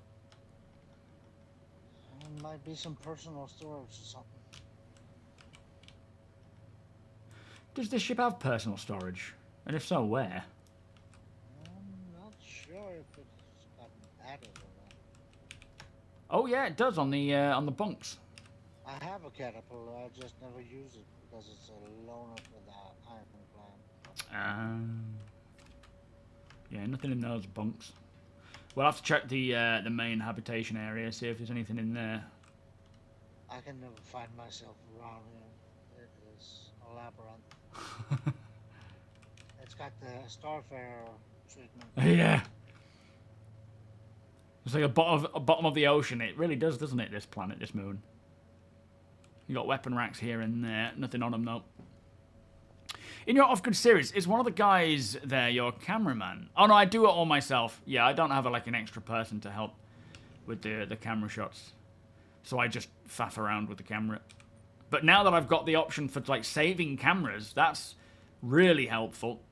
Speaker 3: Might be some personal storage or something.
Speaker 2: Does this ship have personal storage? And if so, where?
Speaker 3: I'm not sure if it's gotten added or not.
Speaker 2: Oh yeah, it does on the bunks.
Speaker 3: I have a caterpillar, I just never use it because it's a loaner for the iron plant.
Speaker 2: Yeah, nothing in those bunks. We'll have to check the main habitation area, see if there's anything in there.
Speaker 3: I can never find myself around here. It is a labyrinth. It's got the Starfarer treatment.
Speaker 2: Yeah. It's like a bottom of the ocean. It really does, doesn't it, this planet, this moon? You got weapon racks here and there. Nothing on them, though. In your off-grid series, is one of the guys there your cameraman? Oh, no, I do it all myself. Yeah, I don't have like an extra person to help with the camera shots. So I just faff around with the camera. But now that I've got the option for like saving cameras, that's really helpful.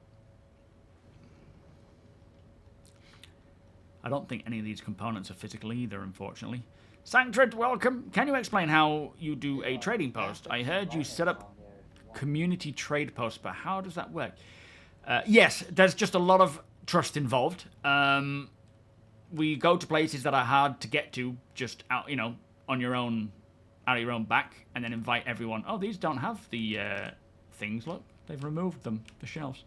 Speaker 2: I don't think any of these components are physical either, unfortunately. Sanctrid, welcome. Can you explain how you do a trading post? I heard you set up community trade posts, but how does that work? Yes, there's just a lot of trust involved. We go to places that are hard to get to, just out, you know, on your own, out of your own back, and then invite everyone. Oh, these don't have the things. Look, they've removed them, the shelves.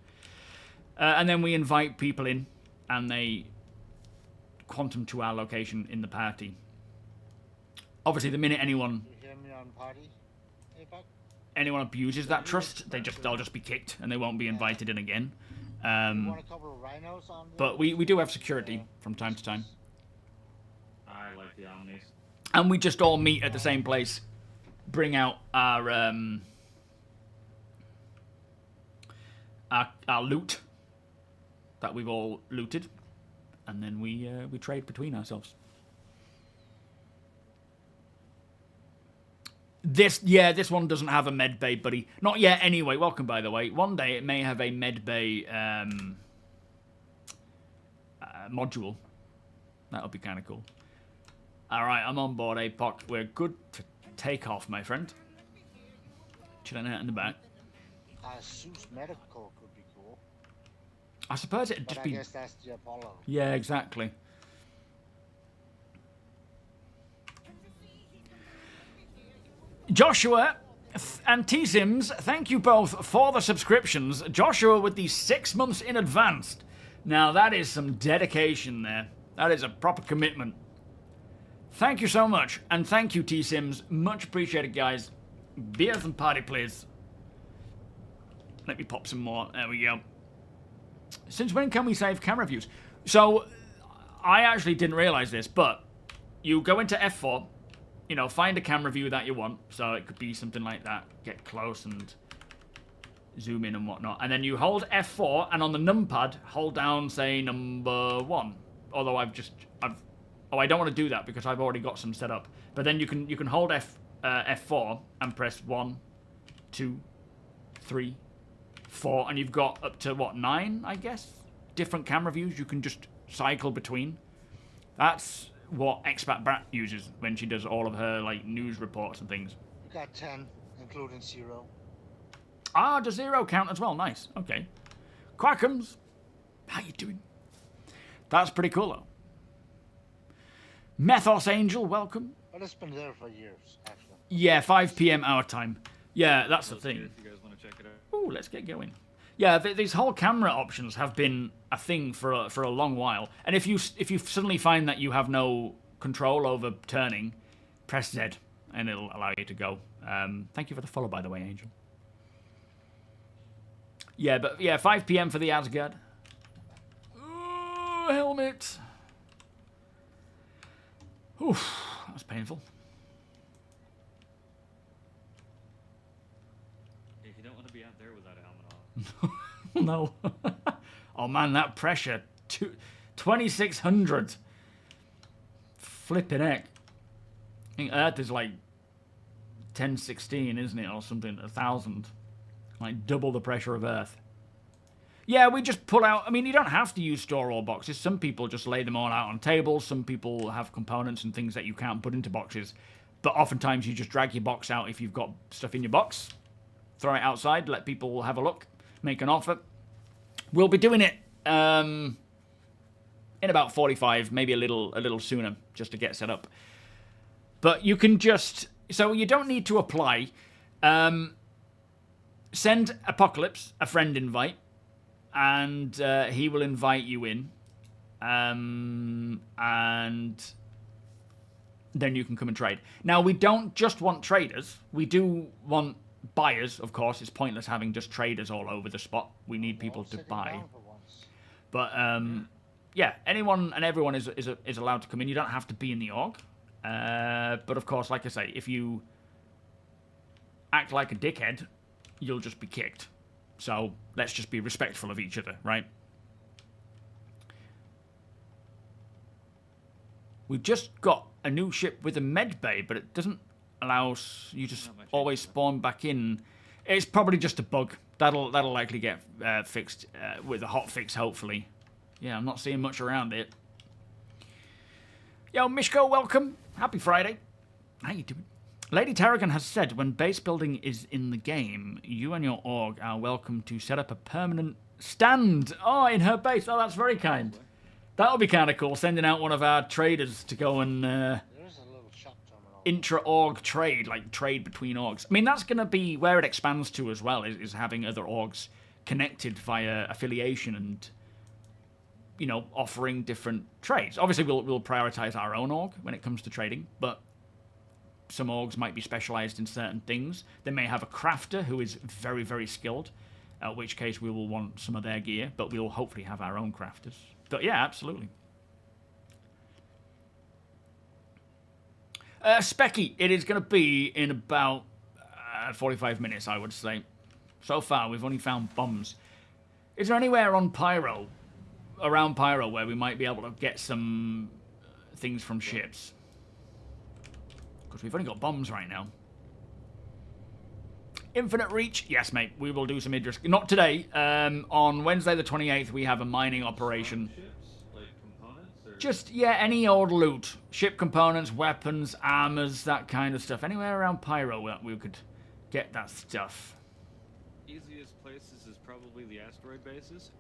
Speaker 2: And then we invite people in, and they quantum to our location in the party. Obviously, the minute anyone
Speaker 3: You hear me on party? Hey, Buck?
Speaker 2: anyone abuses that trust, they'll just be kicked and they won't be invited in again.
Speaker 3: You want a couple of rhinos on there?
Speaker 2: But we do have security from time to time,
Speaker 4: I like the Omnis.
Speaker 2: and we just all meet at the same place, bring out our loot that we've all looted, and then we trade between ourselves. This one doesn't have a med bay, buddy. Not yet, anyway. Welcome, by the way. One day it may have a med bay module. That would be kind of cool. All right, I'm on board, APOC. We're good to take off, my friend. Chilling out in the back.
Speaker 3: Zeus Medical could be cool.
Speaker 2: I suppose it'd
Speaker 3: But
Speaker 2: just
Speaker 3: I
Speaker 2: be...
Speaker 3: guess that's the Apollo.
Speaker 2: Yeah, exactly. Joshua and T-Sims, thank you both for the subscriptions. Joshua with the 6 months in advance. Now, that is some dedication there. That is a proper commitment. Thank you so much. And thank you, T-Sims. Much appreciated, guys. Beers and party, please. Let me pop some more. There we go. Since when can we save camera views? So, I actually didn't realize this, but you go into F4, you know, find a camera view that you want. So it could be something like that. Get close and zoom in and whatnot. And then you hold F4, and on the numpad, hold down, say, number 1. Although I don't want to do that because I've already got some set up. But then you can hold F4 and press 1, 2, 3, 4, and you've got up to, what, 9, I guess? Different camera views you can just cycle between. That's what Expat Brat uses when she does all of her, like, news reports and things.
Speaker 3: We got 10, including 0.
Speaker 2: Ah, does 0 count as well? Nice. Okay. Quackums, how you doing? That's pretty cool, though. Methos Angel, welcome.
Speaker 3: But it's been there for years, actually.
Speaker 2: Yeah, 5 p.m. our time. Yeah, that's the thing.
Speaker 4: If you guys want to check it out.
Speaker 2: Ooh, let's get going. Yeah, these whole camera options have been a thing for a long while. And if you suddenly find that you have no control over turning, press Z, and it'll allow you to go. Thank you for the follow, by the way, Angel. Yeah, but yeah, 5 p.m. for the Asgard. Ooh, helmet. Oof, that was painful.
Speaker 4: If you don't want to be out there without a helmet on.
Speaker 2: No. Oh man, that pressure. 2,600. Flipping heck. I think Earth is like 1016, isn't it? Or something, 1,000. Like double the pressure of Earth. Yeah, we just pull out... I mean, you don't have to use store all boxes. Some people just lay them all out on tables. Some people have components and things that you can't put into boxes. But oftentimes you just drag your box out if you've got stuff in your box. Throw it outside, let people have a look, make an offer. We'll be doing it in about 45, maybe a little sooner, just to get set up. But you can just... So you don't need to apply. Send Apocalypse a friend invite. And he will invite you in. And then you can come and trade. Now, we don't just want traders. We do want buyers, of course. It's pointless having just traders all over the spot. We need people to buy. But, yeah, anyone and everyone is allowed to come in. You don't have to be in the org. But, of course, like I say, if you act like a dickhead, you'll just be kicked. So let's just be respectful of each other, right? We've just got a new ship with a med bay, but it doesn't allow you to always spawn back in. It's probably just a bug. That'll likely get fixed with a hot fix, hopefully. Yeah, I'm not seeing much around it. Yo, Mishko, welcome. Happy Friday. How you doing? Lady Tarragon has said, when base building is in the game, you and your org are welcome to set up a permanent stand. Oh, in her base. Oh, that's very kind. That'll be kind of cool, sending out one of our traders to go and intra-org trade, like trade between orgs. I mean, that's going to be where it expands to as well, is having other orgs connected via affiliation and, you know, offering different trades. Obviously, we'll prioritize our own org when it comes to trading, but some orgs might be specialized in certain things. They may have a crafter who is very, very skilled, in which case we will want some of their gear, but we'll hopefully have our own crafters. But yeah, absolutely. Specky, it is going to be in about 45 minutes, I would say. So far, we've only found bombs. Is there anywhere on Pyro around Pyro where we might be able to get some things from ships. Because we've only got bombs right now. Infinite Reach. Yes, mate. We will do some Idris. Not today. On Wednesday the 28th, we have a mining operation. Just, yeah, any old loot. Ship components, weapons, armors, that kind of stuff. Anywhere around Pyro we could get that stuff.
Speaker 4: Easiest places is probably the asteroid bases.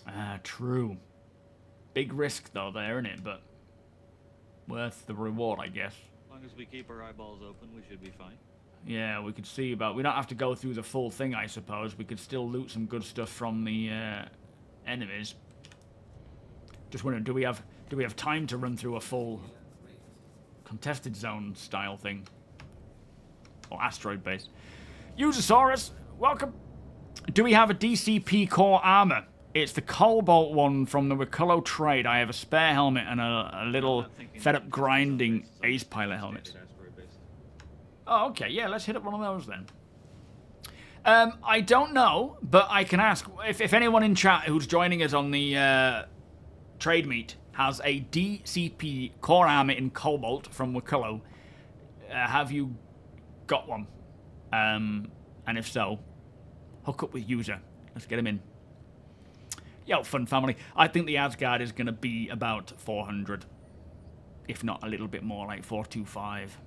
Speaker 2: Ah, true. Big risk, though, there, isn't it? But worth the reward, I guess.
Speaker 4: As long as we keep our eyeballs open, we should be fine.
Speaker 2: Yeah, we could see about... We don't have to go through the full thing, I suppose. We could still loot some good stuff from the enemies. Just wondering, do we have time to run through a full contested zone style thing? Or asteroid base. Usosaurus, welcome. Do we have a DCP core armor? It's the Cobalt one from the Wakulla trade. I have a spare helmet and a little fed-up grinding ace pilot helmet. Oh, okay. Yeah, let's hit up one of those then. I don't know, but I can ask. If anyone in chat who's joining us on the trade meet has a DCP core armor in Cobalt from Wakulla, have you got one? And if so, hook up with user. Let's get him in. Yo, fun family. I think the Asgard is going to be about 400. If not a little bit more, like 425.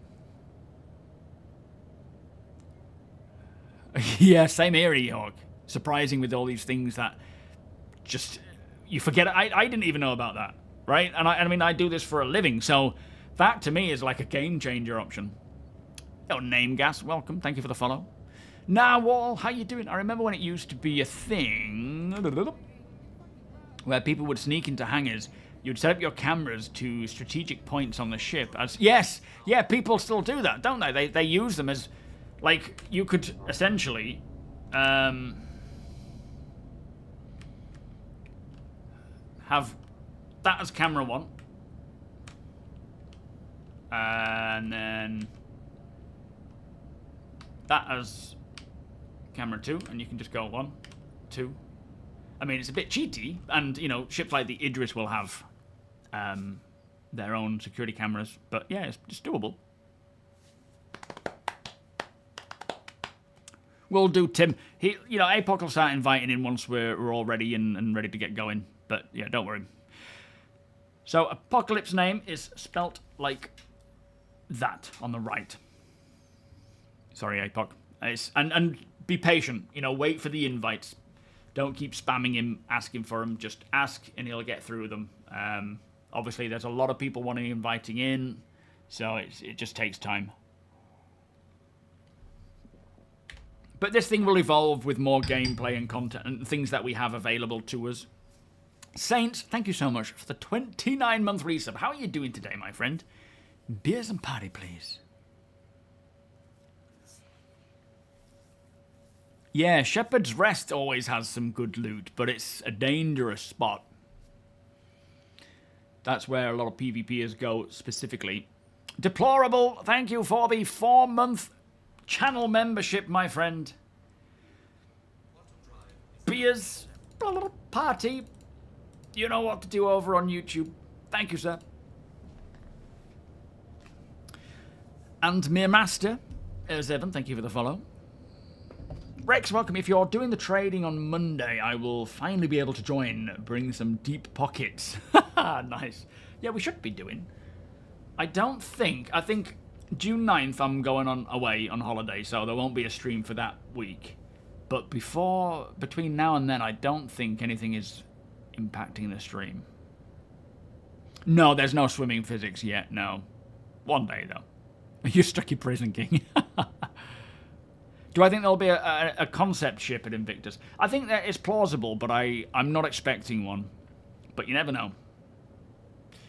Speaker 2: Yeah, same here, York. Surprising with all these things that just... You forget... I didn't even know about that, right? And I mean, I do this for a living, so that to me is like a game changer option. Oh, Name Gas, welcome. Thank you for the follow. Narwhal, how you doing? I remember when it used to be a thing where people would sneak into hangars. You'd set up your cameras to strategic points on the ship. Yes, yeah, people still do that, don't they? They use them as... Like, you could essentially have that as camera 1. And then that as camera 2. And you can just go 1, 2. I mean, it's a bit cheaty. And, you know, ships like the Idris will have their own security cameras. But, yeah, it's doable. We'll do, Tim. You know, APOC will start inviting in once we're all ready and ready to get going. But, yeah, don't worry. So, Apocalypse name is spelt like that on the right. Sorry, APOC. And be patient. You know, wait for the invites. Don't keep spamming him, asking for him. Just ask, and he'll get through them. Obviously, there's a lot of people wanting inviting in, so it just takes time. But this thing will evolve with more gameplay and content and things that we have available to us. Saints, thank you so much for the 29-month resub. How are you doing today, my friend? Beers and party, please. Yeah, Shepherd's Rest always has some good loot, but it's a dangerous spot. That's where a lot of PvPers go specifically. Deplorable, thank you for the 4-month channel membership, my friend. Beers, party. You know what to do over on YouTube. Thank you, sir. And Mere Master, as Evan, thank you for the follow. Rex, welcome. If you're doing the trading on Monday, I will finally be able to join. Bring some deep pockets. Nice. Yeah, we should be doing. I think June 9th I'm going away on holiday, so there won't be a stream for that week. But between now and then, I don't think anything is impacting the stream. No, there's no swimming physics yet, no. One day, though. You're stuck in Prison King. Do I think there'll be a concept ship at Invictus? I think that is plausible, but I'm not expecting one. But you never know.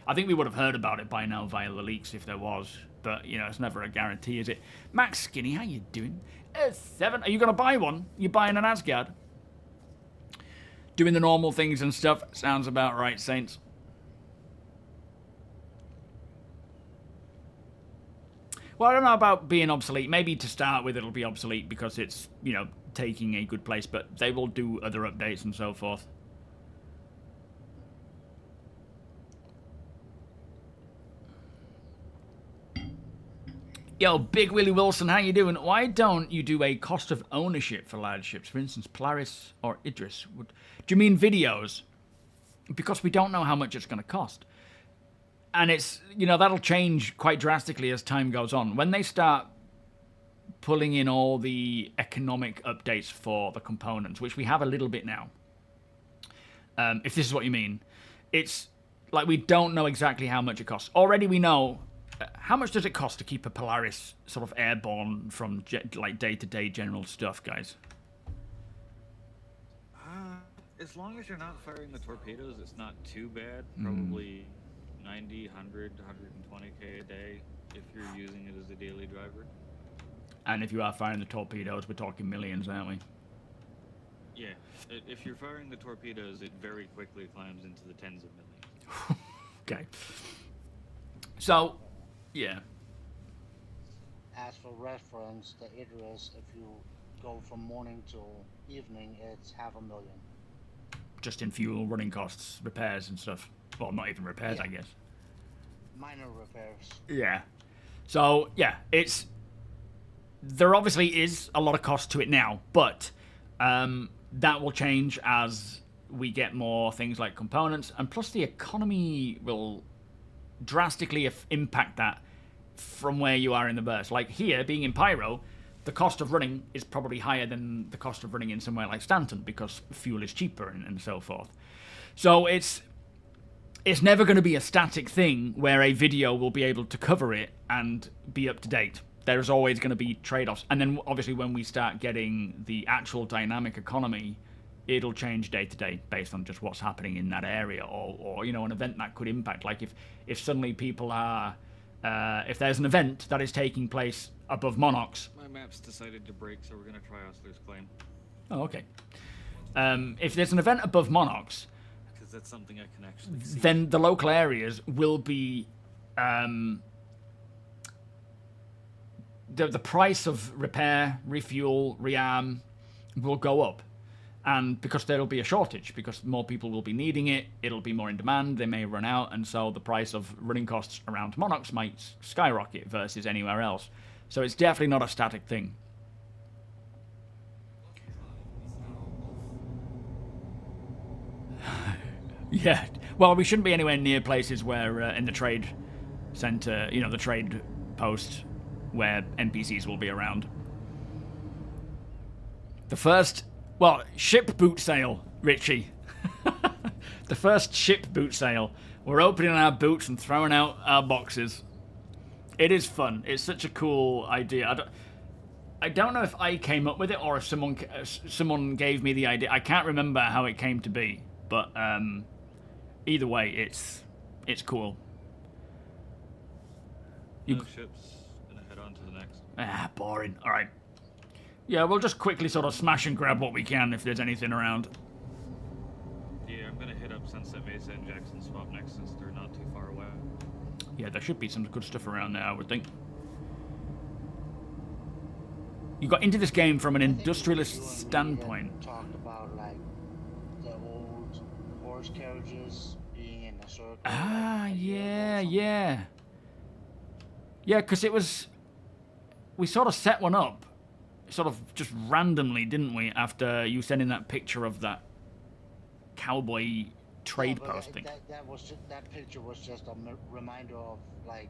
Speaker 2: I think we would have heard about it by now via the leaks if there was. But, you know, it's never a guarantee, is it? Max Skinny, how you doing? 7, are you going to buy one? You buying an Asgard? Doing the normal things and stuff. Sounds about right, Saints. Well, I don't know about being obsolete. Maybe to start with it'll be obsolete because it's, you know, taking a good place. But they will do other updates and so forth. Yo, Big Willie Wilson, how you doing? Why don't you do a cost of ownership for large ships? For instance, Polaris or Idris. Do you mean videos? Because we don't know how much it's going to cost. And it's, that'll change quite drastically as time goes on. When they start pulling in all the economic updates for the components, which we have a little bit now, if this is what you mean, it's like we don't know exactly how much it costs. Already we know, how much does it cost to keep a Polaris sort of airborne from like day-to-day general stuff, guys?
Speaker 4: As long as you're not firing the torpedoes, it's not too bad. Probably 90, 100, 120k a day if you're using it as a daily driver.
Speaker 2: And if you are firing the torpedoes, we're talking millions, aren't we?
Speaker 4: Yeah. If you're firing the torpedoes, it very quickly climbs into the tens of millions.
Speaker 2: Okay. So, yeah.
Speaker 3: As for reference, the Idris, if you go from morning till evening, it's $500,000.
Speaker 2: Just in fuel, running costs, repairs and stuff. Well, not even repairs,
Speaker 3: Yeah.
Speaker 2: I guess.
Speaker 3: Minor repairs.
Speaker 2: Yeah. So, yeah, there obviously is a lot of cost to it now, but that will change as we get more things like components, and plus the economy will drastically impact that from where you are in the burst. Like here, being in Pyro, the cost of running is probably higher than the cost of running in somewhere like Stanton because fuel is cheaper and so forth. So it's never going to be a static thing where a video will be able to cover it and be up to date. There's always going to be trade-offs. And then obviously when we start getting the actual dynamic economy, it'll change day to day based on just what's happening in that area or an event that could impact. Like if suddenly people are, if there's an event that is taking place above Monarchs.
Speaker 4: My map's decided to break, so we're going to try Osler's claim.
Speaker 2: Oh, okay. If there's an event above Monarchs,
Speaker 4: because that's something I can actually see.
Speaker 2: Then the local areas will be the price of repair, refuel, rearm will go up. And because there'll be a shortage, because more people will be needing it, it'll be more in demand, they may run out, and so the price of running costs around Monarchs might skyrocket versus anywhere else. So it's definitely not a static thing. Yeah, well, we shouldn't be anywhere near places where, in the trade center, the trade post, where NPCs will be around. The first, ship boot sale, Richie. The first ship boot sale. We're opening our boots and throwing out our boxes. It is fun. It's such a cool idea. I don't know if I came up with it or if someone gave me the idea. I can't remember how it came to be, but either way, it's cool.
Speaker 4: No ships, gonna head on to the next.
Speaker 2: Boring. All right. Yeah, we'll just quickly sort of smash and grab what we can if there's anything around.
Speaker 4: Yeah, I'm gonna hit up Sunset Mesa and Jackson Swap next since they're not too far away.
Speaker 2: Yeah, there should be some good stuff around there, I would think. You got into this game from an industrialist standpoint.
Speaker 3: Talked about like the old horse carriages being in a circle.
Speaker 2: Yeah, because we sort of set one up, sort of just randomly, didn't we? After you sending that picture of that cowboy trade post thing.
Speaker 3: That picture was just a reminder of like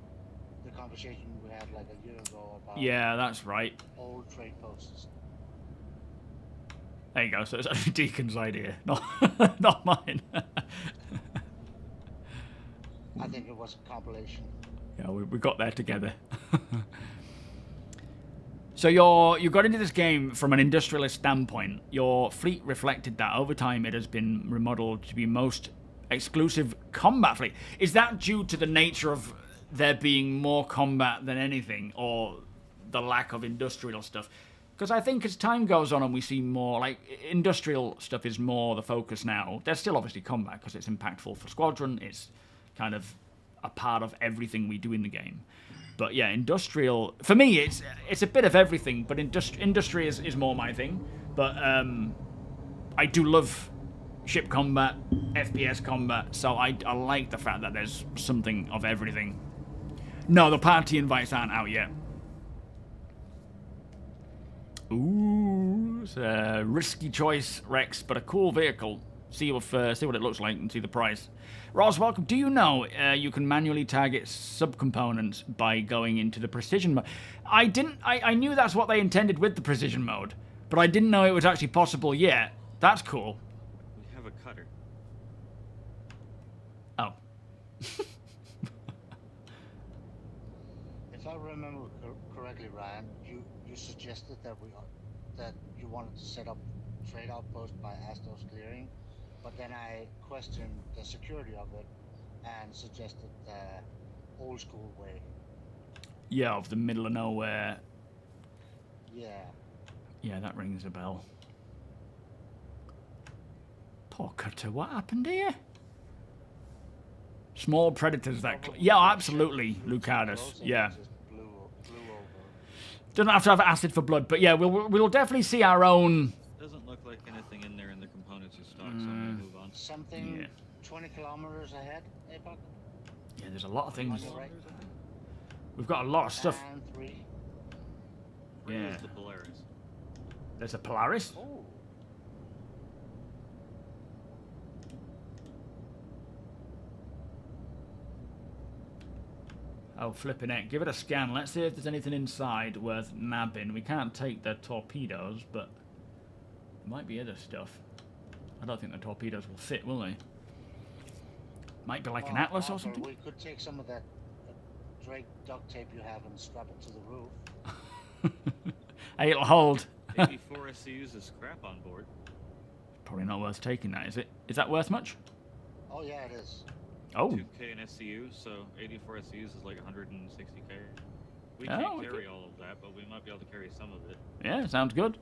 Speaker 3: the conversation we had like a year ago about.
Speaker 2: Yeah, that's right.
Speaker 3: Old trade posts.
Speaker 2: There you go. So it's actually Deacon's idea, not mine.
Speaker 3: I think it was a compilation.
Speaker 2: Yeah, we got there together. So you got into this game from an industrialist standpoint. Your fleet reflected that. Over time, it has been remodeled to be most exclusive combat fleet. Is that due to the nature of there being more combat than anything, or the lack of industrial stuff? Because I think as time goes on and we see more, like, industrial stuff is more the focus now. There's still obviously combat because it's impactful for Squadron. It's kind of a part of everything we do in the game. But yeah, industrial, for me, it's a bit of everything, but industry is more my thing. But I do love ship combat, FPS combat, so I like the fact that there's something of everything. No, the party invites aren't out yet. was a risky choice, Rex, but a cool vehicle. See what it looks like and see the price. Ross, welcome. Do you know you can manually target subcomponents by going into the precision mode? I knew that's what they intended with the precision mode, but I didn't know it was actually possible yet. That's cool.
Speaker 4: We have a cutter.
Speaker 2: Oh.
Speaker 3: If I remember correctly, Ryan, you suggested that you wanted to set up trade outpost by Astos clearing, but then I questioned the security of it and suggested the old school way.
Speaker 2: Yeah, of the middle of nowhere.
Speaker 3: Yeah.
Speaker 2: Yeah, that rings a bell. Poor cutter, what happened here? Small predators that... Yeah, absolutely, Lucardus. Yeah.
Speaker 3: Blew over.
Speaker 2: Doesn't have to have acid for blood, but yeah, we'll definitely see our own...
Speaker 4: Doesn't look like anything in there in the components you stock, so I'm gonna move on.
Speaker 3: Something
Speaker 2: Yeah.
Speaker 3: 20 kilometers ahead, Epoch?
Speaker 2: Yeah, there's a lot of things.
Speaker 3: On your right.
Speaker 2: We've got a lot of stuff.
Speaker 3: And 3.
Speaker 4: Where
Speaker 2: Yeah.
Speaker 4: is the Polaris?
Speaker 2: There's a Polaris.
Speaker 3: Oh.
Speaker 2: Oh, flipping it. Give it a scan. Let's see if there's anything inside worth nabbing. We can't take the torpedoes, but there might be other stuff. I don't think the torpedoes will fit, will they? Might be like an Atlas or
Speaker 3: Arthur,
Speaker 2: something.
Speaker 3: We could take some of that Drake duct tape you have and strap it to the roof.
Speaker 2: Hey, it'll hold.
Speaker 4: 84 SCUs is scrap on board.
Speaker 2: Probably not worth taking that, is it? Is that worth much?
Speaker 3: Oh yeah, it is.
Speaker 2: Oh.
Speaker 4: 2K in SCUs, so 84 SCUs is like 160K. We
Speaker 2: Oh,
Speaker 4: can't
Speaker 2: okay.
Speaker 4: carry all of that, but we might be able to carry some of it.
Speaker 2: Yeah, sounds good.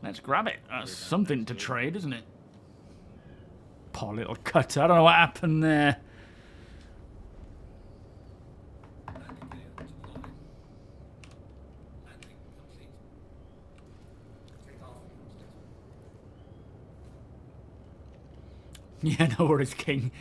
Speaker 2: Let's grab it. That's something to trade, isn't it? Poor little cutter. I don't know what happened there. Yeah, no worries, King.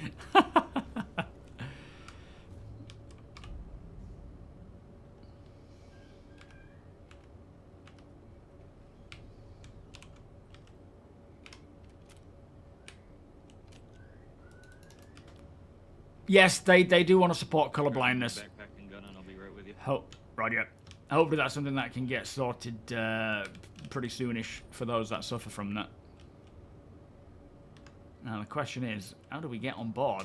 Speaker 2: Yes, they do want to support colorblindness.
Speaker 4: Backpack and gun, and I'll be right with you.
Speaker 2: Right, yeah. Hopefully that's something that can get sorted pretty soonish for those that suffer from that. Now the question is, how do we get on board?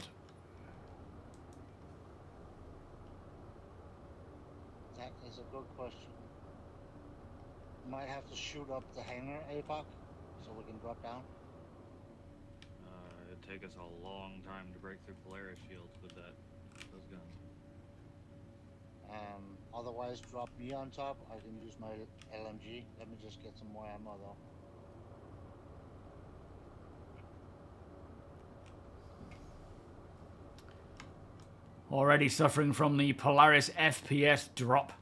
Speaker 3: That is a good question. Might have to shoot up the hangar, Apoc, so we can drop down.
Speaker 4: It'd take us a long time to break through Polaris shields with those guns.
Speaker 3: Otherwise, drop me on top. I can use my LMG. Let me just get some more ammo though.
Speaker 2: Already suffering from the Polaris FPS drop.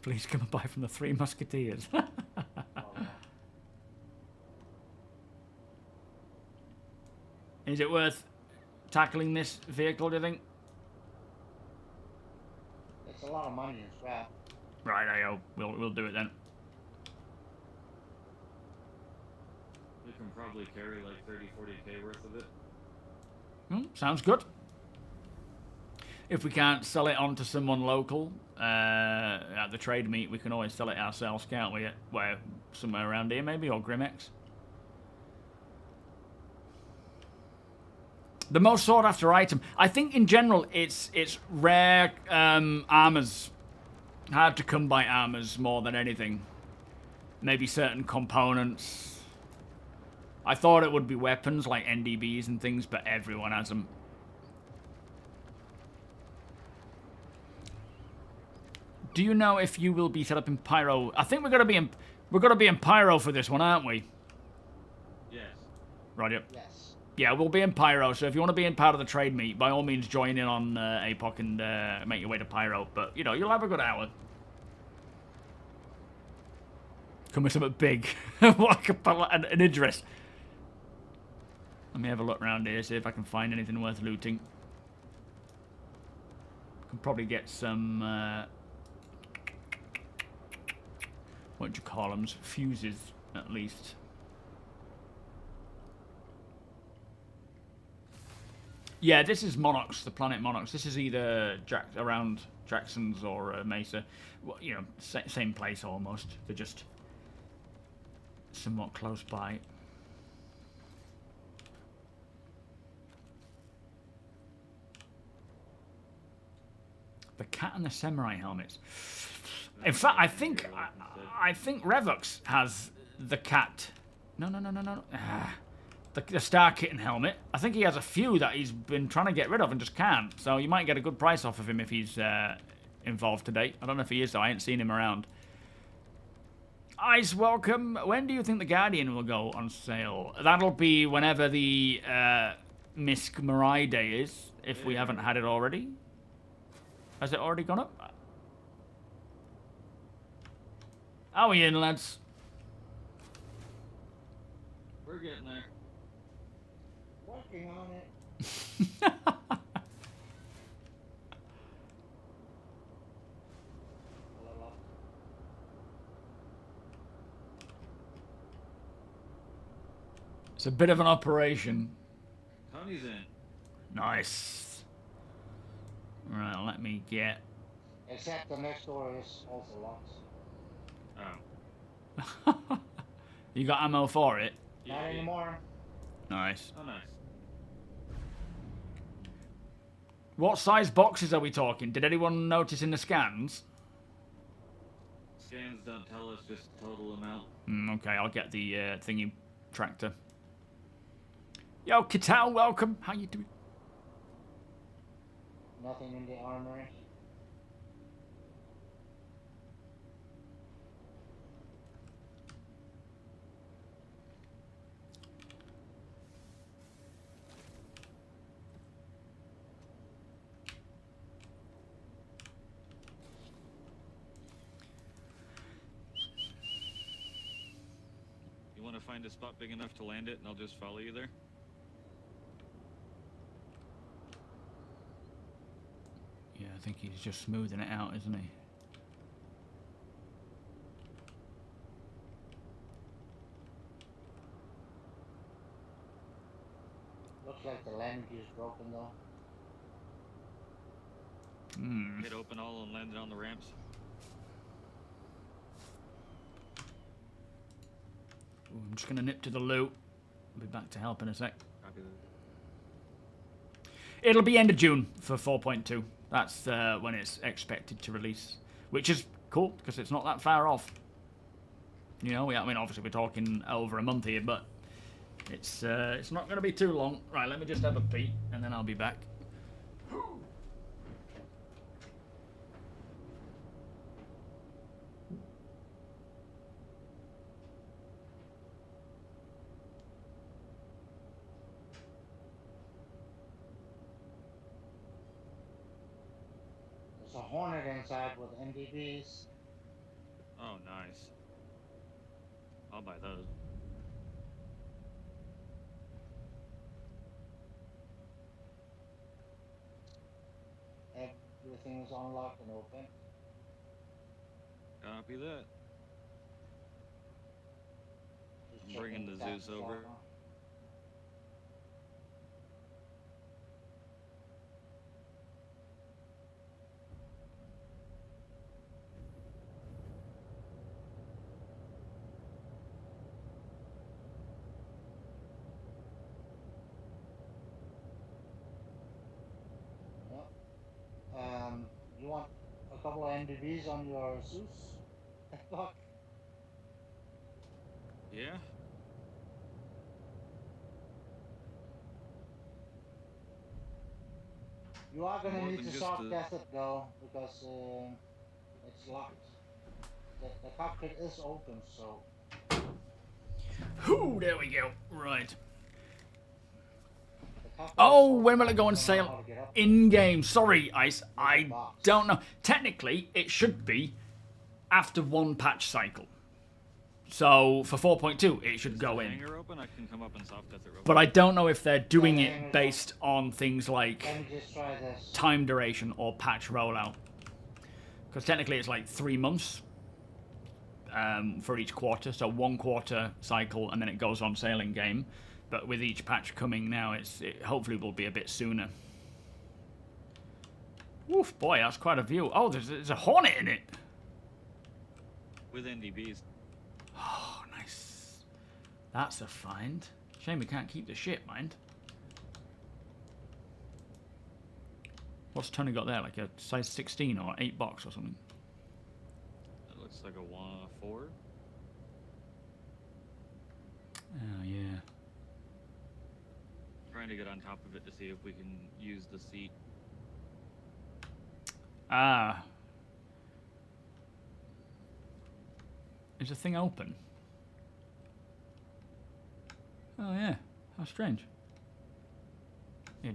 Speaker 2: Please come and buy from the Three Musketeers. Is it worth tackling this vehicle, do you think?
Speaker 3: It's a lot of money in scrap.
Speaker 2: Right, we'll do it then.
Speaker 4: We can probably carry like 30-40K worth of it.
Speaker 2: Sounds good. If we can't sell it on to someone local at the trade meet, we can always sell it ourselves, can't we? Where somewhere around here, maybe, or Grimex. The most sought after item, I think in general, it's rare armors, hard to come by armors more than anything. Maybe certain components. I thought it would be weapons like NDBs and things, but everyone has them. Do you know if you will be set up in Pyro? I think we're gonna be in Pyro for this one, aren't we?
Speaker 4: Yes.
Speaker 2: Right, yep.
Speaker 3: Yes.
Speaker 2: Yeah, we'll be in Pyro, so if you want to be in part of the trade meet, by all means join in on APOC and make your way to Pyro. But, you know, you'll have a good hour. Come with something big. Like an Idris. Let me have a look around here, see if I can find anything worth looting. Can probably get some, what do you call them? Fuses, at least. Yeah, this is Monarchs, the planet Monarchs. This is either around Jackson's or Mesa. Well, you know, same place almost. They're just somewhat close by. The cat and the samurai helmets. In fact, I think Revux has the cat. No. The Star Kitten helmet. I think he has a few that he's been trying to get rid of and just can't. So you might get a good price off of him if he's involved today. I don't know if he is though. I ain't seen him around. Ice, welcome. When do you think the Guardian will go on sale? That'll be whenever the Misk Mirai Day is, if we haven't had it already. Has it already gone up? How are we in, lads?
Speaker 4: We're getting there.
Speaker 3: Working on it.
Speaker 2: It's a bit of an operation.
Speaker 4: Tony's in.
Speaker 2: Nice. Right, let me get...
Speaker 3: Except the next door is also locked.
Speaker 4: Oh.
Speaker 2: You got ammo for it?
Speaker 3: Not anymore.
Speaker 2: Nice.
Speaker 4: Oh, nice.
Speaker 2: What size boxes are we talking? Did anyone notice in the scans?
Speaker 4: Scans don't tell us just the total amount.
Speaker 2: Okay, I'll get the thingy tractor. Yo, Kital, welcome. How you doing?
Speaker 3: Nothing in the armory.
Speaker 4: You want to find a spot big enough to land it and I'll just follow you there?
Speaker 2: Yeah, I think he's just smoothing it out, isn't he?
Speaker 3: Looks like the landing gear is broken though.
Speaker 4: Hit open all and land it on the ramps.
Speaker 2: Ooh, I'm just going to nip to the loot. I'll be back to help in a sec.
Speaker 4: Copy that.
Speaker 2: It'll be end of June for 4.2. That's when it's expected to release, which is cool because it's not that far off. You know, I mean, obviously we're talking over a month here, but it's not going to be too long. Right, let me just have a pee, and then I'll be back.
Speaker 3: There's a Hornet inside with MDBs.
Speaker 4: Oh, nice. I'll buy those.
Speaker 3: Everything is unlocked and open.
Speaker 4: Copy that.
Speaker 3: Just
Speaker 4: I'm bringing
Speaker 3: checking
Speaker 4: the
Speaker 3: that's
Speaker 4: Zeus over.
Speaker 3: all. You want a couple of MDBs on your Zeus? Fuck.
Speaker 4: Yeah?
Speaker 3: You are gonna
Speaker 4: More
Speaker 3: need
Speaker 4: than
Speaker 3: to
Speaker 4: just
Speaker 3: soft
Speaker 4: a-
Speaker 3: test it though, because it's locked. The cockpit is open, so.
Speaker 2: Ooh, there we go. Right.
Speaker 3: The cockpit
Speaker 2: Oh,
Speaker 3: is open.
Speaker 2: when will it go
Speaker 3: I
Speaker 2: on
Speaker 3: don't know how
Speaker 2: sale?
Speaker 3: to get up.
Speaker 2: In game. Sorry, Ice. I
Speaker 3: box.
Speaker 2: don't know. Technically, it should be after one patch cycle. So for 4.2, it should go in.
Speaker 4: Hangar open, I can come up and soft death it real
Speaker 2: But I don't know if they're doing
Speaker 3: Yeah,
Speaker 2: it based on things like
Speaker 3: Let me just try this.
Speaker 2: time duration or patch rollout. Because technically it's like 3 months for each quarter. So 1 quarter cycle and then it goes on sale in game. But with each patch coming now, it hopefully will be a bit sooner. Oof, boy, that's quite a view. Oh, there's a Hornet in it.
Speaker 4: with NDBs.
Speaker 2: Oh, nice. That's a find. Shame we can't keep the ship, mind. What's Tony got there? Like a size 16 or 8 box or something?
Speaker 4: That looks like a 4.
Speaker 2: Oh, yeah.
Speaker 4: Trying to get on top of it to see if we can use the seat.
Speaker 2: Ah. Is the thing open? Oh, yeah. How strange. Yeah,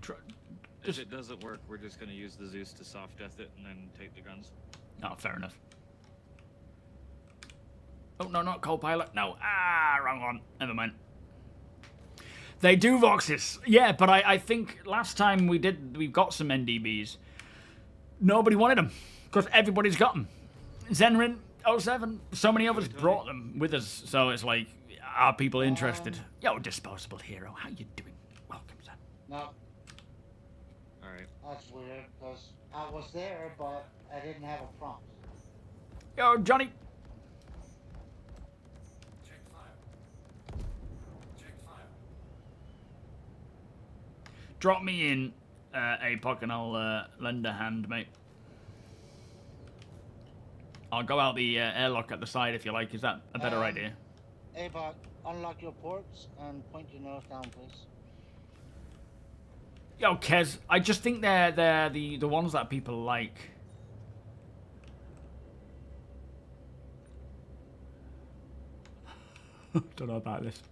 Speaker 4: If it doesn't work, we're just going to use the Zeus to soft death it and then take the guns.
Speaker 2: Oh, fair enough. Oh, no, not co-pilot. No. Ah, wrong one. Never mind. They do Voxes. Yeah, but I think last time we got some NDBs. Nobody wanted them. Because everybody's got them. Zenrin, 07. So many of us brought them with us. So it's like, are people interested? Yo, disposable hero. How you doing? Welcome, son.
Speaker 3: No,
Speaker 4: Alright.
Speaker 3: that's weird, because I was there, but I didn't have a prompt.
Speaker 2: Yo, Johnny. Drop me in, APOC, and I'll lend a hand, mate. I'll go out the airlock at the side if you like. Is that a better idea?
Speaker 3: Hey, but unlock your ports and point your nose down, please.
Speaker 2: Yo, Kez, I just think they're the ones that people like. Don't know about this.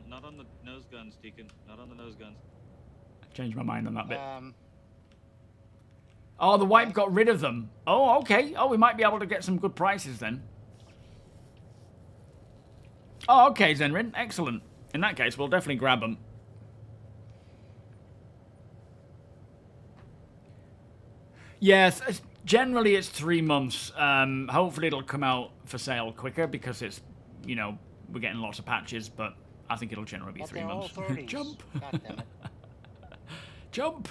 Speaker 4: Not on the nose guns, Deacon. Not on the nose guns.
Speaker 2: Changed my mind on that bit.
Speaker 3: Um,
Speaker 2: Oh, the wipe got rid of them. Oh, okay. Oh, we might be able to get some good prices then. Oh, okay, Zenrin. Excellent. In that case, we'll definitely grab them. Yes, generally it's 3 months. Hopefully it'll come out for sale quicker because it's, you know, we're getting lots of patches, but I think it'll generally be
Speaker 3: but
Speaker 2: 3
Speaker 3: they're all
Speaker 2: months.
Speaker 3: 30s.
Speaker 2: Jump!
Speaker 3: God damn it.
Speaker 2: Jump!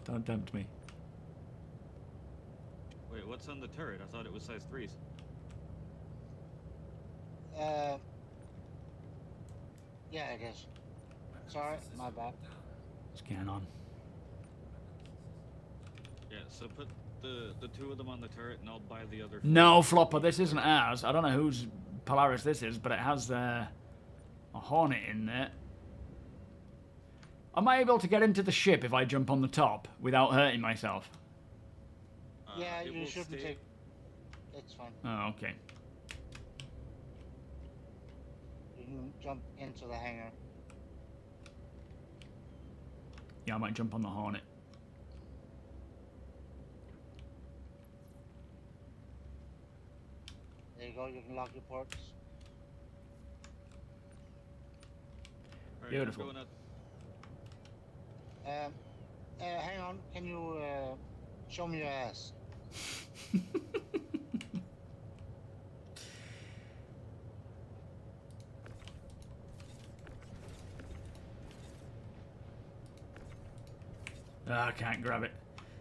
Speaker 2: Don't tempt me.
Speaker 4: Wait, what's on the turret? I thought it was size 3s.
Speaker 3: Yeah, it is. Sorry, my bad.
Speaker 2: Scan on.
Speaker 4: Yeah, so put the 2 of them on the turret and I'll buy the other 4.
Speaker 2: No, Flopper, this isn't ours. I don't know whose Polaris this is, but it has a Hornet in there. Am I able to get into the ship if I jump on the top without hurting myself?
Speaker 3: Yeah,
Speaker 4: It
Speaker 3: you
Speaker 4: will
Speaker 3: shouldn't
Speaker 4: stay-
Speaker 3: take... It's fine.
Speaker 2: Oh, okay.
Speaker 3: You can jump into the hangar.
Speaker 2: Yeah, I might jump on the Hornet.
Speaker 3: There you go, you can lock your ports.
Speaker 4: Alright,
Speaker 2: Beautiful.
Speaker 4: I'm going up.
Speaker 3: Hang on, can you show me your ass?
Speaker 2: I can't grab it.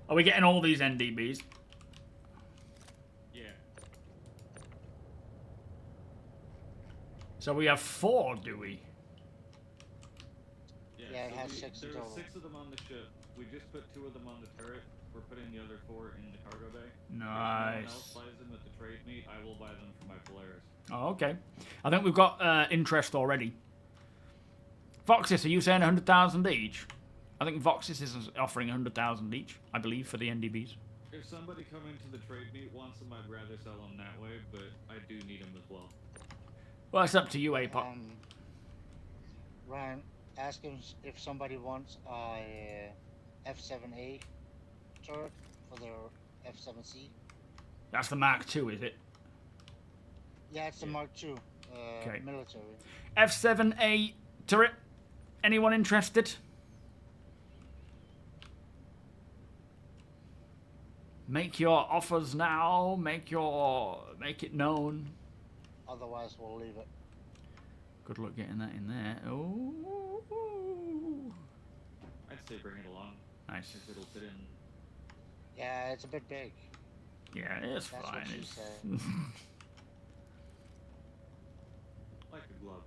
Speaker 2: Are we getting all these NDBs?
Speaker 4: Yeah.
Speaker 2: So we have 4, do we?
Speaker 3: Yeah, it
Speaker 4: so
Speaker 3: has 6
Speaker 4: There
Speaker 3: in
Speaker 4: are
Speaker 3: total.
Speaker 4: 6 of them on the ship. We just put 2 of them on the turret. We're putting the other 4 in the cargo bay. If no one
Speaker 2: Nice.
Speaker 4: else buys them at the trade meet, I will buy them for my Polaris.
Speaker 2: Oh, okay. I think we've got interest already. Voxis, are you saying 100,000 each? I think Voxis is offering 100,000 each, I believe, for the NDBs.
Speaker 4: If somebody coming to the trade meet wants them, I'd rather sell them that way, but I do need them as well.
Speaker 2: Well, it's up to you, APOC.
Speaker 3: Ryan, ask him if somebody wants a F7A turret for their F7C.
Speaker 2: That's the Mark II, is it?
Speaker 3: Yeah, it's the Mark II
Speaker 2: Okay.
Speaker 3: military.
Speaker 2: F7A turret. Anyone interested? Make your offers now. Make it known.
Speaker 3: Otherwise, we'll leave it.
Speaker 2: Good luck getting that in there. Oh.
Speaker 4: I'd say bring it along.
Speaker 2: Nice.
Speaker 4: If it'll fit in.
Speaker 3: Yeah, it's a bit big.
Speaker 2: Yeah, it's
Speaker 3: That's
Speaker 2: fine.
Speaker 3: what she
Speaker 2: It's...
Speaker 3: said.
Speaker 4: Like a glove.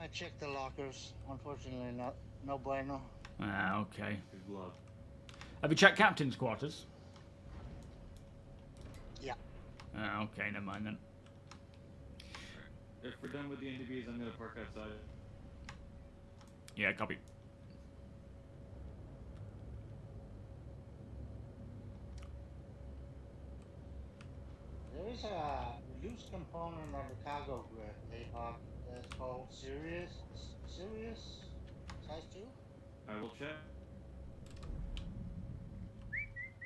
Speaker 3: I checked the lockers. Unfortunately, no bueno.
Speaker 2: Ah, okay.
Speaker 4: A glove.
Speaker 2: Have you checked captain's quarters?
Speaker 3: Yeah.
Speaker 2: Ah, okay, never mind then.
Speaker 4: If we're done with the NDBs, I'm gonna park outside.
Speaker 2: Yeah, copy.
Speaker 3: There is a loose component on the cargo grid, APOC, that's called Sirius size 2?
Speaker 4: I will check.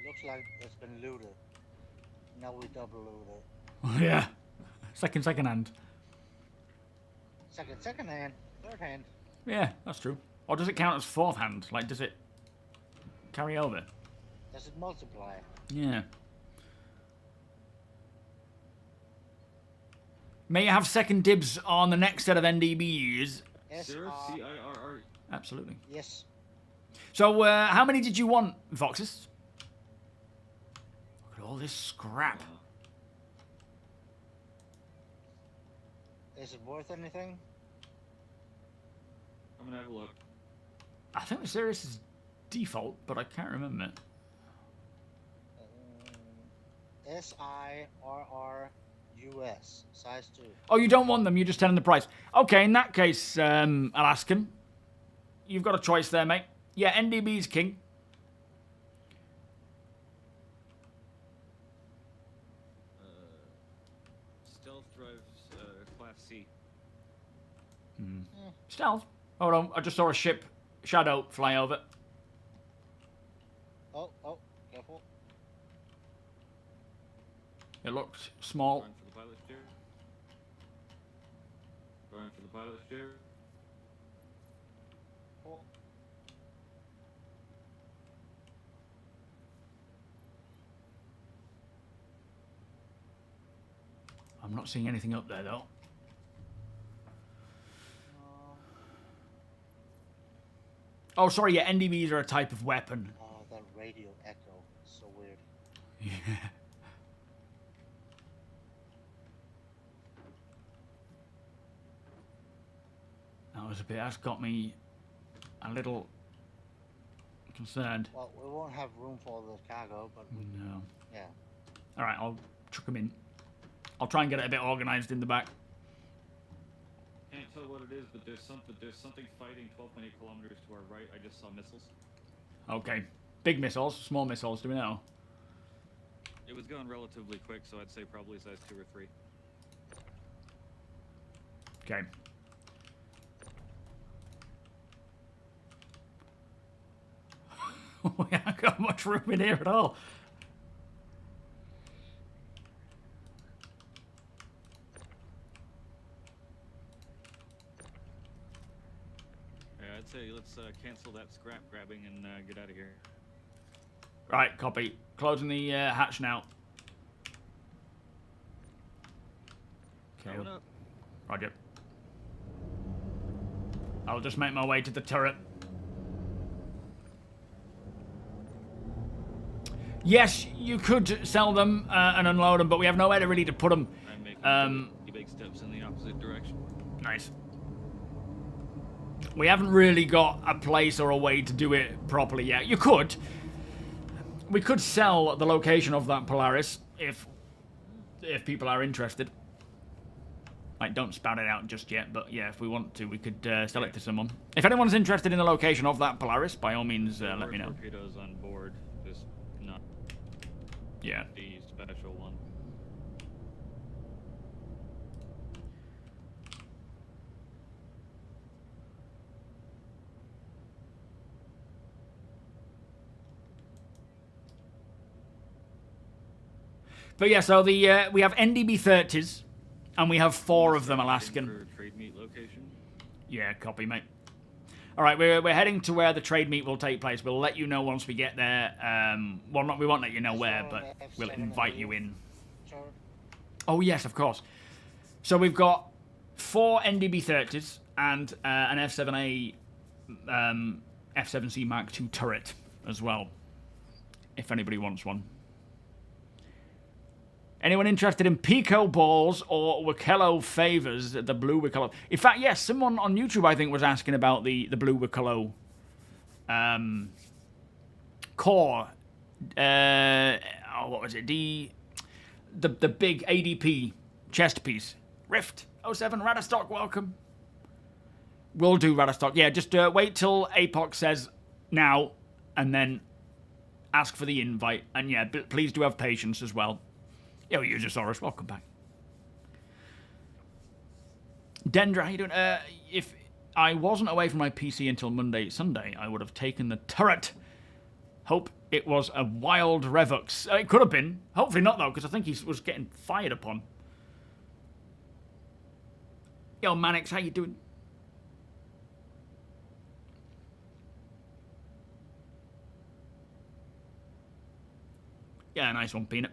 Speaker 3: Looks like it's been looted. Now we double loot it.
Speaker 2: Yeah. Second hand.
Speaker 3: Second hand, third hand.
Speaker 2: Yeah, that's true. Or does it count as fourth hand? Like, does it carry over?
Speaker 3: Does it multiply?
Speaker 2: Yeah. May you have second dibs on the next set of NDBs?
Speaker 4: Sarah,
Speaker 3: SR.
Speaker 4: C-I-R-R.
Speaker 2: Absolutely.
Speaker 3: Yes.
Speaker 2: So, how many did you want, Foxes? Look at all this scrap.
Speaker 3: Is it worth anything?
Speaker 4: I'm gonna have a look.
Speaker 2: I think the Sirius is default, but I can't remember.
Speaker 3: SIRRUS, size 2.
Speaker 2: Oh, you don't want them, you're just telling the price. Okay, in that case, Alaskan, you've got a choice there, mate. Yeah, NDB's king.
Speaker 4: Stealth drives, class C.
Speaker 2: Stealth. Hold on, I just saw a ship, Shadow, fly over.
Speaker 3: Oh, careful.
Speaker 2: It looked small.
Speaker 4: Going for the pilot's chair. Going for the pilot's chair.
Speaker 3: Oh.
Speaker 2: I'm not seeing anything up there, though. Oh, sorry, yeah, NDBs are a type of weapon.
Speaker 3: Oh, that radio echo. So weird.
Speaker 2: Yeah. That's got me a little concerned.
Speaker 3: Well, we won't have room for all the cargo, but we,
Speaker 2: No.
Speaker 3: yeah.
Speaker 2: Alright, I'll chuck them in. I'll try and get it a bit organised in the back.
Speaker 4: Can't tell what it is, but there's something fighting 12.8 kilometers to our right. I just saw missiles.
Speaker 2: Okay. Big missiles, small missiles, do we know?
Speaker 4: It was going relatively quick, so I'd say probably size 2 or 3.
Speaker 2: Okay. We haven't got much room in here at all.
Speaker 4: Yeah, I'd say let's cancel that scrap grabbing and get out of here.
Speaker 2: Right, copy. Closing the hatch now. Okay.
Speaker 4: Coming up.
Speaker 2: Roger. I'll just make my way to the turret. Yes, you could sell them and unload them, but we have nowhere to really to put them.
Speaker 4: I'm making big steps in the opposite direction.
Speaker 2: Nice. We haven't really got a place or a way to do it properly yet. You could. We could sell the location of that Polaris if people are interested. Like, don't spout it out just yet, but yeah, if we want to, we could sell it to someone. If anyone's interested in the location of that Polaris, by all means, let me know.
Speaker 4: Torpedoes on board, just not
Speaker 2: Yeah.
Speaker 4: the special one.
Speaker 2: But yeah, so the we have NDB-30s, and we have 4 of them Alaskan.
Speaker 4: For trade meet location.
Speaker 2: Yeah, copy, mate. All right, we're heading to where the trade meet will take place. We'll let you know once we get there. Well, we won't let you know where, but we'll invite you in. Oh, yes, of course. So we've got 4 NDB-30s and an F-7A, F-7C Mark II turret as well, if anybody wants one. Anyone interested in Pico balls or Wikello favors? The blue Wikello. In fact, yes, someone on YouTube I think was asking about the blue Wikello core. What was it? The big ADP chest piece. Rift 07 Radastock, welcome. We'll do Radastock. Yeah, just wait till APOC says now, and then ask for the invite. And yeah, please do have patience as well. Yo, Usosaurus, welcome back. Dendra, how you doing? If I wasn't away from my PC until Sunday, I would have taken the turret. Hope it was a wild Revux. It could have been. Hopefully not, though, because I think he was getting fired upon. Yo, Manix, how you doing? Yeah, nice one, Peanut.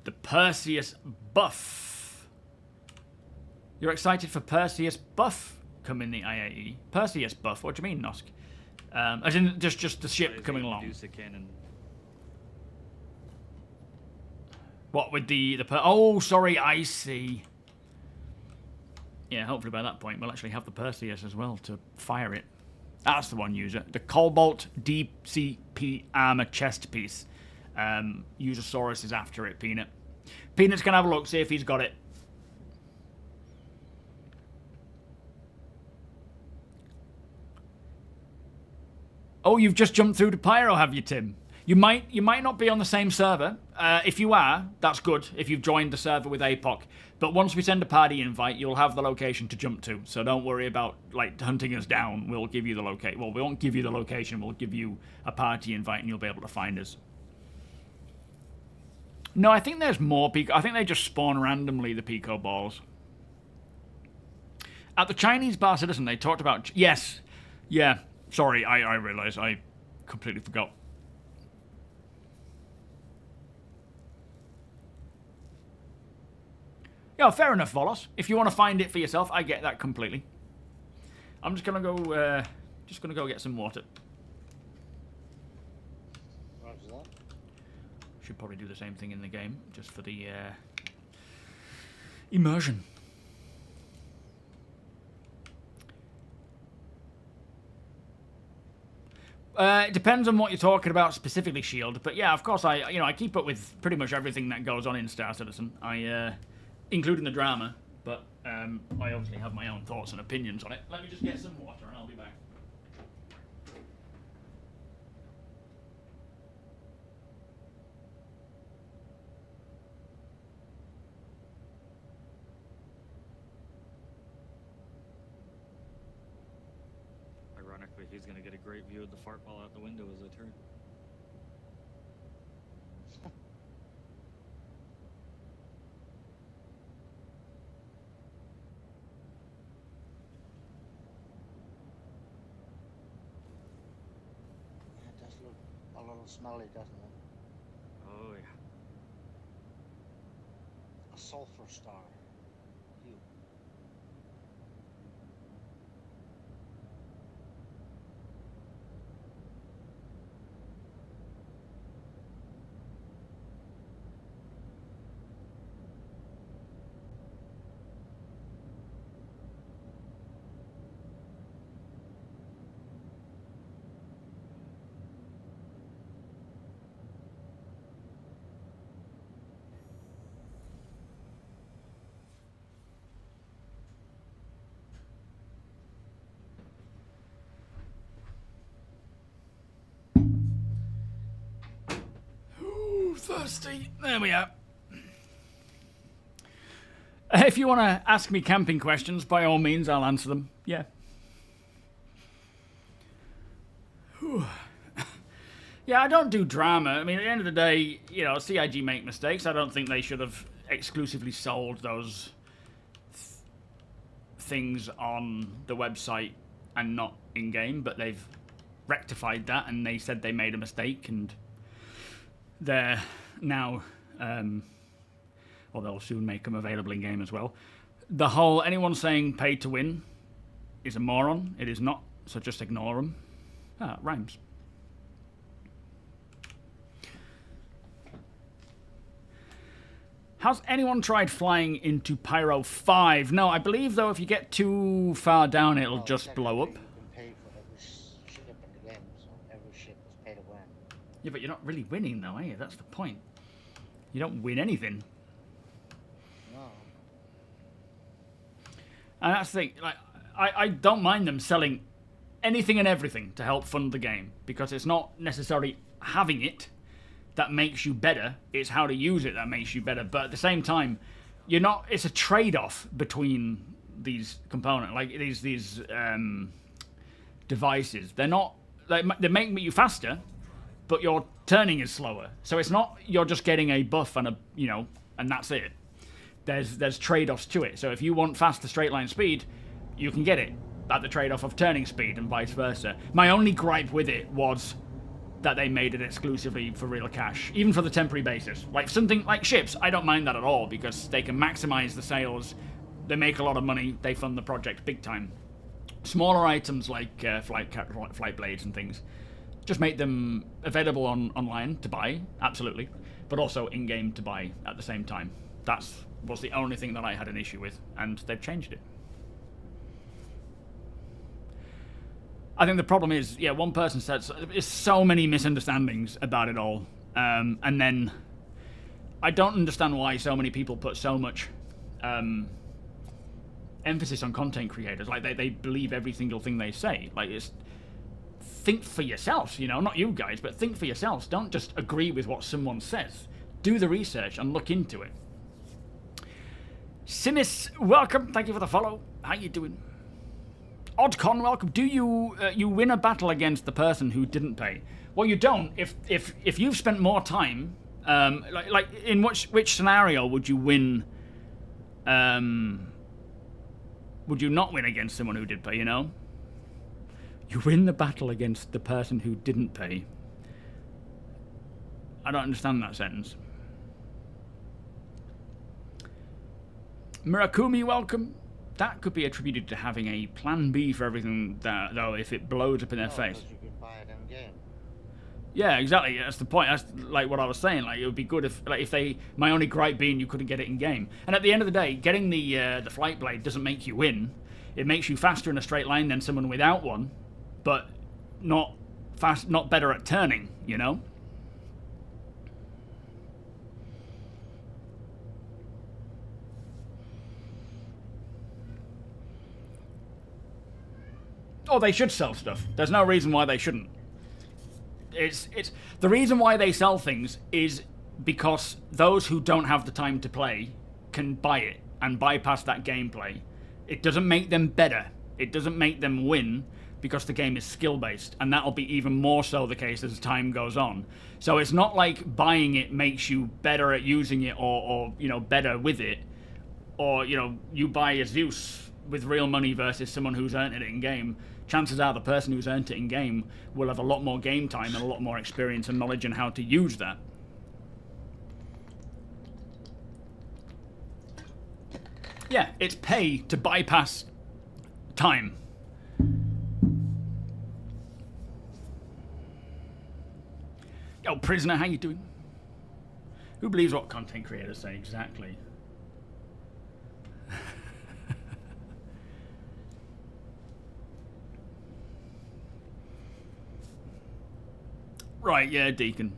Speaker 2: The Perseus buff. You're excited for Perseus buff coming the IAE? Perseus buff? What do you mean, Nosk? As in just the ship coming along. What with the oh, sorry, I see. Yeah, hopefully by that point we'll actually have the Perseus as well to fire it. That's the one, user. The Cobalt DCP armor chest piece. Usosaurus is after it, Peanut. Peanut's gonna have a look, see if he's got it. Oh, you've just jumped through to Pyro, have you, Tim? You might not be on the same server. If you are, that's good, if you've joined the server with APOC. But once we send a party invite, you'll have the location to jump to. So don't worry about like hunting us down. We'll give you the location. Well, we won't give you the location. We'll give you a party invite and you'll be able to find us. No, I think there's more Pico. I think they just spawn randomly, the Pico balls. At the Chinese Bar Citizen, they talked about... Yes. Yeah. Sorry, I realised. I completely forgot. Yeah, fair enough, Volos. If you want to find it for yourself, I get that completely. I'm just gonna go get some water.
Speaker 3: Roger that.
Speaker 2: Should probably do the same thing in the game, just for the immersion. It depends on what you're talking about specifically, Shield. But yeah, of course, I keep up with pretty much everything that goes on in Star Citizen. Including the drama, but I obviously have my own thoughts and opinions on it. Let me just get some water and I'll be back.
Speaker 4: Ironically, he's going to get a great view of the fart ball out the window as I turn.
Speaker 3: A little smelly, doesn't it?
Speaker 4: Oh, yeah.
Speaker 3: A sulfur star. You.
Speaker 2: Thirsty. There we are. If you want to ask me camping questions, by all means, I'll answer them. Yeah. Yeah, Yeah, I don't do drama. I mean, at the end of the day, you know, CIG make mistakes. I don't think they should have exclusively sold those things on the website and not in-game, but they've rectified that, and they said they made a mistake, and they're now, or they'll soon make them available in-game as well. The whole, anyone saying pay to win is a moron. It is not, so just ignore them. Ah, it rhymes. Has anyone tried flying into Pyro 5? No, I believe, though, if you get too far down, it'll just blow up.
Speaker 3: You can pay for every ship in the game, so every ship is pay to win.
Speaker 2: Yeah, but you're not really winning, though, are you? That's the point. You don't win anything.
Speaker 3: No.
Speaker 2: And that's the thing. Like, I don't mind them selling anything and everything to help fund the game, because it's not necessarily having it that makes you better, it's how to use it that makes you better. But at the same time, you're not, it's a trade-off between these components, like these devices. They're not, like, they make you faster, but your turning is slower. So it's not you're just getting a buff and a, you know, and that's it. There's trade-offs to it. So if you want faster straight line speed, you can get it at the trade-off of turning speed and vice versa. My only gripe with it was that they made it exclusively for real cash, even for the temporary basis. Like something like ships, I don't mind that at all, because they can maximize the sales, they make a lot of money, they fund the project big time. Smaller items like flight blades and things, just make them available online to buy, absolutely, but also in-game to buy at the same time. That was the only thing that I had an issue with, and they've changed it. I think the problem is, yeah, one person said there's so many misunderstandings about it all, and then I don't understand why so many people put so much emphasis on content creators. Like they believe every single thing they say. Like, it's, think for yourselves, you know, not you guys, but think for yourselves. Don't just agree with what someone says. Do the research and look into it. Simis, welcome. Thank you for the follow. How you doing? Oddcon, welcome. Do you you win a battle against the person who didn't pay? Well, you don't. If you've spent more time, like in which scenario would you win? Would you not win against someone who did pay? You know, you win the battle against the person who didn't pay. I don't understand that sentence. Murakumi, welcome. That could be attributed to having a plan B for everything, that, though, if it blows up in their face.
Speaker 3: You can buy it in game.
Speaker 2: Yeah, exactly. That's the point. That's like what I was saying. Like, it would be good if they. My only gripe being you couldn't get it in game. And at the end of the day, getting the flight blade doesn't make you win. It makes you faster in a straight line than someone without one, but not better at turning. You know. Oh, they should sell stuff. There's no reason why they shouldn't. It's the reason why they sell things is because those who don't have the time to play can buy it and bypass that gameplay. It doesn't make them better. It doesn't make them win, because the game is skill-based, and that'll be even more so the case as time goes on. So it's not like buying it makes you better at using it, or you know, better with it, or you know, you buy a Zeus with real money versus someone who's earned it in game. Chances are the person who's earned it in game will have a lot more game time and a lot more experience and knowledge in how to use that. Yeah, it's pay to bypass time. Yo, prisoner, how you doing? Who believes what content creators say exactly? Right, yeah, Deacon.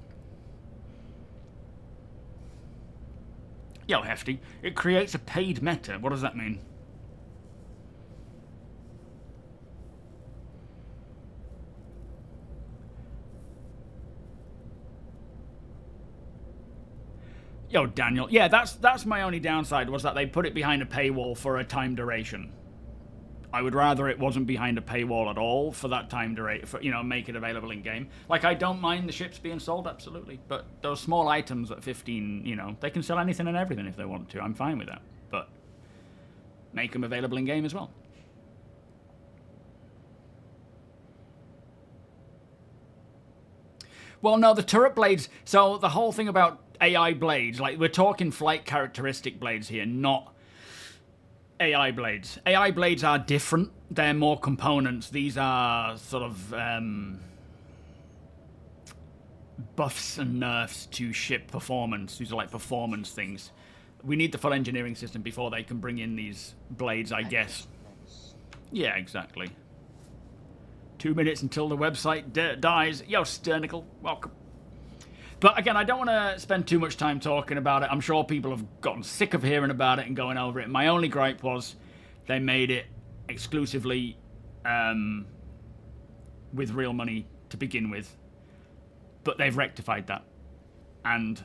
Speaker 2: Yo, Hefty. It creates a paid meta. What does that mean? Yo, Daniel. Yeah, that's my only downside, was that they put it behind a paywall for a time duration. I would rather it wasn't behind a paywall at all for that time duration, for, you know, make it available in game. Like, I don't mind the ships being sold, absolutely, but those small items at 15, you know, they can sell anything and everything if they want to. I'm fine with that, but make them available in game as well. Well, no, the turret blades, so the whole thing about AI blades, like, we're talking flight characteristic blades here, not AI blades. AI blades are different. They're more components. These are sort of buffs and nerfs to ship performance. These are like performance things. We need the full engineering system before they can bring in these blades, I guess. Yeah, exactly. 2 minutes until the website dies. Yo, Sternicle, welcome. But again, I don't want to spend too much time talking about it. I'm sure people have gotten sick of hearing about it and going over it. My only gripe was they made it exclusively with real money to begin with. But they've rectified that. And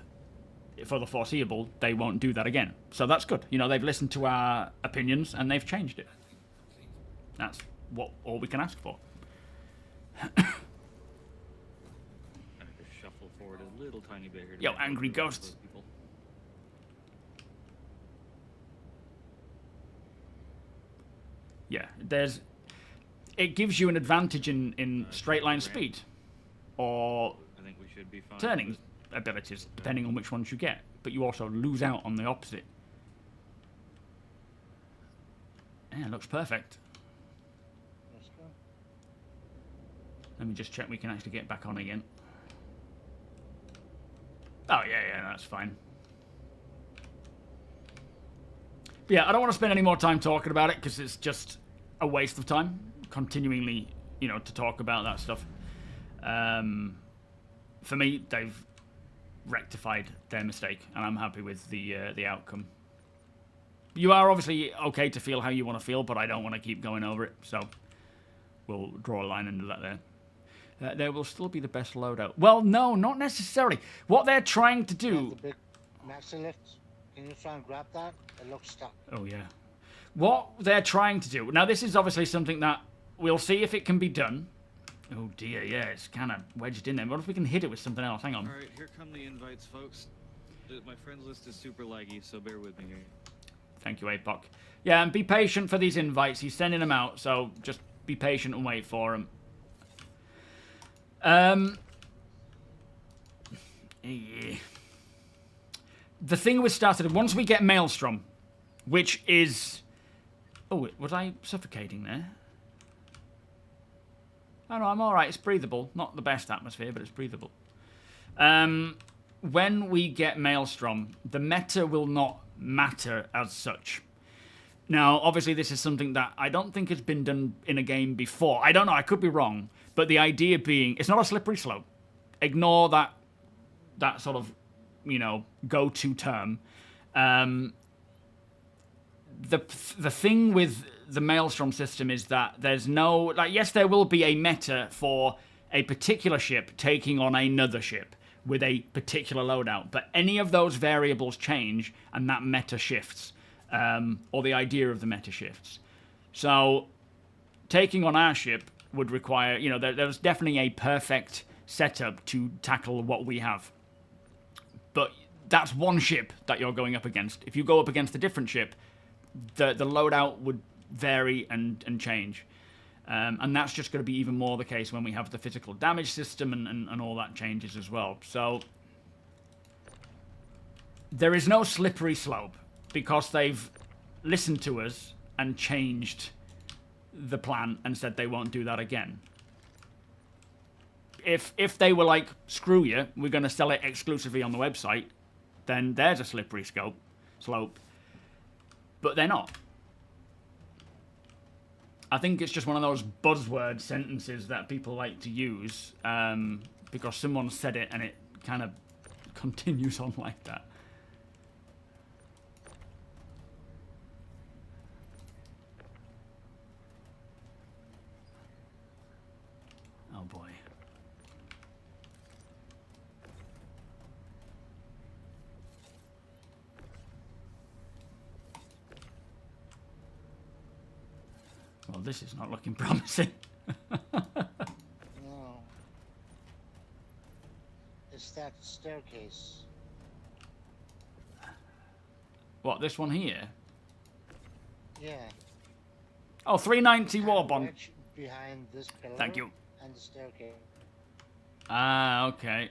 Speaker 2: for the foreseeable, they won't do that again. So that's good. You know, they've listened to our opinions and they've changed it. That's all we can ask for.
Speaker 4: Shuffle forward a little tiny bit here.
Speaker 2: Yo, angry ghosts. Yeah, it gives you an advantage in straight line speed, or
Speaker 4: I think we should be fine.
Speaker 2: turning abilities, depending on which ones you get. But you also lose out on the opposite. Yeah, it looks perfect. Let me just check we can actually get back on again. Oh, yeah, that's fine. But yeah, I don't want to spend any more time talking about it because it's just a waste of time continually, you know, to talk about that stuff. For me, they've rectified their mistake, and I'm happy with the outcome. You are obviously okay to feel how you want to feel, but I don't want to keep going over it, so we'll draw a line under that there. There will still be the best loadout. Well, no, not necessarily. What they're trying to do...
Speaker 3: The big maxi lift. Can you try and grab that? It looks stuck.
Speaker 2: Oh, yeah. What they're trying to do... Now, this is obviously something that we'll see if it can be done. Oh, dear, yeah, it's kind of wedged in there. What if we can hit it with something else? Hang on.
Speaker 4: All right, here come the invites, folks. My friends list is super laggy, so bear with me here.
Speaker 2: Thank you, APOC. Yeah, and be patient for these invites. He's sending them out, so just be patient and wait for them. Yeah. The thing we started, once we get Maelstrom, which is... Oh, was I suffocating there? Oh, no, I'm alright. It's breathable. Not the best atmosphere, but it's breathable. When we get Maelstrom, the meta will not matter as such. Now, obviously, this is something that I don't think has been done in a game before. I don't know. I could be wrong. But the idea being, it's not a slippery slope. Ignore that sort of, you know, go-to term. The thing with the Maelstrom system is that there's no... Like, yes, there will be a meta for a particular ship taking on another ship with a particular loadout. But any of those variables change, and that meta shifts. Or the idea of the meta shifts. So, taking on our ship would require, you know, there's definitely a perfect setup to tackle what we have. But that's one ship that you're going up against. If you go up against a different ship, the loadout would vary and change. And that's just going to be even more the case when we have the physical damage system and all that changes as well. So, there is no slippery slope because they've listened to us and changed the plan and said they won't do that again. If they were like, screw you, we're going to sell it exclusively on the website, then there's a slippery slope. But they're not. I think it's just one of those buzzword sentences that people like to use because someone said it and it kind of continues on like that. Oh boy. Well, this is not looking promising.
Speaker 3: No. It's that staircase.
Speaker 2: What, this one here?
Speaker 3: Yeah.
Speaker 2: Oh, 390 war bond.
Speaker 3: Wedge behind this pillar.
Speaker 2: Thank you.
Speaker 3: And the staircase.
Speaker 2: Ah, okay.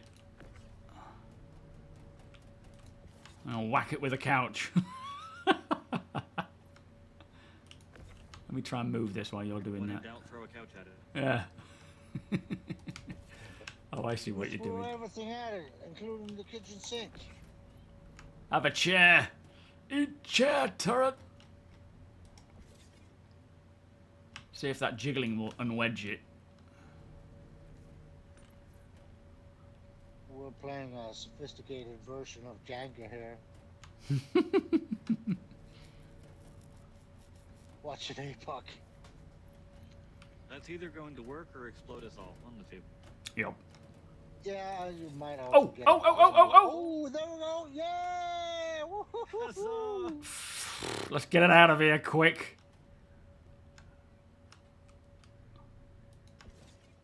Speaker 2: I'll whack it with a couch. Let me try and move this while you're doing
Speaker 4: When in
Speaker 2: that.
Speaker 4: doubt, throw a couch at it.
Speaker 2: Yeah. Oh, I see what you're
Speaker 3: Throw
Speaker 2: doing.
Speaker 3: everything at it, including the kitchen sink.
Speaker 2: Have a chair. Eat chair, turret. See if that jiggling will unwedge it.
Speaker 3: We're playing a sophisticated version of Jenga here. Watch it, APOC.
Speaker 4: That's either going to work or explode us all on the table.
Speaker 2: Yep.
Speaker 3: Yeah, you might also
Speaker 2: Oh,
Speaker 3: get
Speaker 2: oh, oh, oh, oh, oh!
Speaker 3: Oh, there we go! Yeah! Woo-hoo-hoo-hoo.
Speaker 2: Let's get it out of here quick.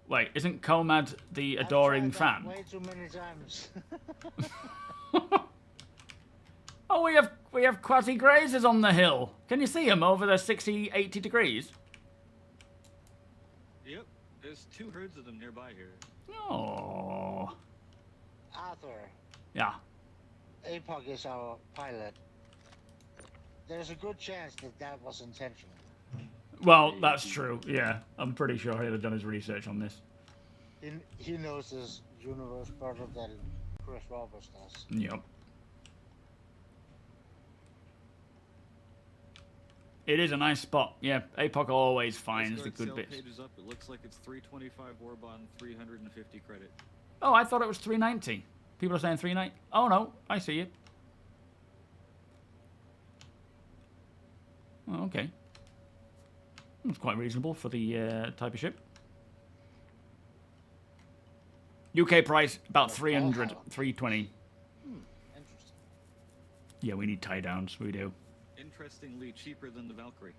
Speaker 2: Wait, isn't Comad the
Speaker 3: I've
Speaker 2: adoring
Speaker 3: tried that
Speaker 2: fan?
Speaker 3: way too many times.
Speaker 2: Oh, we have quasi grazers on the hill. Can you see them over the 60, 80 degrees?
Speaker 4: Yep, there's 2 herds of them nearby here.
Speaker 2: Oh.
Speaker 3: Arthur,
Speaker 2: Yeah.
Speaker 3: APOC is our pilot. There's a good chance that that was intentional.
Speaker 2: Well, that's true. Yeah, I'm pretty sure he'd have done his research on this.
Speaker 3: He knows this universe better than Chris Roberts does.
Speaker 2: Yep. It is a nice spot. Yeah, APOC always finds the good bits.
Speaker 4: Page is up. It looks like it's 325 war bond, 350 credit.
Speaker 2: Oh, I thought it was 390. People are saying 390. Oh no, I see it. Oh, okay. That's quite reasonable for the type of ship. UK price about 300, 320.
Speaker 3: Interesting.
Speaker 2: Yeah, we need tie downs. We do.
Speaker 4: Interestingly, cheaper than the Valkyrie.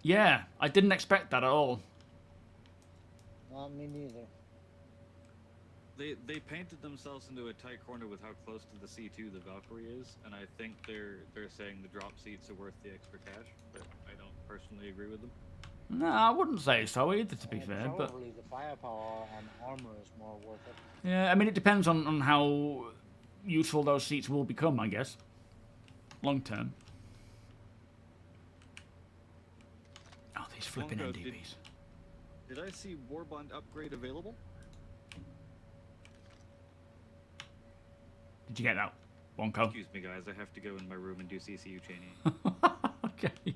Speaker 2: Yeah, I didn't expect that at all.
Speaker 3: Not me neither.
Speaker 4: They painted themselves into a tight corner with how close to the C2 the Valkyrie is, and I think they're saying the drop seats are worth the extra cash, but I don't personally agree with them.
Speaker 2: No, I wouldn't say so either, to be fair. But
Speaker 3: Probably the firepower and armor is more worth it.
Speaker 2: yeah, I mean, it depends on how useful those seats will become, I guess. Long term. Oh, these flipping
Speaker 4: Wonko,
Speaker 2: NDBs.
Speaker 4: Did I see Warbond upgrade available?
Speaker 2: Did you get that, Wonko?
Speaker 4: Excuse me, guys. I have to go in my room and do CCU chaining.
Speaker 2: Okay.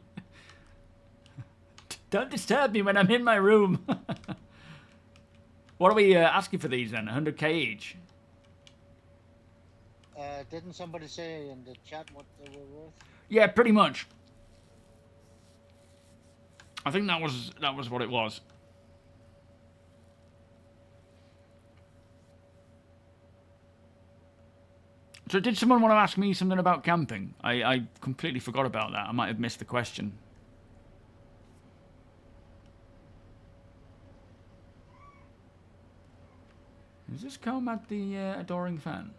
Speaker 2: Don't disturb me when I'm in my room. What are we asking for these then? 100k each?
Speaker 3: Didn't somebody say in the chat what they were worth?
Speaker 2: Yeah, pretty much. I think that was what it was. So did someone want to ask me something about camping? I completely forgot about that. I might have missed the question. Is this Comad the adoring fan?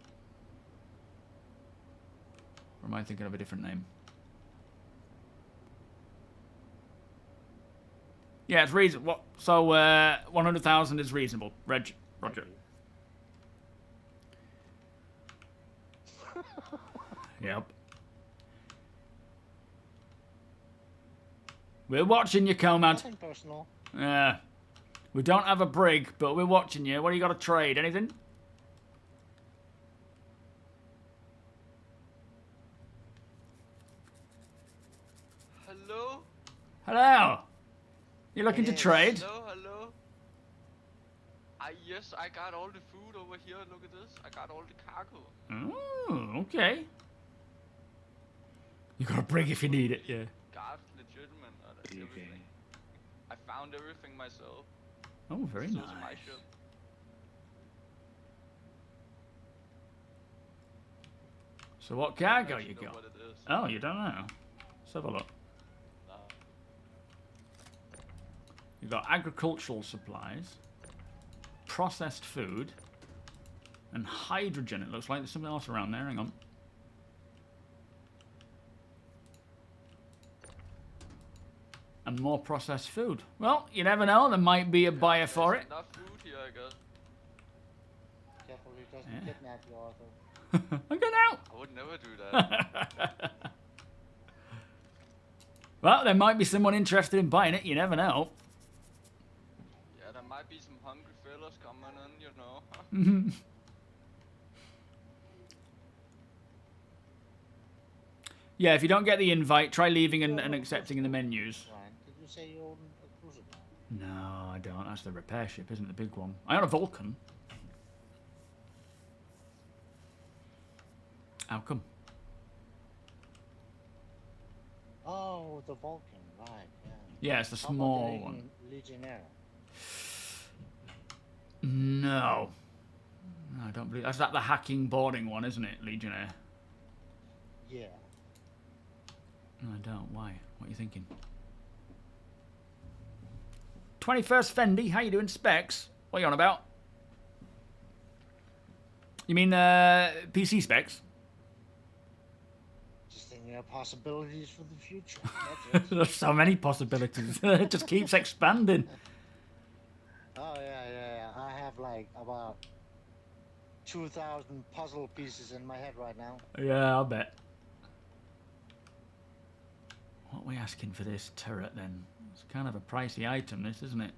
Speaker 2: Or am I thinking of a different name? Yeah, it's reasonable. What? So 100,000 is reasonable. Roger. Yep. We're watching you, Comad.
Speaker 3: Nothing personal.
Speaker 2: Yeah. We don't have a brig, but we're watching you. What do you got to trade? Anything?
Speaker 6: Hello?
Speaker 2: Hello. You looking to
Speaker 3: Yes.
Speaker 2: trade?
Speaker 6: Hello? Yes, I got all the food over here. Look at this. I got all the cargo.
Speaker 2: Oh, okay. You got a brig if you need it, yeah.
Speaker 6: Got legitimate everything. I found everything myself.
Speaker 2: Oh, very
Speaker 6: This
Speaker 2: nice.
Speaker 6: was my ship.
Speaker 2: So what cargo
Speaker 6: I don't
Speaker 2: you
Speaker 6: know
Speaker 2: got?
Speaker 6: what it is.
Speaker 2: Oh, you don't know. Let's have a look. You've got agricultural supplies, processed food, and hydrogen. It looks like there's something else around there. Hang on. And more processed food. Well, you never know. There might be a buyer for it.
Speaker 6: Enough food here, I guess.
Speaker 3: Careful he doesn't kidnap you, Arthur.
Speaker 2: I'm going out.
Speaker 6: I would never do that.
Speaker 2: Well, there might be someone interested in buying it. You never know.
Speaker 6: Yeah, there might be some hungry fellas coming in, you know.
Speaker 2: Yeah, if you don't get the invite, try leaving and accepting in the menus.
Speaker 3: Ryan, did you say you own a cruiser now?
Speaker 2: No, I don't. That's the repair ship, isn't it? The big one. I own a Vulcan. How come?
Speaker 3: Oh, the Vulcan, right, yeah.
Speaker 2: Yeah, it's the
Speaker 3: How about
Speaker 2: small
Speaker 3: the
Speaker 2: one.
Speaker 3: Legionnaire?
Speaker 2: No. No, I don't believe... That's that the hacking boarding one, isn't it, Legionnaire?
Speaker 3: Yeah.
Speaker 2: No, I don't. Why? What are you thinking? 21st Fendi, how you doing, Specs? What are you on about? You mean PC Specs?
Speaker 3: Just thinking of possibilities for the future. That's it.
Speaker 2: There's so many possibilities. It just keeps expanding.
Speaker 3: Oh, yeah. I have like about 2,000 puzzle pieces in my head right now.
Speaker 2: Yeah, I'll bet. What are we asking for this turret then? It's kind of a pricey item, this, isn't it?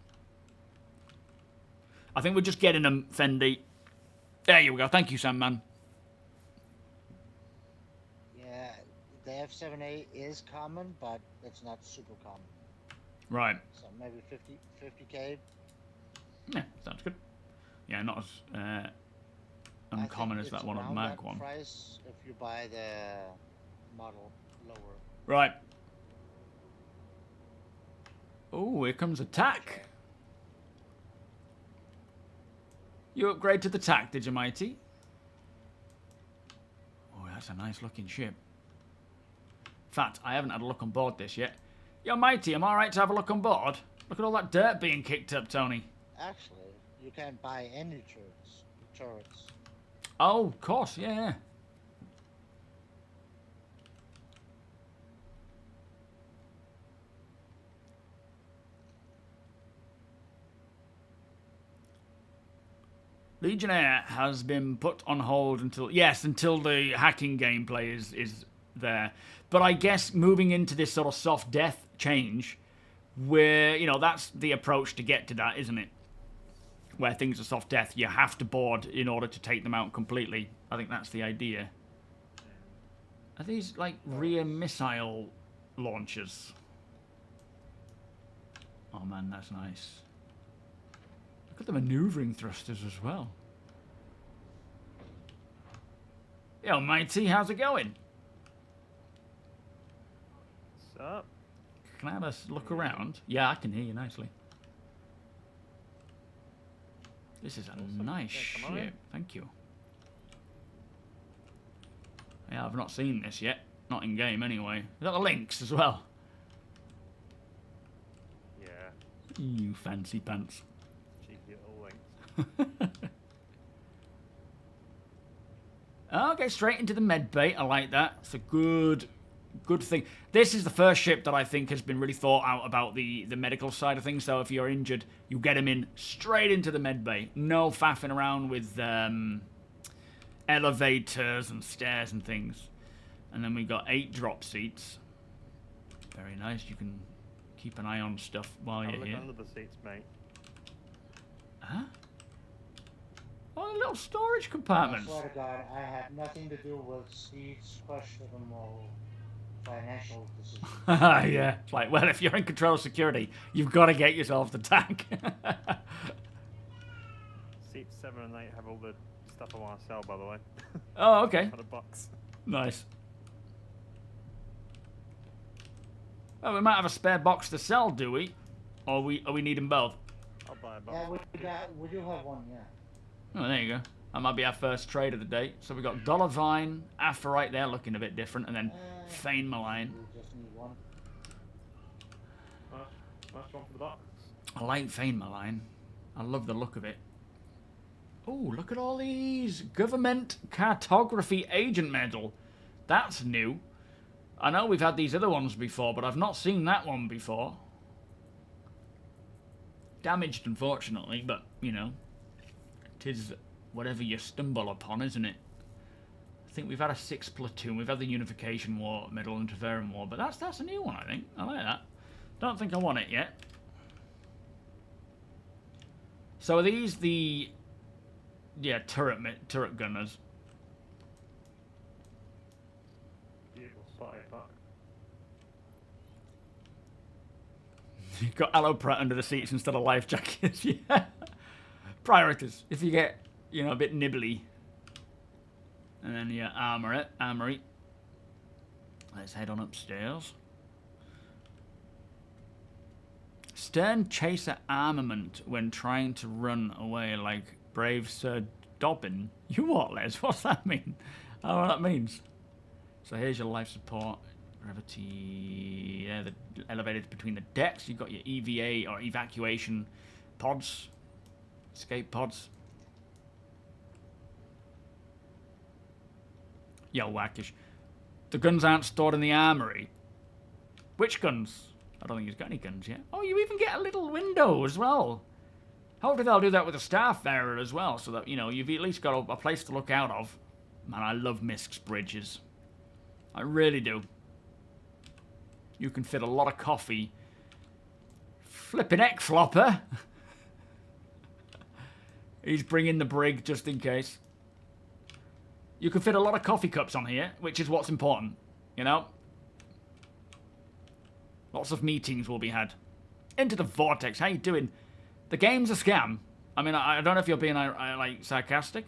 Speaker 2: I think we're just getting them, Fendi. There you go. Thank you, Sandman.
Speaker 3: Yeah, the F7A is common, but it's not super common.
Speaker 2: Right.
Speaker 3: So maybe 50k.
Speaker 2: Yeah, sounds good. Yeah, not as uncommon as that one on the Mag one.
Speaker 3: Price if you buy the model lower.
Speaker 2: Right. Oh, here comes attack. You upgrade to the tack, did you, Mighty? Oh, that's a nice looking ship. In fact, I haven't had a look on board this yet. Yo, Mighty, am I alright to have a look on board? Look at all that dirt being kicked up, Tony.
Speaker 3: Actually, you can't buy any turrets.
Speaker 2: Oh, of course, yeah. Legionnaire has been put on hold until the hacking gameplay is there. But I guess moving into this sort of soft death change, where, you know, that's the approach to get to that, isn't it? Where things are soft death, you have to board in order to take them out completely. I think that's the idea. Are these like rear missile launchers? Oh man, that's nice. Look at the maneuvering thrusters as well. Yo, Mighty, how's it going?
Speaker 7: What's up?
Speaker 2: Can I have a look around? Yeah, I can hear you nicely. This is a nice ship. Thank you. Yeah, I've not seen this yet. Not in game, anyway. Is that the Lynx as well?
Speaker 7: Yeah.
Speaker 2: You fancy pants.
Speaker 7: Cheeky little Lynx.
Speaker 2: Okay, straight into the med bay. I like that. It's a good thing. This is the first ship that I think has been really thought out about the medical side of things. So if you're injured, you get them in straight into the med bay. No faffing around with elevators and stairs and things. And then we got 8 drop seats. Very nice. You can keep an eye on stuff while you're here.
Speaker 7: Look under the seats, mate.
Speaker 2: Huh? Oh, little storage compartments.
Speaker 3: I swear to God, I have nothing to do with seats, questionable financial decisions.
Speaker 2: Yeah, it's like, well, if you're in control of security, you've got to get yourself the tank.
Speaker 7: Seats 7 and 8 have all the stuff I want to sell, by the way.
Speaker 2: Oh, okay.
Speaker 7: For the box.
Speaker 2: Nice. Well, we might have a spare box to sell, do we? Or we need them both?
Speaker 7: I'll buy a box.
Speaker 3: Yeah, we do have one, yeah.
Speaker 2: Oh, there you go. That might be our first trade of the day. So we got Dollar Vine, Aphorite there looking a bit different, and then Fane Malign.
Speaker 3: We just need one.
Speaker 7: Nice one for the box.
Speaker 2: I like Fane Malign. I love the look of it. Oh, look at all these. Government Cartography Agent Medal. That's new. I know we've had these other ones before, but I've not seen that one before. Damaged, unfortunately, but, you know, it is whatever you stumble upon, isn't it? I think we've had a 6th platoon. We've had the Unification War, Middle Interferon War, but that's a new one, I think. I like that. Don't think I want it yet. So are these the... Yeah, turret gunners.
Speaker 7: Beautiful spotted back.
Speaker 2: You've got Allopret under the seats instead of life jackets. Yeah. Priorities. If you get, you know, a bit nibbly. And then you armory. Let's head on upstairs. Stern chaser armament when trying to run away like brave Sir Dobbin. You what, Les? What's that mean? I don't know what that means. So here's your life support. Gravity, yeah, the elevators between the decks. You've got your EVA or evacuation pods, escape pods. Yo, wackish. The guns aren't stored in the armory. Which guns? I don't think he's got any guns yet. Oh, you even get a little window as well. Hopefully they'll do that with the Starfarer as well, so that, you know, you've at least got a place to look out of. Man, I love Misk's bridges. I really do. You can fit a lot of coffee. Flippin' egg flopper. He's bringing the brig just in case. You can fit a lot of coffee cups on here, which is what's important, you know? Lots of meetings will be had. Into the vortex, how you doing? The game's a scam. I mean, I don't know if you're being like sarcastic,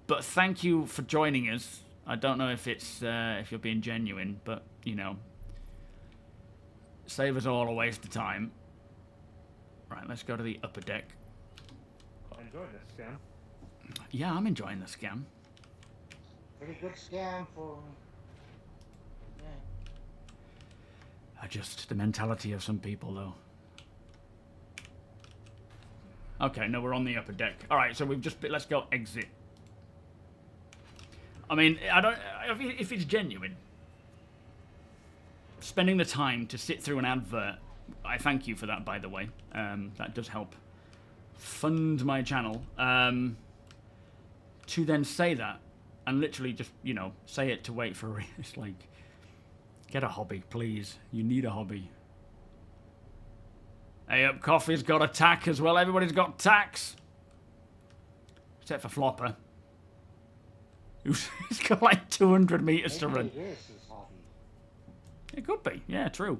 Speaker 2: but thank you for joining us. I don't know if it's if you're being genuine, but you know, save us all a waste of time. Right, let's go to the upper deck.
Speaker 7: I enjoyed this scam.
Speaker 2: Yeah, I'm enjoying the scam.
Speaker 3: Pretty good scam for... Yeah.
Speaker 2: Just the mentality of some people, though. Okay, no, we're on the upper deck. All right, so we've just... Let's go exit. I mean, I don't... If it's genuine, spending the time to sit through an advert, I thank you for that, by the way. That does help fund my channel. To then say that, and literally just, you know, say it to wait for... It's like, get a hobby, please. You need a hobby. Hey up, Coffee's got a tack as well. Everybody's got tacks. Except for Flopper. He's got like 200 meters to run.
Speaker 3: Maybe it is his hobby.
Speaker 2: It could be. Yeah, true.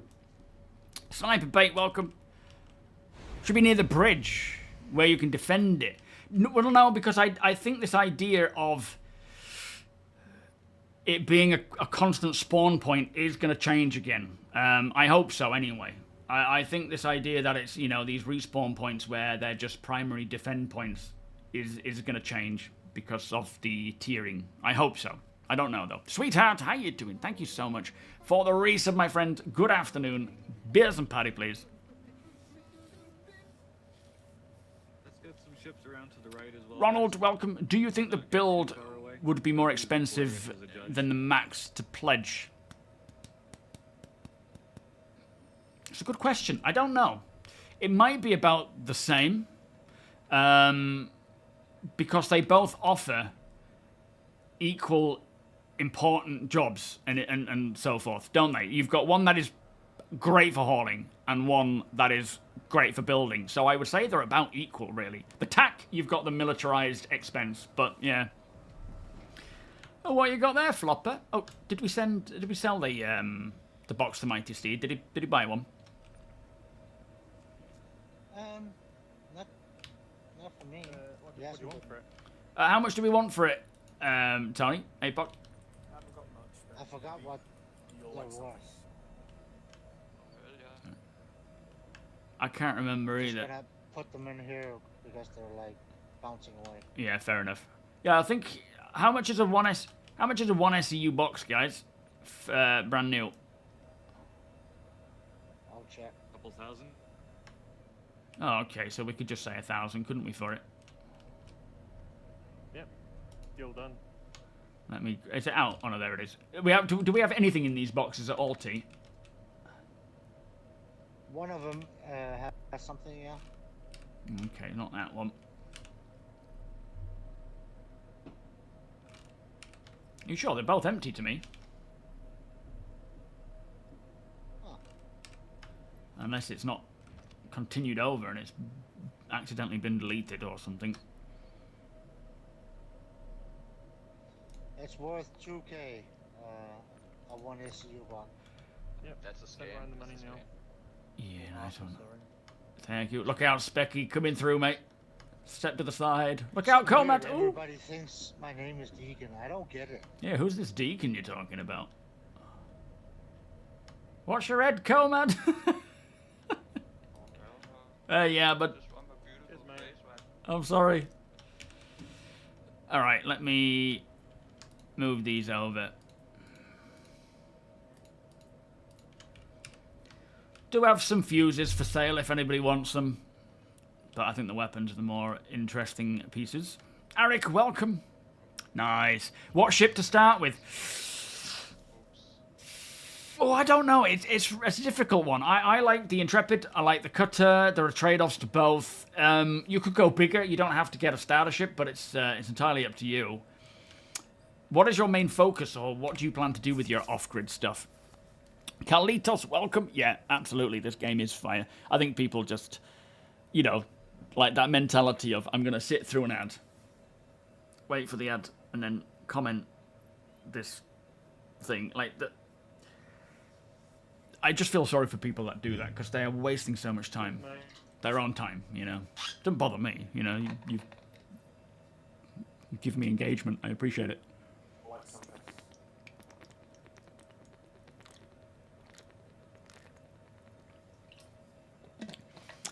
Speaker 2: Sniper bait, welcome. Should be near the bridge, where you can defend it. Well, no, because I think this idea of it being a constant spawn point is going to change again. I hope so, anyway. I think this idea that it's, you know, these respawn points where they're just primary defend points is going to change because of the tiering. I hope so. I don't know, though. Sweetheart, how you doing? Thank you so much for the resub, my friend. Good afternoon. Beers and patty, please.
Speaker 4: Let's get some ships around to the right as well.
Speaker 2: Ronald, welcome. Do you think the build would be more expensive than the max to pledge? It's a good question. I don't know. It might be about the same. Because they both offer equal important jobs and so forth, don't they? You've got one that is great for hauling and one that is great for building. So I would say they're about equal, really. The TAC, you've got the militarized expense, but yeah. Oh, what you got there, Flopper? Oh, did we sell the box to Mighty Steed? Did he buy one?
Speaker 3: Not for me.
Speaker 7: What do you want for it?
Speaker 2: How much do we want for it, Tony? 8 bucks?
Speaker 7: I haven't got much.
Speaker 3: I forgot what there was.
Speaker 2: I can't remember
Speaker 3: Just
Speaker 2: either.
Speaker 3: gonna put them in here because they're like bouncing away.
Speaker 2: Yeah, fair enough. Yeah, I think how much is a 1S? How much is a 1 SEU box, guys? Brand new.
Speaker 3: I'll check.
Speaker 4: Couple thousand.
Speaker 2: Oh, okay, so we could just say 1,000, couldn't we, for it?
Speaker 7: Yep. Deal done.
Speaker 2: Let me... Is it out? Oh, no, there it is. Do we have anything in these boxes at all, T?
Speaker 3: One of them has something, yeah.
Speaker 2: Okay, not that one. You sure? They're both empty to me.
Speaker 3: Huh.
Speaker 2: Unless it's not continued over and it's accidentally been deleted or something.
Speaker 3: It's worth 2k. A one SU box.
Speaker 7: Yep.
Speaker 6: That's a
Speaker 7: Send
Speaker 6: scam.
Speaker 7: around the money
Speaker 6: That's a
Speaker 7: now.
Speaker 6: scam.
Speaker 2: Yeah, nice one.
Speaker 7: Sorry.
Speaker 2: Thank you. Look out, Specky. Coming through, mate. Step to the side. Look out,
Speaker 3: Weird,
Speaker 2: Comat. Ooh.
Speaker 3: everybody thinks my name is Deacon. I don't get it.
Speaker 2: Yeah, who's this deacon you're talking about? What's your head, Comat? Yeah, but...
Speaker 6: Just want my beautiful
Speaker 7: Cheers, mate.
Speaker 6: face, man.
Speaker 2: I'm sorry. Alright, let me move these over. Do have some fuses for sale if anybody wants them. But I think the weapons are the more interesting pieces. Eric, welcome. Nice. What ship to start with? Oh, I don't know. It's a difficult one. I like the Intrepid. I like the Cutter. There are trade-offs to both. You could go bigger. You don't have to get a starter ship, but it's entirely up to you. What is your main focus, or what do you plan to do with your off-grid stuff? Carlitos, welcome. Yeah, absolutely. This game is fire. I think people just, you know, like that mentality of, I'm going to sit through an ad, wait for the ad, and then comment this thing. Like, I just feel sorry for people that do that, because they are wasting so much time. Their own time, you know. Don't bother me, you know. You give me engagement. I appreciate it.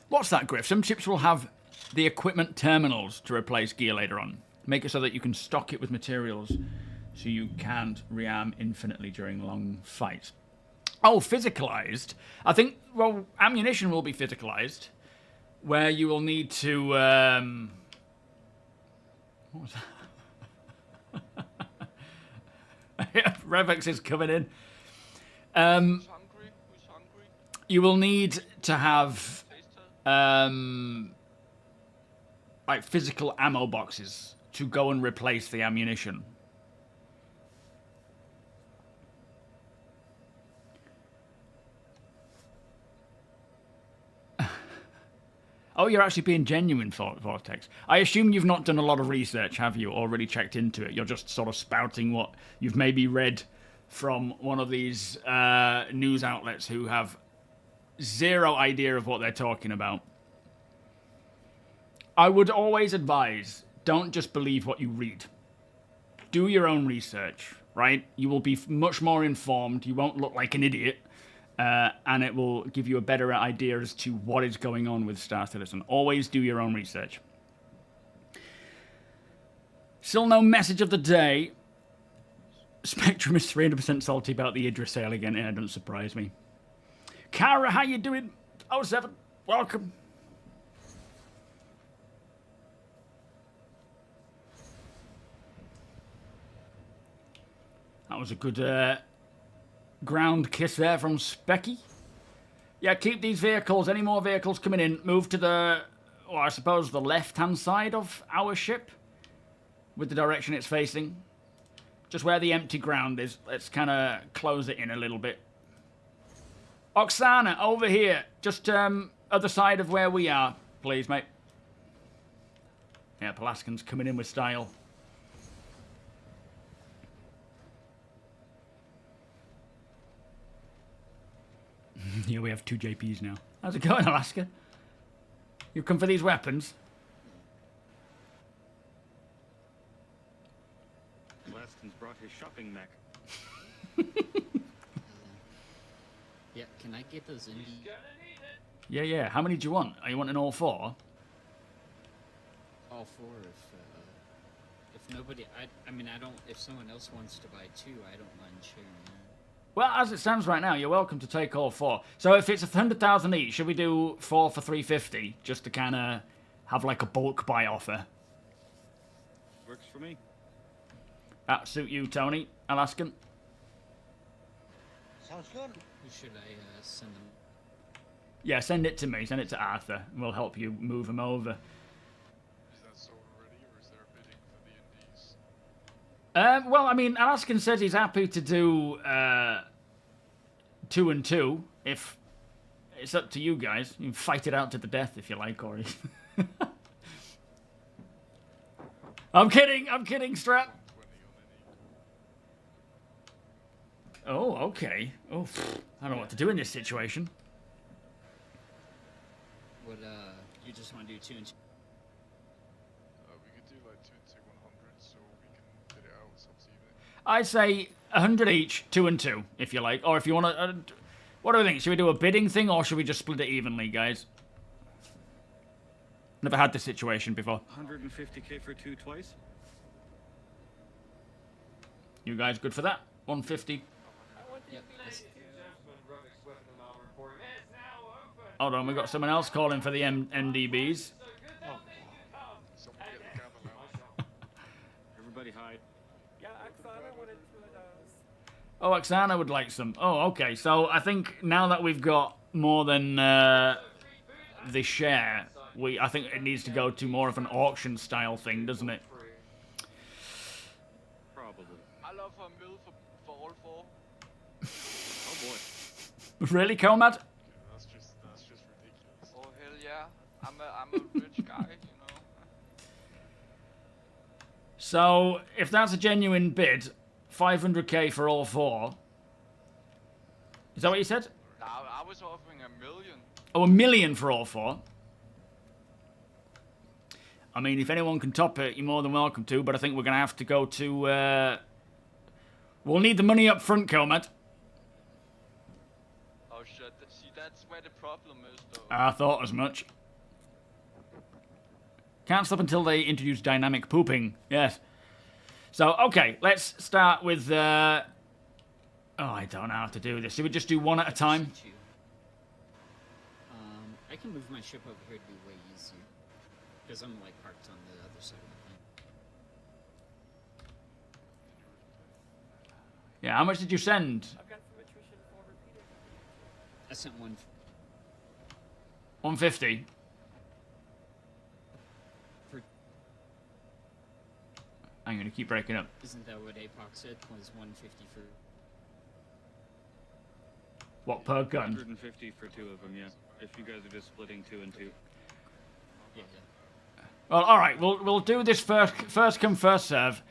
Speaker 2: What's that, Griff? Some ships will have the equipment terminals to replace gear later on. Make it so that you can stock it with materials so you can't rearm infinitely during long fights. Oh, physicalized. I think, well, ammunition will be physicalized, where you will need to... What was that? Revex is coming in.
Speaker 6: Who's hungry? Who's hungry?
Speaker 2: You will need to have... like physical ammo boxes to go and replace the ammunition. Oh, you're actually being genuine, Vortex. I assume you've not done a lot of research, have you? Or really checked into it? You're just sort of spouting what you've maybe read from one of these news outlets who have zero idea of what they're talking about. I would always advise, don't just believe what you read. Do your own research, right? You will be much more informed. You won't look like an idiot. And it will give you a better idea as to what is going on with Star Citizen. Always do your own research. Still no message of the day. Spectrum is 300% salty about the Idris sale again. Yeah, it doesn't surprise me. Kara, how you doing? 07, welcome. That was a good ground kiss there from Specky. Yeah, keep these vehicles. Any more vehicles coming in, move to the, well, I suppose the left-hand side of our ship with the direction it's facing. Just where the empty ground is. Let's kind of close it in a little bit. Oksana, over here. Just other side of where we are, please, mate. Yeah, Pelaskan's coming in with style. Yeah, we have 2 JPs now. How's it going, Alaska? You come for these weapons?
Speaker 4: Laston's brought his shopping mech.
Speaker 8: Yeah, can I get those indie?
Speaker 2: Yeah, yeah. How many do you want? Are you wanting all 4?
Speaker 8: All 4 if nobody, I mean, I don't, if someone else wants to buy 2, I don't mind sharing that.
Speaker 2: Well, as it stands right now, you're welcome to take all 4. So if it's 100,000 each, should we do 4 for 350, just to kind of have like a bulk buy offer?
Speaker 4: Works for me.
Speaker 2: That suit you, Tony, Alaskan.
Speaker 3: Sounds good.
Speaker 8: Who should I send them?
Speaker 2: Yeah, send it to me. Send it to Arthur. And we'll help you move them over.
Speaker 9: Is that sold already, or is there a bidding for the NDs?
Speaker 2: Well, I mean, Alaskan says he's happy to do 2 and 2. If it's up to you guys, you can fight it out to the death if you like, or. I'm kidding, Strat. Oh, okay. Oh, I don't know what to do in this situation.
Speaker 8: What, you just want to do 2 and 2?
Speaker 9: We could do like 2 and 2 100, so we can bid it out. It's up to you, mate.
Speaker 2: I'd say 100 each, 2 and 2, if you like. Or if you want to... what do we think? Should we do a bidding thing, or should we just split it evenly, guys? Never had this situation before.
Speaker 4: 150k for 2 twice?
Speaker 2: You guys good for that? 150.
Speaker 8: Yep.
Speaker 2: Hold on, we got someone else calling for the MDBs.
Speaker 9: Someone get the gavel out.
Speaker 4: Everybody hide.
Speaker 7: Yeah, Oksana wanted 2 of those.
Speaker 2: Oh, Oksana would like some. Oh, okay. So I think now that we've got more than the share, I think it needs to go to more of an auction style thing, doesn't it?
Speaker 4: Probably.
Speaker 6: I love a mill for all 4.
Speaker 4: Oh boy.
Speaker 2: Really, Comad?
Speaker 9: That's just ridiculous.
Speaker 6: Oh hell yeah. I'm a rich guy, you know.
Speaker 2: So if that's a genuine bid, 500k for all 4. Is that what you said?
Speaker 6: I was offering $1 million.
Speaker 2: Oh, 1 million for all 4. I mean, if anyone can top it, you're more than welcome to, but I think we're going to have to go to... we'll need the money up front, Comad.
Speaker 6: Oh shit, see that's where the problem is though.
Speaker 2: I thought as much. Can't stop until they introduce dynamic pooping. Yes. So, okay, let's start with... oh, I don't know how to do this. Should we just do one at a time?
Speaker 8: I can move my ship over here to be way easier. Because I'm, like, parked on the other side of the thing.
Speaker 2: Yeah, how much did you send?
Speaker 7: I've got some attrition for repeating.
Speaker 8: I sent one.
Speaker 2: 150. I'm going to keep breaking up.
Speaker 8: Isn't that what APOC said? Was 150 for...
Speaker 2: What, per gun?
Speaker 4: 150 for 2 of them, yeah. If you guys are just splitting 2 and 2.
Speaker 8: Yeah.
Speaker 2: Well, all right. We'll do this first come, first serve.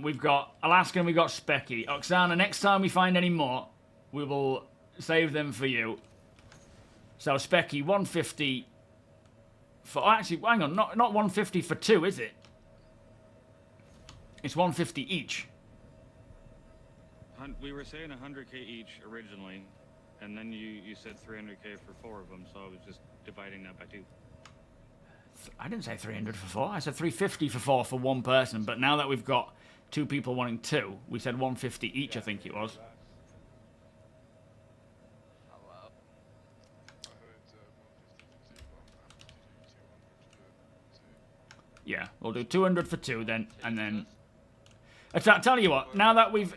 Speaker 2: We've got Alaska and we've got Specky. Oksana, next time we find any more, we will save them for you. So, Specky, 150 for... Oh, actually, hang on. Not 150 for 2, is it? It's 150 each.
Speaker 4: We were saying 100k each originally, and then you said 300k for 4 of them, so I was just dividing that by 2.
Speaker 2: I didn't say 300 for 4. I said 350 for 4 for one person. But now that we've got 2 people wanting 2, we said 150 each, I think it was.
Speaker 6: Oh well.
Speaker 9: I heard 150 for 2, but I'm happy to do 200 for 2.
Speaker 2: Yeah, we'll do 200 for 2 then, and then... I tell you what, now that we've...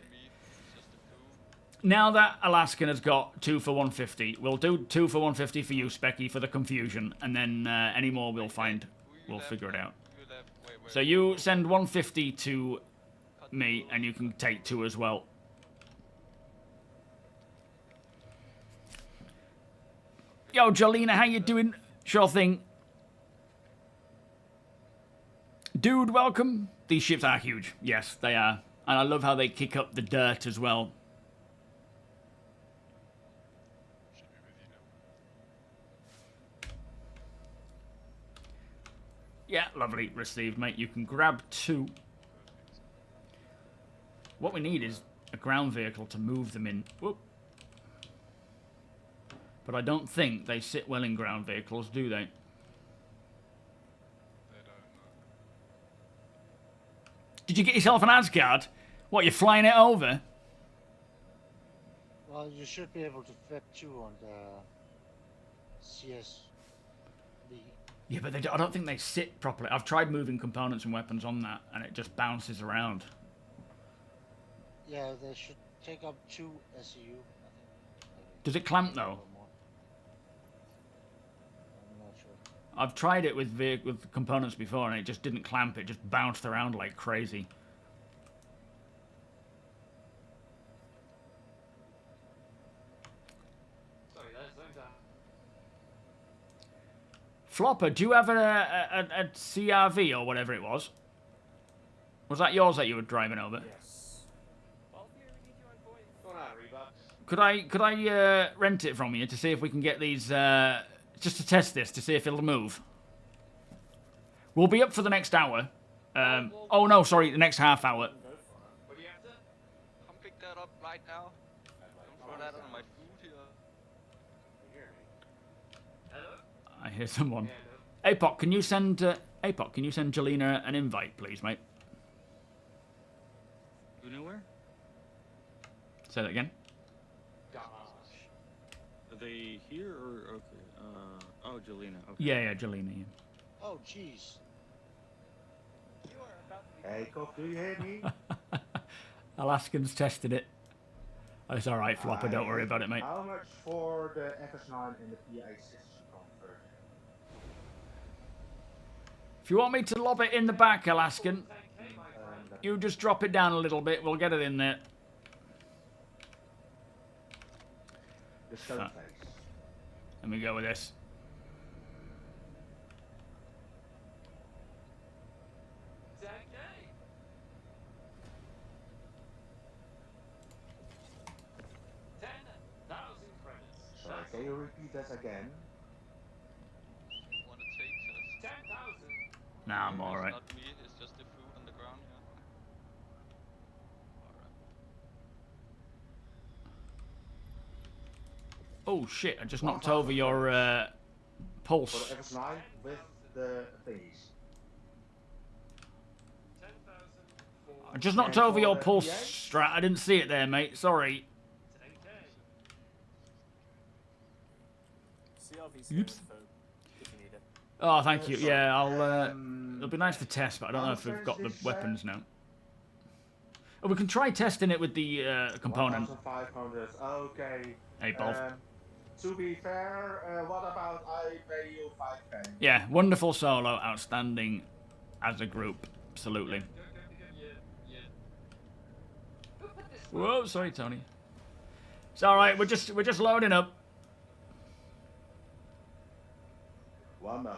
Speaker 2: Now that Alaskan has got 2 for 150, we'll do 2 for 150 for you, Specky, for the confusion, and then any more we'll find. We'll figure it out. So you send 150 to me, and you can take 2 as well. Yo, Jolina, how you doing? Sure thing. Dude, welcome. These ships are huge. Yes, they are. And I love how they kick up the dirt as well.
Speaker 9: Should be with you now.
Speaker 2: Yeah, lovely. Received, mate. You can grab 2. What we need is a ground vehicle to move them in. Whoop. But I don't think they sit well in ground vehicles, do they?
Speaker 9: They don't know.
Speaker 2: Did you get yourself an Asgard? What, you're flying it over?
Speaker 3: Well, you should be able to fit 2 on the CSV.
Speaker 2: Yeah, but I don't think they sit properly. I've tried moving components and weapons on that, and it just bounces around.
Speaker 3: Yeah, they should take up 2 SEU, I think.
Speaker 2: Does it clamp though?
Speaker 3: I'm not sure.
Speaker 2: I've tried it with components before, and it just didn't clamp. It just bounced around like crazy. Flopper, do you have a CRV or whatever it was? Was that yours that you were driving over?
Speaker 10: Yes.
Speaker 2: Could I rent it from you to see if we can get these, just to test this, to see if it'll move? We'll be up for the next hour. Oh no, sorry, the next half hour.
Speaker 6: Come pick that up right now. Don't throw that on my food here.
Speaker 2: I hear someone. Apoc, can you send Jelena an invite, please, mate?
Speaker 4: You know where?
Speaker 2: Say that again.
Speaker 4: Are they here or okay? Oh, Jelena. Okay.
Speaker 2: Yeah, Jelena. Yeah.
Speaker 3: Oh, jeez.
Speaker 10: Hey, Cook, do you hear me?
Speaker 2: Alaskan's tested it. Oh, it's alright, Flopper, don't worry about it, mate.
Speaker 10: How much for the FS9 and the PA6 conversion?
Speaker 2: If you want me to lob it in the back, Alaskan, you just drop it down a little bit, we'll get it in there.
Speaker 10: The stone face.
Speaker 2: Let me go with this.
Speaker 10: Sorry, can you repeat that again?
Speaker 6: Wanna take us?
Speaker 5: 10,000.
Speaker 2: Nah, I'm alright.
Speaker 6: It's not me, it's just the food on the ground here.
Speaker 2: Oh shit, I just knocked over your pulse.
Speaker 10: For the FS9 with the thingies.
Speaker 2: I just knocked over your pulse strat. I didn't see it there, mate. Sorry. Oops. Oh, thank you. Yeah, I'll. It'll be nice to test, but I don't know if we've got the weapons now. Oh, we can try testing it with the component.
Speaker 10: 1,500. Okay.
Speaker 2: Hey, Bob.
Speaker 10: To be fair, what about I pay you 5k?
Speaker 2: Yeah, wonderful solo, outstanding as a group, absolutely. Whoa, sorry, Tony. It's all right. We're just loading up.
Speaker 10: One more.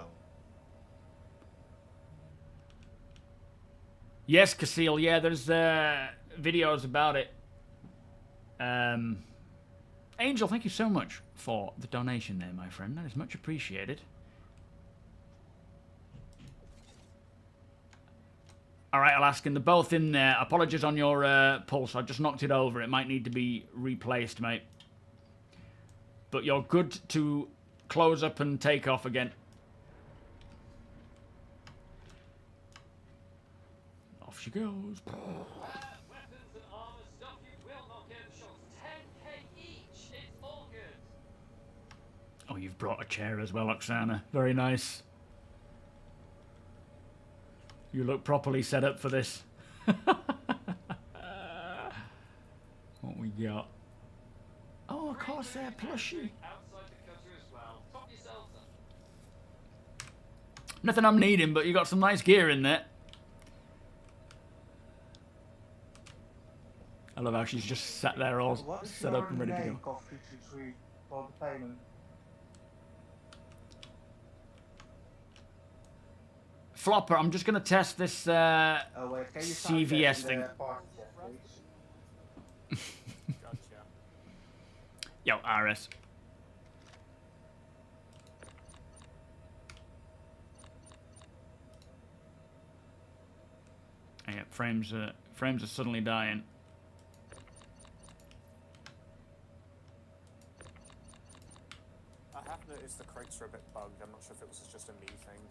Speaker 2: Yes, Casil. Yeah, there's videos about it. Angel, thank you so much for the donation there, my friend. That is much appreciated. All right, Alaskan, they're both in there. Apologies on your pulse. I just knocked it over. It might need to be replaced, mate. But you're good to close up and take off again. Off she goes.
Speaker 5: Weapons and armor stuff you will not get shots. 10k each. It's all good.
Speaker 2: Oh, you've brought a chair as well, Oksana. Very nice. You look properly set up for this. What we got? Oh, of course, they're plushie.
Speaker 5: Outside the cutter as well. Top yourselves up.
Speaker 2: Nothing I'm needing, but you got some nice gear in there. I love how she's just sat there all set up and ready to go.
Speaker 10: For the payment.
Speaker 2: Flopper, I'm just going to test this CVS thing. Yo, RS. Yeah, frames are suddenly dying.
Speaker 11: I have noticed the crates are a bit bugged. I'm not sure if it was just a me thing.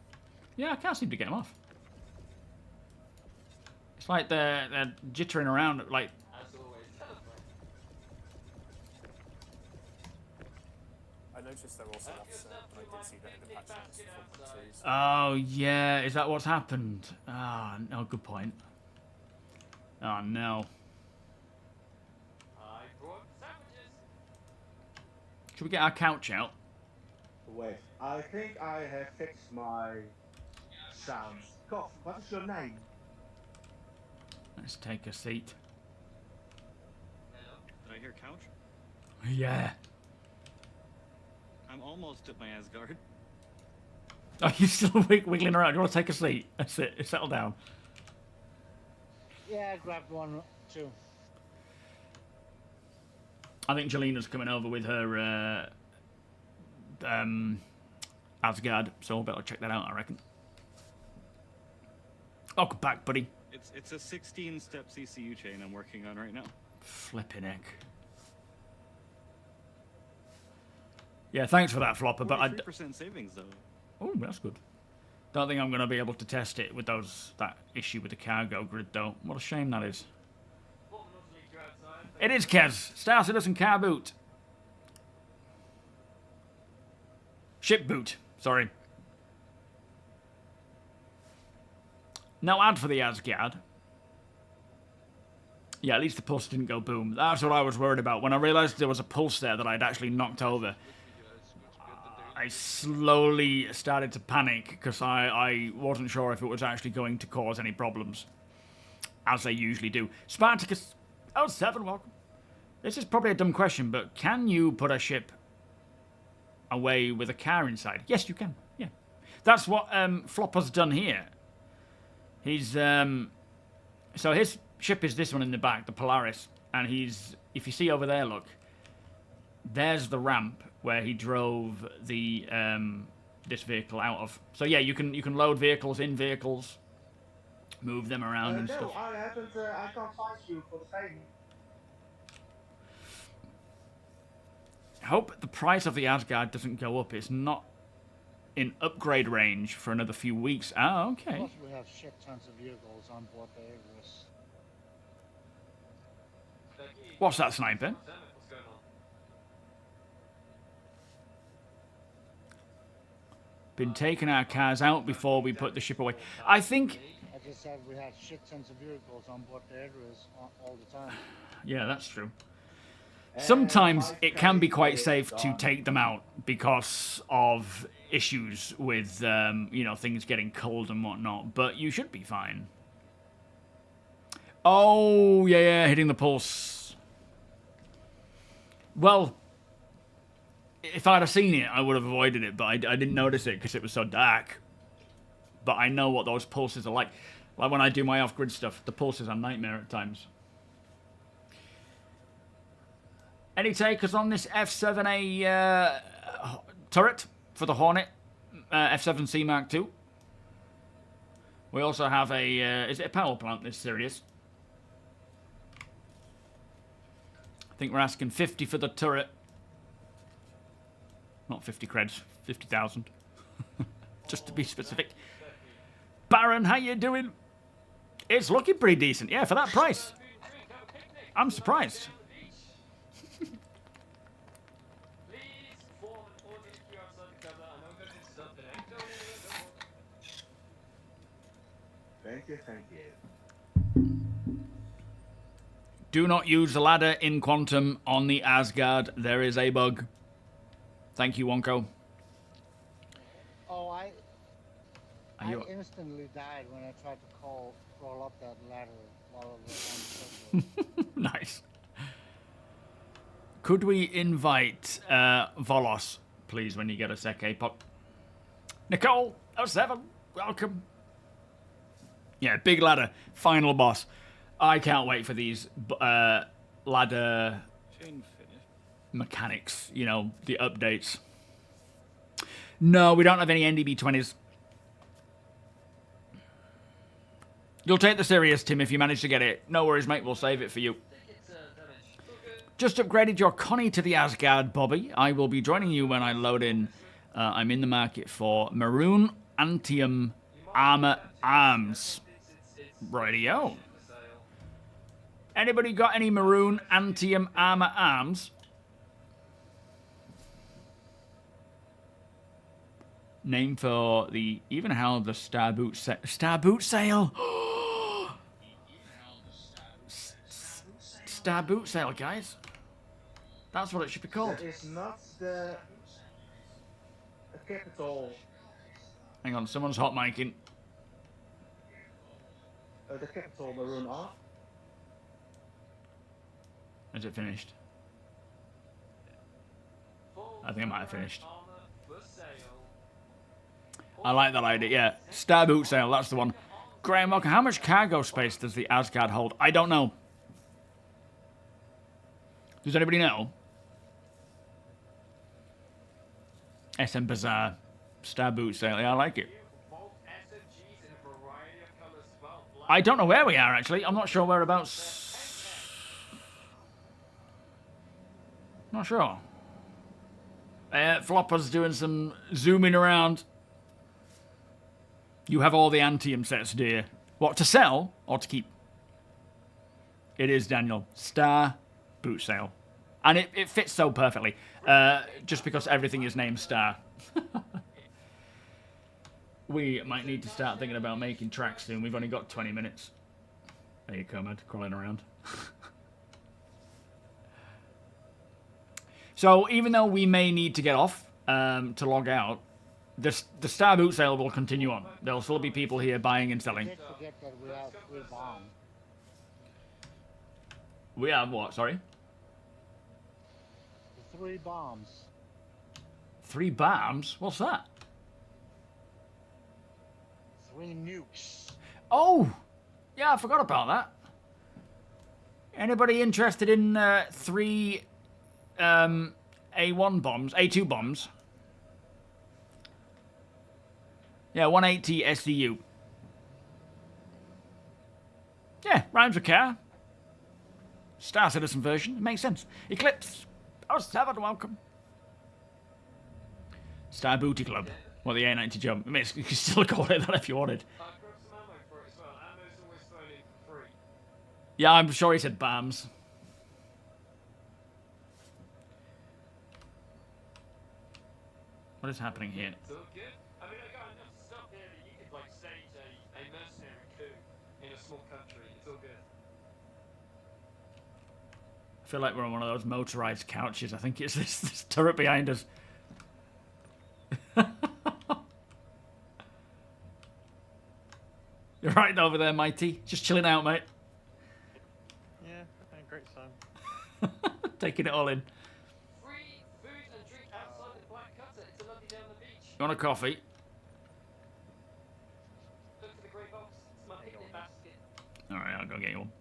Speaker 2: Yeah, I can't seem to get them off. It's like they're jittering around, like...
Speaker 5: As always,
Speaker 11: noticed they're also offset, but I did see that in the patch notes for 4.2. So
Speaker 2: Oh, yeah. Is that what's happened? Ah, no, good point. Oh, no.
Speaker 5: I brought sandwiches.
Speaker 2: Should we get our couch out?
Speaker 10: Wait, I think I have fixed my sounds. Koff, what is your name?
Speaker 2: Let's take a seat.
Speaker 4: Did I hear couch?
Speaker 2: Yeah.
Speaker 4: I'm almost at my Asgard.
Speaker 2: Are you still wiggling around? You want to take a seat? That's it. Settle down.
Speaker 3: Yeah, I grabbed one too.
Speaker 2: I think Jelina's coming over with her Asgard, so I'll better check that out, I reckon. Welcome back, buddy.
Speaker 4: It's a 16-step CCU chain I'm working on right now.
Speaker 2: Flipping heck. Yeah, thanks for that, Flopper, but
Speaker 4: 43% savings, though.
Speaker 2: Oh, that's good. Don't think I'm going to be able to test it with that issue with the cargo grid, though. What a shame that is. It is Kez. Starcitizen car boot. Ship boot. Sorry. No ad for the Asgard. Yeah, at least the pulse didn't go boom. That's what I was worried about. When I realised there was a pulse there that I'd actually knocked over, I slowly started to panic because I wasn't sure if it was actually going to cause any problems, as they usually do. Spartacus 07, welcome. This is probably a dumb question, but can you put a ship away with a car inside? Yes, you can. Yeah, that's what Flopper's done here. He's so his ship is this one in the back, the Polaris, and he's, if you see over there, look, there's the ramp where he drove the this vehicle out of. So yeah, you can load vehicles in vehicles, move them around and
Speaker 10: no,
Speaker 2: stuff.
Speaker 10: I haven't. I can't find you for the same.
Speaker 2: I hope the price of the Asgard doesn't go up. It's not in upgrade range for another few weeks. Ah, okay.
Speaker 3: Plus we have shit tons of vehicles on board the Everest.
Speaker 2: What's that, sniper?
Speaker 5: What's going on?
Speaker 2: Been taking our cars out before we put the ship away. I think...
Speaker 3: I just said we had shit tons of vehicles on board the Everest all the time.
Speaker 2: Yeah, that's true. Sometimes it can be quite safe to take them out because of issues with, you know, things getting cold and whatnot, but you should be fine. Oh, yeah, hitting the pulse. Well, if I'd have seen it, I would have avoided it, but I didn't notice it because it was so dark. But I know what those pulses are like. Like when I do my off-grid stuff, the pulses are a nightmare at times. Any takers on this F7A turret for the Hornet F7C Mark II? We also have a... is it a power plant, this Sirius? I think we're asking 50 for the turret. Not 50 creds, 50,000. Just to be specific. Baron, how you doing? It's looking pretty decent. Yeah, for that price. I'm surprised.
Speaker 10: Thank you, thank you.
Speaker 2: Do not use the ladder in Quantum on the Asgard. There is a bug. Thank you, Wonko.
Speaker 3: Oh, I instantly died when I tried to crawl up that ladder while I was on the circle.
Speaker 2: Nice. Could we invite Volos, please, when you get a sec, Pop? Nicole, 07, welcome. Yeah, big ladder, final boss. I can't wait for these ladder mechanics, you know, the updates. No, we don't have any NDB-20s. You'll take the Sirius, Tim, if you manage to get it. No worries, mate, we'll save it for you. Just upgraded your Connie to the Asgard, Bobby. I will be joining you when I load in. I'm in the market for Maroon Antium Armor Arms. Rightio. Anybody got any Maroon Antium Armor Arms? Name for the even how the starboot sail. Starboot sail, guys. That's what it should be called.
Speaker 10: That is not the capital.
Speaker 2: Hang on, someone's hot micing.
Speaker 10: The capital maroon off.
Speaker 2: Is it finished? I think I might have finished. I like that idea, yeah. Starboot sail, that's the one. Graham Walker, how much cargo space does the Asgard hold? I don't know. Does anybody know? SM Bazaar. Starboot sail, yeah, I like it. I don't know where we are, actually. I'm not sure whereabouts. Not sure. Flopper's doing some zooming around. You have all the Antium sets, dear. What, to sell or to keep? It is, Daniel. Star boot sale. And it fits so perfectly. Just because everything is named Star. We might need to start thinking about making tracks soon. We've only got 20 minutes. There you go, Ed, crawling around. So even though we may need to get off to log out, the Star Boot sale will continue on. There'll still be people here buying and selling.
Speaker 3: Don't forget that we have 3 bombs.
Speaker 2: We have what, sorry?
Speaker 3: 3 bombs.
Speaker 2: 3 bombs? What's that?
Speaker 3: 3 nukes.
Speaker 2: Oh! Yeah, I forgot about that. Anybody interested in 3 A1 bombs? A2 bombs? Yeah, 180 SCU. Yeah, rhymes with car. Star Citizen version. It makes sense. Eclipse. Oh, 7, welcome. Star Booty Club. Well, the A90 jump. I mean, you can still call it that if you wanted. Yeah, I'm sure he said BAMs. What is happening here?
Speaker 5: It's all good. I mean, I got enough stuff here that you could, like, stage a mercenary coup in a small country. It's all good.
Speaker 2: I feel like we're on one of those motorized couches. I think it's this turret behind us. You're right over there, Mighty. Just chilling out, mate.
Speaker 7: Yeah, great son.
Speaker 2: Taking it all in.
Speaker 5: Free food and drink outside the Black Cutter. It's a lovely day on the beach.
Speaker 2: You want a coffee?
Speaker 5: Look for the grey box. It's my picnic basket.
Speaker 2: Alright, I'll go get you one.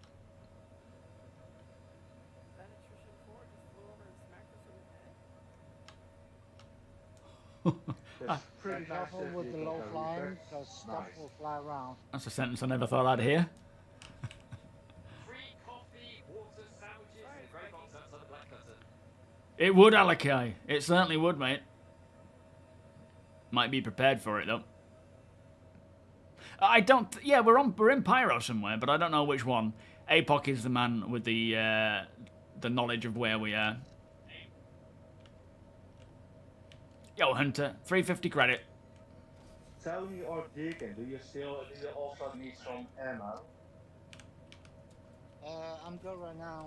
Speaker 3: Be careful with the low flying, because stuff will fly around.
Speaker 2: That's a sentence I never thought I'd hear.
Speaker 5: Free coffee, water, sandwiches, and grey box outside the Black Cutter.
Speaker 2: It would, Alakai. It certainly would, mate. Might be prepared for it, though. I don't... Yeah, we're in Pyro somewhere, but I don't know which one. Apoc is the man with the knowledge of where we are. Yo, Hunter. 350 credit.
Speaker 10: Tell me, or Deacon, do you also need some ammo?
Speaker 3: I'm good right now.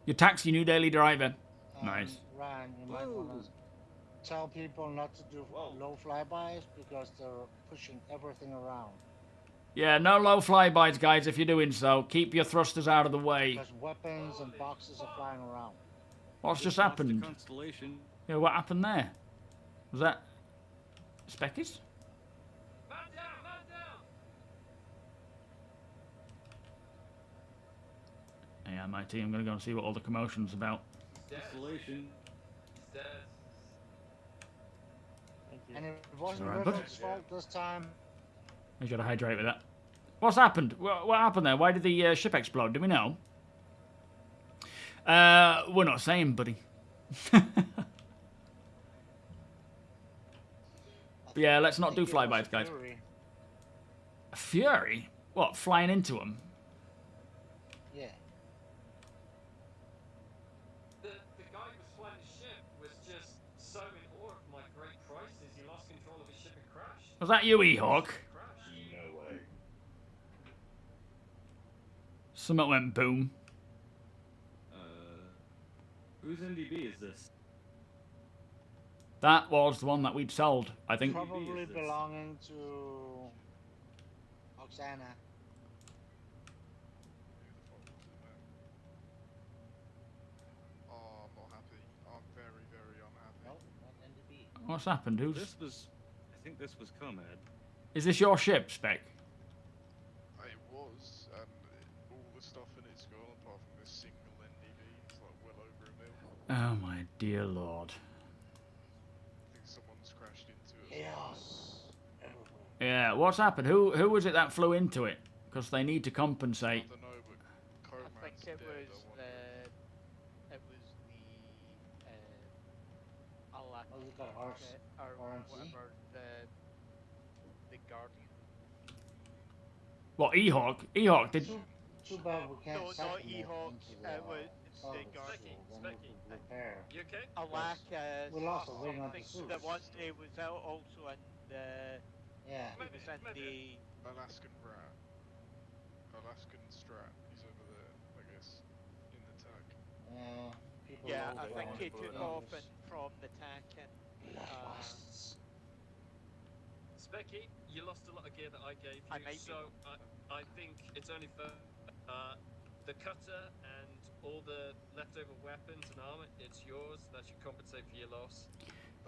Speaker 2: Your taxi, new daily driver. Nice.
Speaker 3: Ryan, you might want to tell people not to do low flybys because they're pushing everything around.
Speaker 2: Yeah, no low flybys, guys, if you're doing so. Keep your thrusters out of the way.
Speaker 3: Because weapons and boxes are flying around.
Speaker 2: What's just happened?
Speaker 4: Constellation.
Speaker 2: Yeah, what happened there? Was that... Speckies?
Speaker 5: Man down, man down!
Speaker 2: Yeah, my team. I'm going to go and see what all the commotion's about.
Speaker 4: Constellation.
Speaker 5: He's dead.
Speaker 7: Thank you.
Speaker 3: And it wasn't
Speaker 2: Alright, bud.
Speaker 3: Riddle's fault this time.
Speaker 2: You got to hydrate with that. What's happened? What happened there? Why did the ship explode? Do we know? We're not saying, buddy. Yeah, let's not do flybys, guys. Fury? What, flying into them?
Speaker 3: Yeah.
Speaker 5: guy who was flying the ship was just so in awe of my great prices, he lost control of his ship and crashed.
Speaker 2: Was that you, E-Hawk?
Speaker 10: No way.
Speaker 2: Something went boom.
Speaker 4: Whose NDB is this?
Speaker 2: That was the one that we'd sold, I think.
Speaker 3: Probably belonging to Oksana.
Speaker 9: Oh, I'm not happy. I'm very, very unhappy.
Speaker 3: Nope, not NDB.
Speaker 2: What's happened? Who's?
Speaker 4: This was, I think this was Comad.
Speaker 2: Is this your ship, Spec?
Speaker 9: It was, and all the stuff in it's gone apart from this single NDB. It's like well over a mil.
Speaker 2: Oh my dear lord.
Speaker 9: I think someone's crashed into it.
Speaker 3: Chaos.
Speaker 2: Yeah, what's happened? Who was it that flew into it? Because they need to compensate.
Speaker 9: I don't know, but
Speaker 12: I
Speaker 9: Coman's
Speaker 12: think it
Speaker 9: dead.
Speaker 12: was the Allah
Speaker 3: Oh, you got horse.
Speaker 12: or
Speaker 3: RMC?
Speaker 12: whatever the Guardian.
Speaker 2: What, E-Hawk? E-Hawk did...
Speaker 3: Too bad we can't
Speaker 12: No,
Speaker 3: second
Speaker 12: not
Speaker 3: it
Speaker 12: E-Hawk.
Speaker 3: into
Speaker 12: It was
Speaker 3: the
Speaker 12: the
Speaker 3: salvage
Speaker 12: Guardian.
Speaker 3: pool, then we can repair.
Speaker 5: You okay?
Speaker 12: Allah
Speaker 3: We lost a wing on the
Speaker 12: something
Speaker 3: suit.
Speaker 12: that was it was out also in the
Speaker 3: Yeah.
Speaker 12: it was in the
Speaker 9: Alaskan rat. Alaskan strat. He's over there, I guess, in the tag.
Speaker 3: People
Speaker 12: yeah.
Speaker 3: know
Speaker 12: I
Speaker 3: they
Speaker 12: think
Speaker 3: want
Speaker 12: he
Speaker 3: to
Speaker 12: took
Speaker 3: put
Speaker 12: off
Speaker 3: it
Speaker 12: and from the tack and
Speaker 5: Specky, you lost a lot of gear that I gave you,
Speaker 12: I might be.
Speaker 5: so I think it's only for the cutter and all the leftover weapons and armor. It's yours. That should compensate for your loss.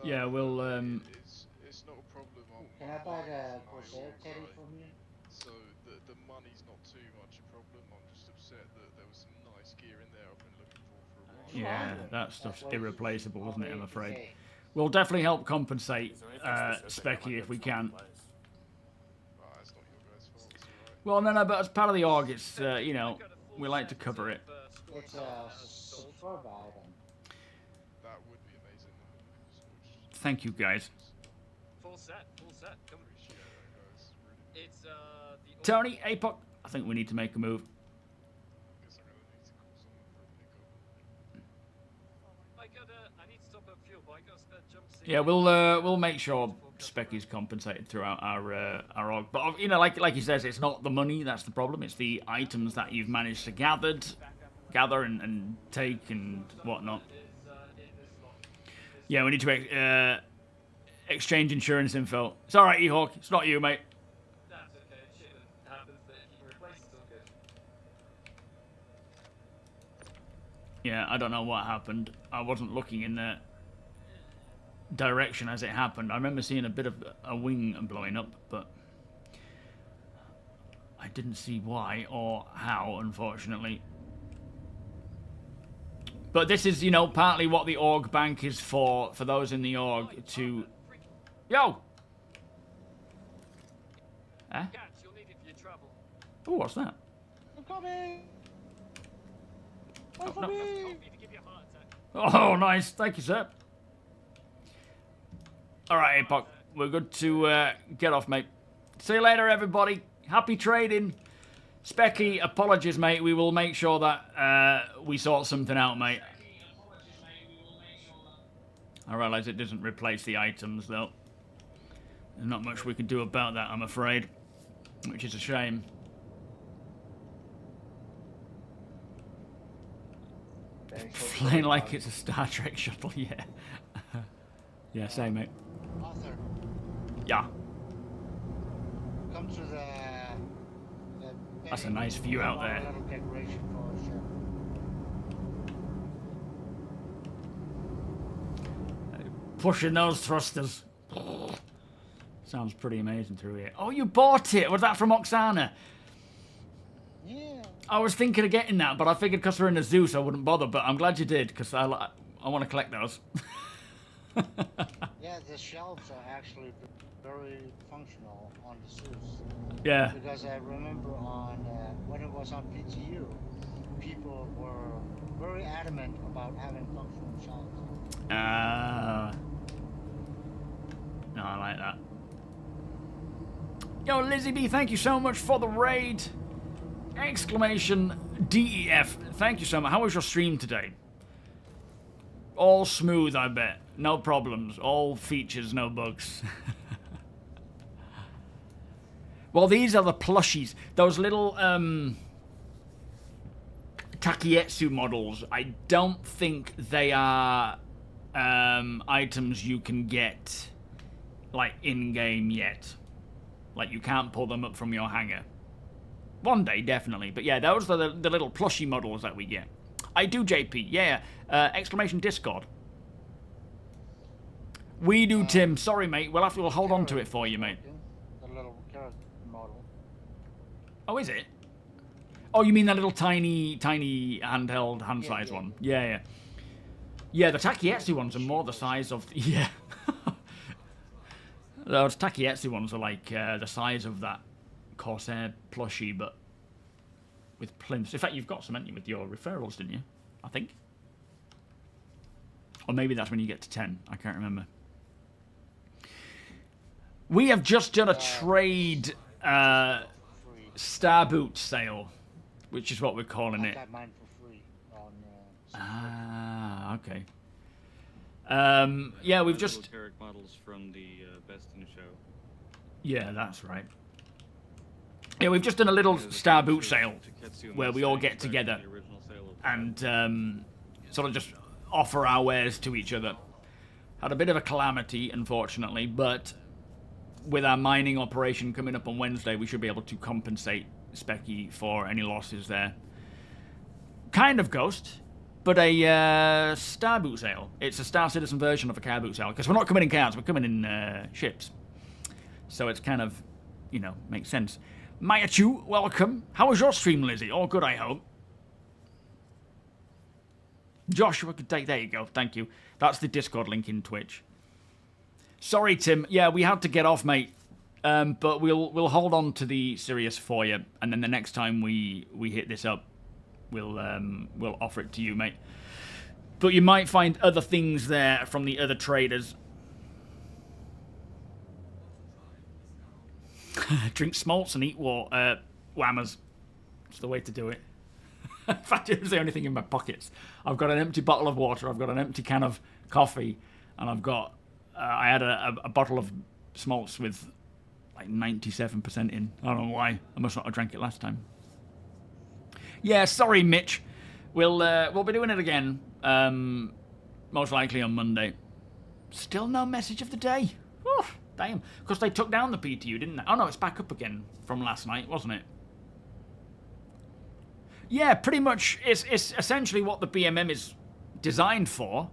Speaker 2: Yeah, we'll,
Speaker 9: It's not a problem on
Speaker 3: Can I buy the
Speaker 9: my
Speaker 3: Corsair Teddy
Speaker 9: side.
Speaker 3: from you?
Speaker 9: So the money's not too much a problem. I'm just upset that there was some nice gear in there I've been looking for a while.
Speaker 2: Yeah, that stuff's
Speaker 3: what it's
Speaker 2: irreplaceable, wasn't it, I'm
Speaker 3: made to
Speaker 2: afraid.
Speaker 3: say.
Speaker 2: We'll definitely help compensate
Speaker 11: Is there anything specific
Speaker 2: Specky
Speaker 11: that
Speaker 2: if we
Speaker 11: might
Speaker 2: can.
Speaker 11: be place?
Speaker 9: It's not your guys' fault, it's alright.
Speaker 2: Well, no, but as part of the org, it's, you know, we like to cover it.
Speaker 3: It's a superb item.
Speaker 9: That would be amazing.
Speaker 2: Thank you, guys.
Speaker 5: Full set. Come.
Speaker 9: Appreciate that, guys. Really.
Speaker 5: It's the.
Speaker 2: Tony, APOC, I think we need to make a move.
Speaker 9: Guess I'm gonna need to call someone for a pickup.
Speaker 5: I need to stop at fuel, but I got a spare jump seat.
Speaker 2: Yeah, we'll make sure Specky's compensated throughout our org. But you know, like he says, it's not the money that's the problem. It's the items that you've managed to gather and take and whatnot. Yeah, we need to exchange insurance info. It's all right, E-Hawk. It's not you, mate.
Speaker 5: That's okay. Shit that happens that you can replace it's all good.
Speaker 2: Yeah, I don't know what happened. I wasn't looking in the direction as it happened. I remember seeing a bit of a wing blowing up, but I didn't see why or how, unfortunately. But this is, you know, partly what the org bank is for those in the org to... Yo! Eh?
Speaker 5: Catch, you'll need it for your travel.
Speaker 2: Oh, what's that?
Speaker 3: I'm coming!
Speaker 2: Oh, no.
Speaker 5: Told me to give you a heart attack.
Speaker 2: Oh, nice. Thank you, sir. All right, APOC. We're good to get off, mate. See you later, everybody. Happy trading. Specky, apologies, mate. We will make sure that we sort something out, mate. I realise it doesn't replace the items, though. There's not much we can do about that, I'm afraid. Which is a shame. Flying like it's a Star Trek shuttle, yeah. Yeah, same, mate.
Speaker 3: Arthur,
Speaker 2: Yeah.
Speaker 3: come to the
Speaker 2: That's a nice view out there.
Speaker 3: little decoration for our ship.
Speaker 2: Pushing those thrusters. Sounds pretty amazing through here. Oh, you bought it! Was that from Oksana?
Speaker 3: Yeah.
Speaker 2: I was thinking of getting that, but I figured because we're in a zoo, so I wouldn't bother. But I'm glad you did, because I want to collect those.
Speaker 3: Yeah, the shelves are actually very functional on the suits.
Speaker 2: Yeah.
Speaker 3: Because I remember on when it was on PTU, people were very adamant about having functional shelves.
Speaker 2: No, I like that. Yo, Lizzie B, thank you so much for the raid! Exclamation DEF. Thank you so much. How was your stream today? All smooth, I bet. No problems. All features, no bugs. Well, these are the plushies. Those little Takietsu models. I don't think they are items you can get like in-game yet. Like you can't pull them up from your hangar. One day, definitely. But yeah, those are the little plushie models that we get. I do, JP. Yeah. Exclamation Discord. We do, Tim. Sorry, mate. We'll hold on to it for you, mate.
Speaker 3: The little carrot model.
Speaker 2: Oh, is it? Oh, you mean that little tiny handheld, hand-sized one? Yeah. Yeah, the Takietsu ones are more the size of... Yeah. Those Takietsu ones are like the size of that Corsair plushie, but with plinths. In fact, you've got some, haven't you, with your referrals, didn't you? I think. Or maybe that's when you get to 10. I can't remember. We have just done a trade Star Boot sale, which is what we're calling it.
Speaker 3: I got mine for free on
Speaker 2: okay. Yeah, we've just...
Speaker 4: Esoteric models from the Best in Show.
Speaker 2: Yeah, that's right. Yeah, we've just done a little Star Boot sale where we all get together and sort of just offer our wares to each other. Had a bit of a calamity, unfortunately, but with our mining operation coming up on Wednesday, we should be able to compensate Specky for any losses there. Kind of Ghost, but a Star Boot sale. It's a Star Citizen version of a car boot sale, because we're not coming in cars, we're coming in ships. So it's kind of, you know, makes sense. Mayachu, welcome. How was your stream, Lizzie? All good, I hope. Joshua could take... There you go, thank you. That's the Discord link in Twitch. Sorry, Tim. Yeah, we had to get off, mate. But we'll hold on to the Sirius for you, and then the next time we hit this up, we'll offer it to you, mate. But you might find other things there from the other traders. Drink smalts and eat whammers. It's the way to do it. In fact, it was the only thing in my pockets. I've got an empty bottle of water, I've got an empty can of coffee, and I've got... I had a bottle of smalts with like 97% in. I don't know why. I must not have drank it last time. Yeah, sorry, Mitch. We'll be doing it again. Most likely on Monday. Still no message of the day. Whew, damn. Because they took down the PTU, didn't they? Oh no, it's back up again from last night, wasn't it? Yeah, pretty much. It's essentially what the BMM is designed for.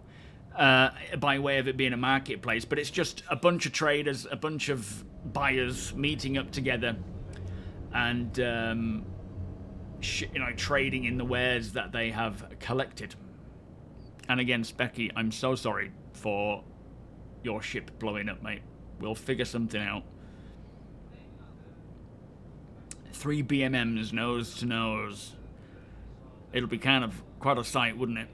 Speaker 2: By way of it being a marketplace, but it's just a bunch of traders, a bunch of buyers meeting up together and trading in the wares that they have collected. And again, Specky, I'm so sorry for your ship blowing up, mate. We'll figure something out. 3 BMMs nose to nose. It'll be kind of quite a sight, wouldn't it?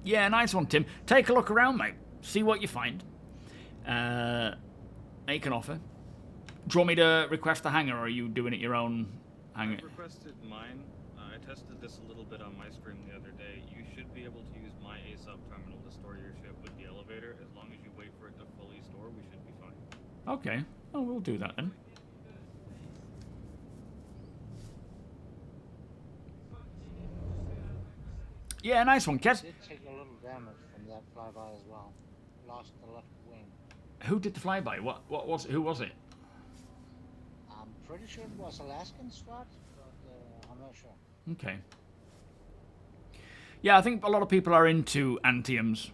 Speaker 2: Yeah, nice one, Tim. Take a look around, mate. See what you find. Make an offer. Do you want me to request the hangar, or are you doing it your own hangar?
Speaker 4: I requested mine. I tested this a little bit on my stream the other day. You should be able to use my ASOP terminal to store your ship with the elevator. As long as you wait for it to fully store, we should be fine.
Speaker 2: Okay. Oh, we'll do that then. Yeah, nice one, Kes.
Speaker 3: I did take a little damage from that flyby as well. Lost the left wing.
Speaker 2: Who did the flyby? What was it? Who was it?
Speaker 3: I'm pretty sure it was Alaskan Squad, but I'm not sure.
Speaker 2: Okay. Yeah, I think a lot of people are into Antiums.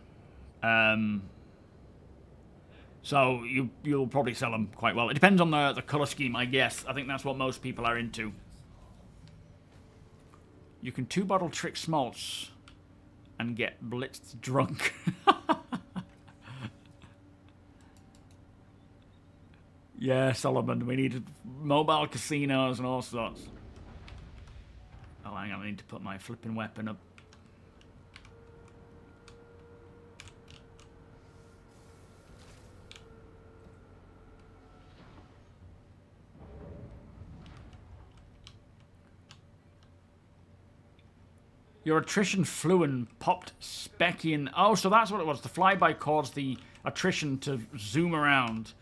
Speaker 2: So you'll probably sell them quite well. It depends on the colour scheme, I guess. I think that's what most people are into. You can 2-bottle trick smalts and get blitzed drunk. Yeah, Solomon, we need mobile casinos and all sorts. Oh, hang on, I need to put my flipping weapon up. Your attrition flew and popped Specky in. Oh, so that's what it was. The flyby caused the attrition to zoom around.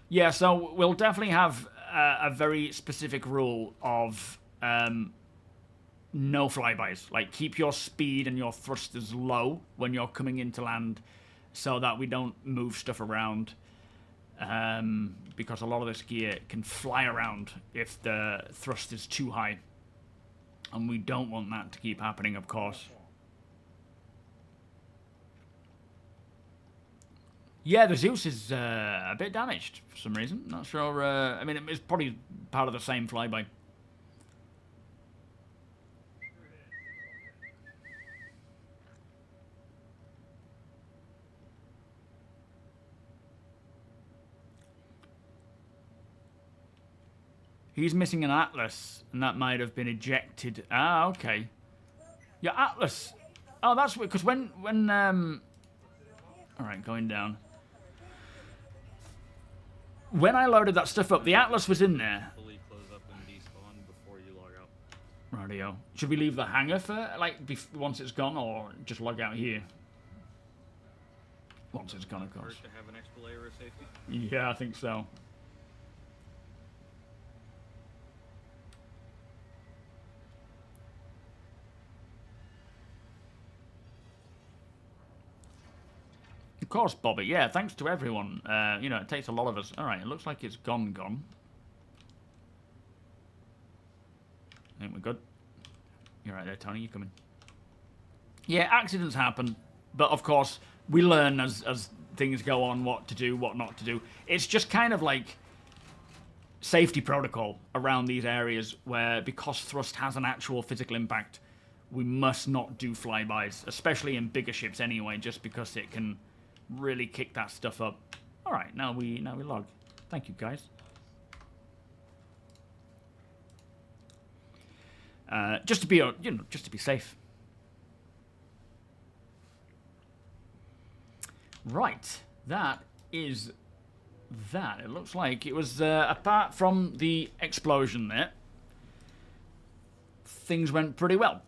Speaker 2: Yeah, so we'll definitely have a very specific rule of no flybys. Like, keep your speed and your thrusters low when you're coming into land so that we don't move stuff around. Because a lot of this gear can fly around if the thrust is too high. And we don't want that to keep happening, of course. Yeah, the Zeus is a bit damaged for some reason. Not sure. I mean, it's probably part of the same flyby. He's missing an Atlas, and that might have been ejected. Ah, okay. Your Atlas. Oh, that's because when all right, going down. When I loaded that stuff up, the Atlas was in there.
Speaker 4: Fully close up and despawn before you log out.
Speaker 2: Radio. Should we leave the hangar for like once it's gone, or just log out here? Once it's gone, of course.
Speaker 4: To have an extra layer of safety.
Speaker 2: Yeah, I think so. Of course, Bobby. Yeah, thanks to everyone. You know, it takes a lot of us. All right, it looks like it's gone. I think we're good. You're right there, Tony. You coming? Yeah, accidents happen, but of course we learn as things go on what to do, what not to do. It's just kind of like safety protocol around these areas where, because thrust has an actual physical impact, we must not do flybys, especially in bigger ships anyway, just because it can really kick that stuff up. All right, now we log. Thank you, guys. Just to be, just to be safe. Right, that is that. It looks like it was apart from the explosion there, things went pretty well.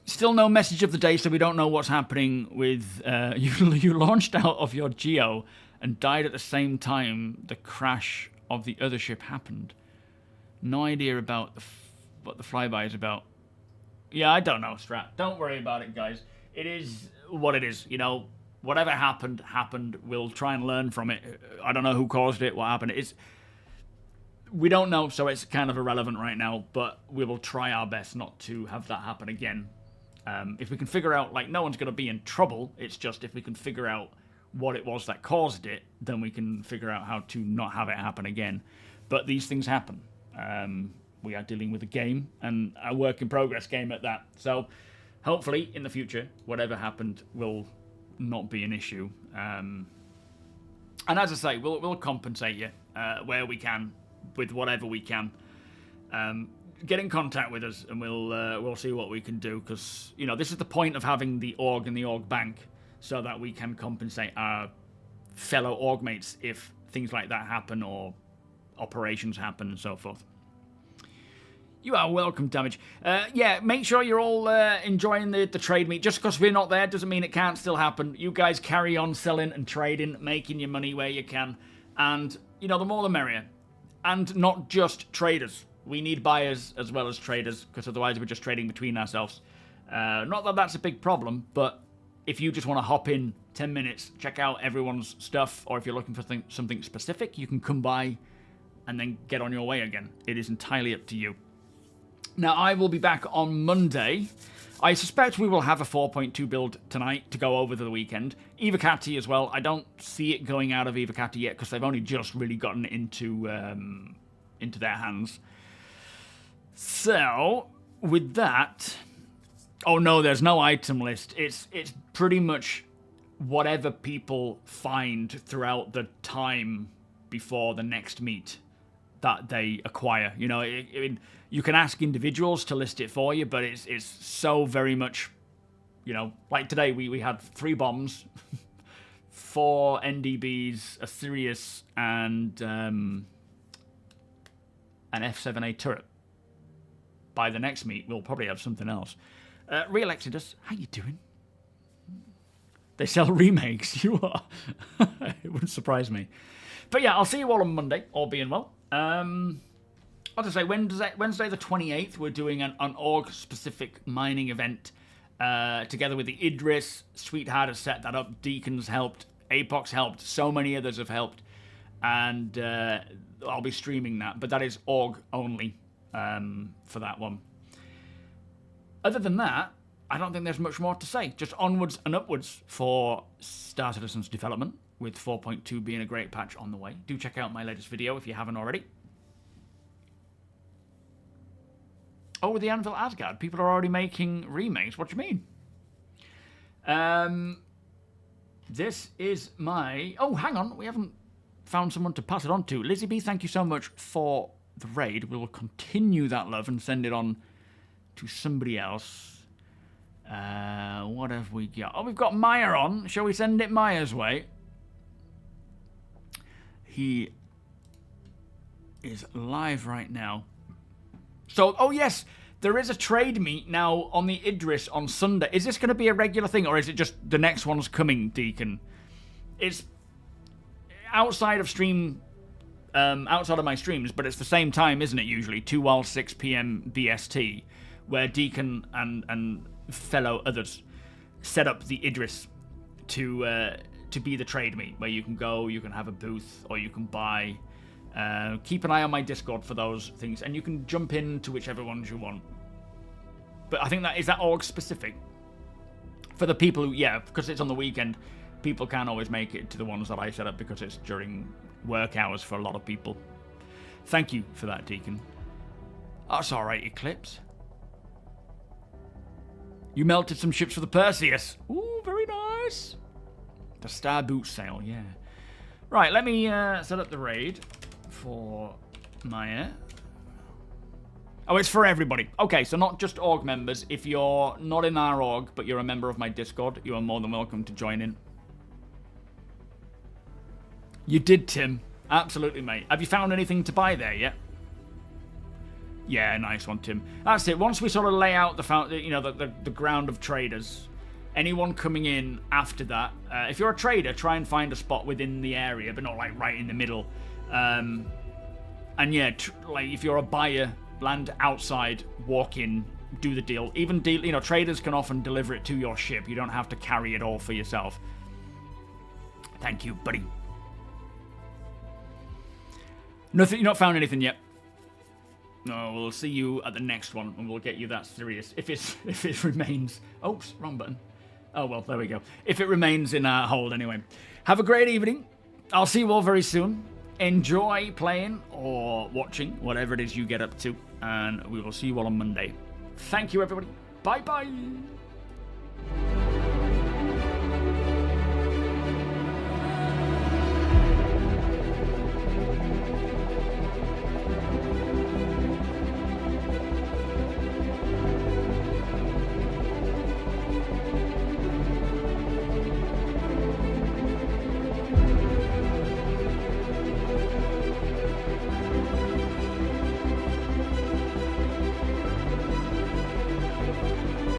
Speaker 2: Still no message of the day, so we don't know what's happening with you launched out of your Geo and died at the same time the crash of the other ship happened. No idea about what the flyby is about. Yeah, I don't know, Strat. Don't worry about it, guys. It is what it is. You know, whatever happened. We'll try and learn from it. I don't know who caused it, what happened. We don't know, so it's kind of irrelevant right now, but we will try our best not to have that happen again. If we can figure out, like, no one's going to be in trouble, it's just if we can figure out what it was that caused it, then we can figure out how to not have it happen again. But these things happen. We are dealing with a game, and a work-in-progress game at that. So, hopefully, in the future, whatever happened will not be an issue. And as I say, we'll compensate you where we can, with whatever we can. Get in contact with us, and we'll see what we can do, because you know this is the point of having the org and the org bank, so that we can compensate our fellow org mates if things like that happen or operations happen and so forth. You are welcome, Damage. Yeah, make sure you're all enjoying the trade meet. Just because we're not there doesn't mean it can't still happen. You guys carry on selling and trading, making your money where you can, and you know the more the merrier. And not just traders. We need buyers as well as traders, because otherwise we're just trading between ourselves. Not that that's a big problem, but if you just want to hop in 10 minutes, check out everyone's stuff, or if you're looking for something specific, you can come by and then get on your way again. It is entirely up to you. Now, I will be back on Monday. I suspect we will have a 4.2 build tonight to go over the weekend. Evocati as well. I don't see it going out of Evocati yet because they've only just really gotten into their hands. So, with that... Oh no, there's no item list. It's pretty much whatever people find throughout the time before the next meet that they acquire. You know, you can ask individuals to list it for you, but it's so very much, you know, like today we had 3 bombs, 4 NDBs, a Sirius, and an F7A turret. by the next meet, we'll probably have something else. Real Exodus, how you doing? They sell remakes. You are. It wouldn't surprise me. But yeah, I'll see you all on Monday, all being well. What to say, Wednesday the 28th, we're doing an org-specific mining event together with the Idris. Sweetheart has set that up. Deacon's helped. Apox helped. So many others have helped. And I'll be streaming that. But that is org only for that one. Other than that, I don't think there's much more to say. Just onwards and upwards for Star Citizen's development, with 4.2 being a great patch on the way. Do check out my latest video if you haven't already. Oh, with the Anvil Asgard, people are already making remakes. What do you mean? This is my... Oh, hang on. We haven't found someone to pass it on to. Lizzie B, thank you so much for the raid. We will continue that love and send it on to somebody else. What have we got? Oh, we've got Maya on. Shall we send it Maya's way? He is live right now. So, oh yes, there is a trade meet now on the Idris on Sunday. Is this going to be a regular thing, or is it just the next one's coming, Deacon? It's outside of stream, outside of my streams, but it's the same time, isn't it, usually? 2 while 6 p.m. BST, where Deacon and fellow others set up the Idris to be the trade meet, where you can go, you can have a booth, or you can buy. Keep an eye on my Discord for those things, and you can jump into whichever ones you want. But I think that is that org specific for the people who, yeah, because it's on the weekend, people can't always make it to the ones that I set up because it's during work hours for a lot of people. Thank you for that, Deacon. That's all right, Eclipse. You melted some ships for the Perseus. Ooh, very nice. The Star Boot sale, yeah. Right, let me set up the raid for Maya. Oh, it's for everybody. Okay, so not just org members. If you're not in our org, but you're a member of my Discord, you are more than welcome to join in. You did, Tim. Absolutely, mate. Have you found anything to buy there yet? Yeah, nice one, Tim. That's it. Once we sort of lay out the ground of traders, anyone coming in after that, if you're a trader, try and find a spot within the area, but not like right in the middle. And yeah, like if you're a buyer, land outside, walk in, do the deal. Even traders can often deliver it to your ship. You don't have to carry it all for yourself. Thank you, buddy. Nothing. You've not found anything yet. No, we'll see you at the next one, and we'll get you that serious. If it remains. Oops, wrong button. Oh well, there we go. If it remains in our hold, anyway. Have a great evening. I'll see you all very soon. Enjoy playing or watching, whatever it is you get up to, and we will see you all on Monday. Thank you, everybody. Bye-bye.